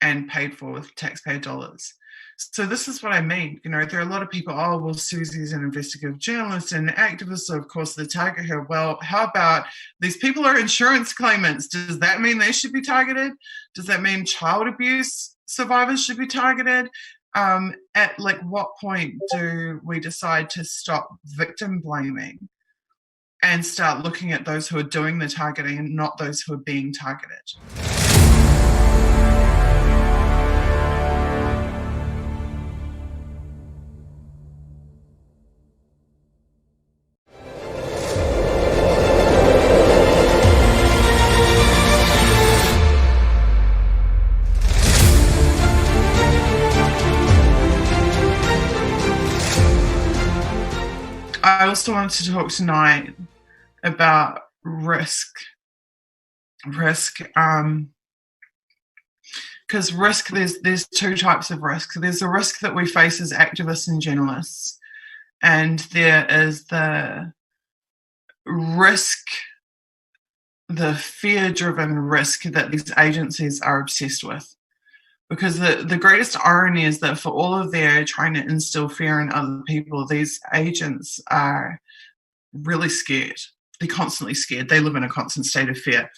and paid for with taxpayer dollars. So this is what I mean. You know, there are a lot of people, oh, well, Susie's an investigative journalist and activist, so of course they target her. Well, how about these people are insurance claimants? Does that mean they should be targeted? Does that mean child abuse survivors should be targeted? At like what point do we decide to stop victim blaming and start looking at those who are doing the targeting and not those who are being targeted? I also wanted to talk tonight about risk. Because there's two types of risk. There's the risk that we face as activists and journalists, and there is the risk, the fear-driven risk that these agencies are obsessed with. Because the greatest irony is that for all of their trying to instill fear in other people, these agents are really scared. They're constantly scared. They live in a constant state of fear.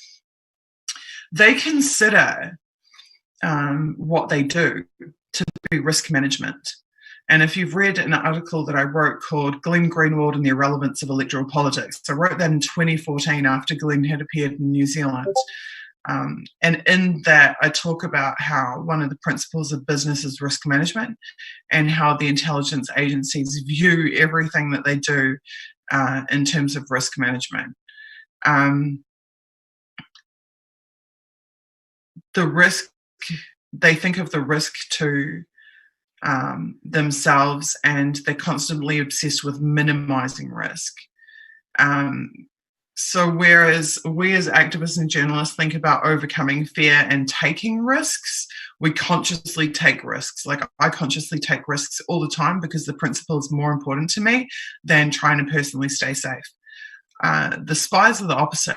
They consider what they do to be risk management. And if you've read an article that I wrote called Glenn Greenwald and the Irrelevance of Electoral Politics, I wrote that in 2014 after Glenn had appeared in New Zealand. And in that, I talk about how one of the principles of business is risk management and how the intelligence agencies view everything that they do in terms of risk management. The risk, they think of the risk to themselves, and they're constantly obsessed with minimizing risk. So whereas we as activists and journalists think about overcoming fear and taking risks, we consciously take risks. Like I consciously take risks all the time because the principle is more important to me than trying to personally stay safe. The spies are the opposite.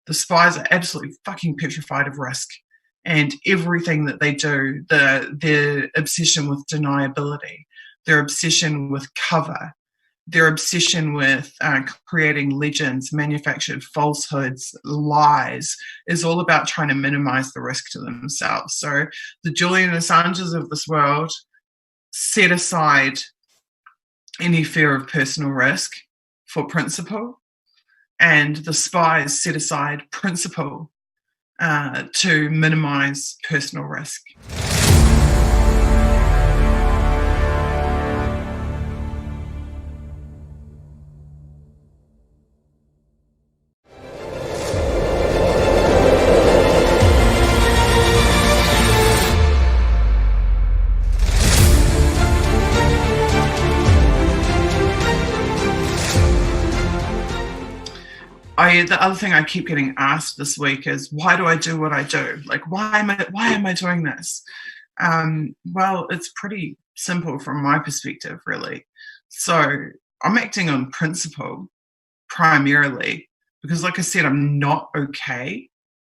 The spies are absolutely fucking petrified of risk and everything that they do, their obsession with deniability, their obsession with cover, their obsession with creating legends, manufactured falsehoods, lies, is all about trying to minimize the risk to themselves. So the Julian Assanges of this world set aside any fear of personal risk for principle, and the spies set aside principle to minimize personal risk. The other thing I keep getting asked this week is, why do I do what I do? Like, why am I doing this? Well, it's pretty simple from my perspective, really. So I'm acting on principle primarily because, like I said, I'm not okay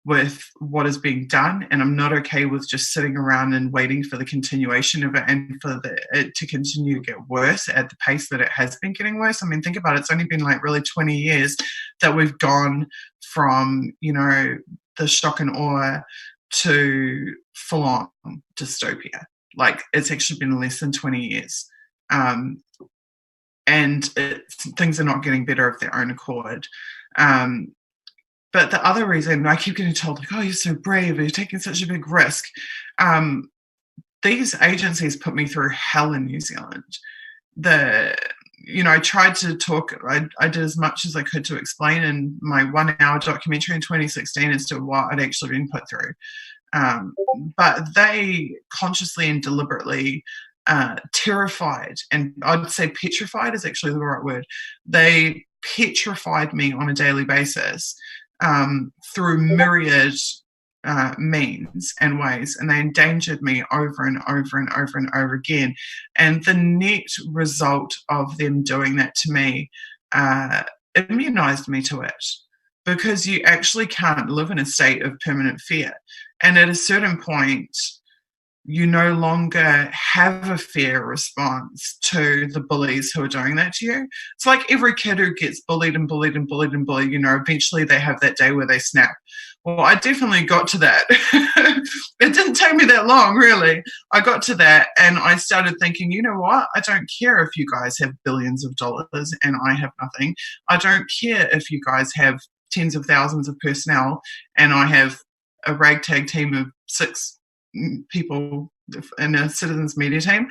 with what is being done, and I'm not okay with just sitting around and waiting for the continuation of it and for it to continue to get worse at the pace that it has been getting worse. I mean, think about it. It's only been like really 20 years that we've gone from, you know, the shock and awe to full-on dystopia. Like, it's actually been less than 20 years. And things are not getting better of their own accord. But the other reason I keep getting told, like, oh, you're so brave, you're taking such a big risk. These agencies put me through hell in New Zealand. I tried to talk, I did as much as I could to explain in my 1-hour documentary in 2016 as to what I'd actually been put through. But they consciously and deliberately terrified, and I'd say petrified is actually the right word. They petrified me on a daily basis through myriad means and ways, and they endangered me over and over and over and over again. And the net result of them doing that to me immunized me to it, because you actually can't live in a state of permanent fear. And at a certain point, you no longer have a fair response to the bullies who are doing that to you. It's like every kid who gets bullied and bullied and bullied and bullied, eventually they have that day where they snap. Well, I definitely got to that. It didn't take me that long, really. I got to that and I started thinking, you know what? I don't care if you guys have billions of dollars and I have nothing. I don't care if you guys have tens of thousands of personnel and I have a ragtag team of 6 people in a citizens media team.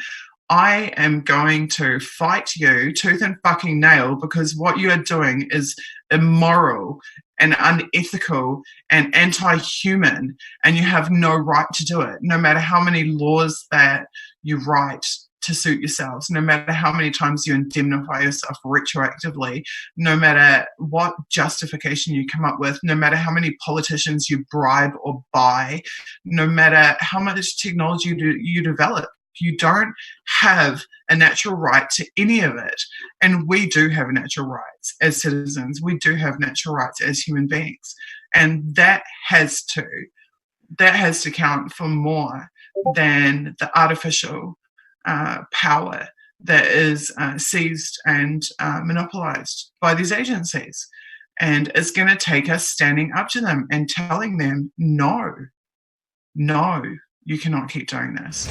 I am going to fight you tooth and fucking nail because what you are doing is immoral and unethical and anti-human, and you have no right to do it, no matter how many laws that you write to suit yourselves, no matter how many times you indemnify yourself retroactively, no matter what justification you come up with, no matter how many politicians you bribe or buy, no matter how much technology you develop. You don't have a natural right to any of it. And we do have natural rights as citizens. We do have natural rights as human beings. And that has to count for more than the artificial power that is seized and monopolized by these agencies. And it's going to take us standing up to them and telling them, no, you cannot keep doing this.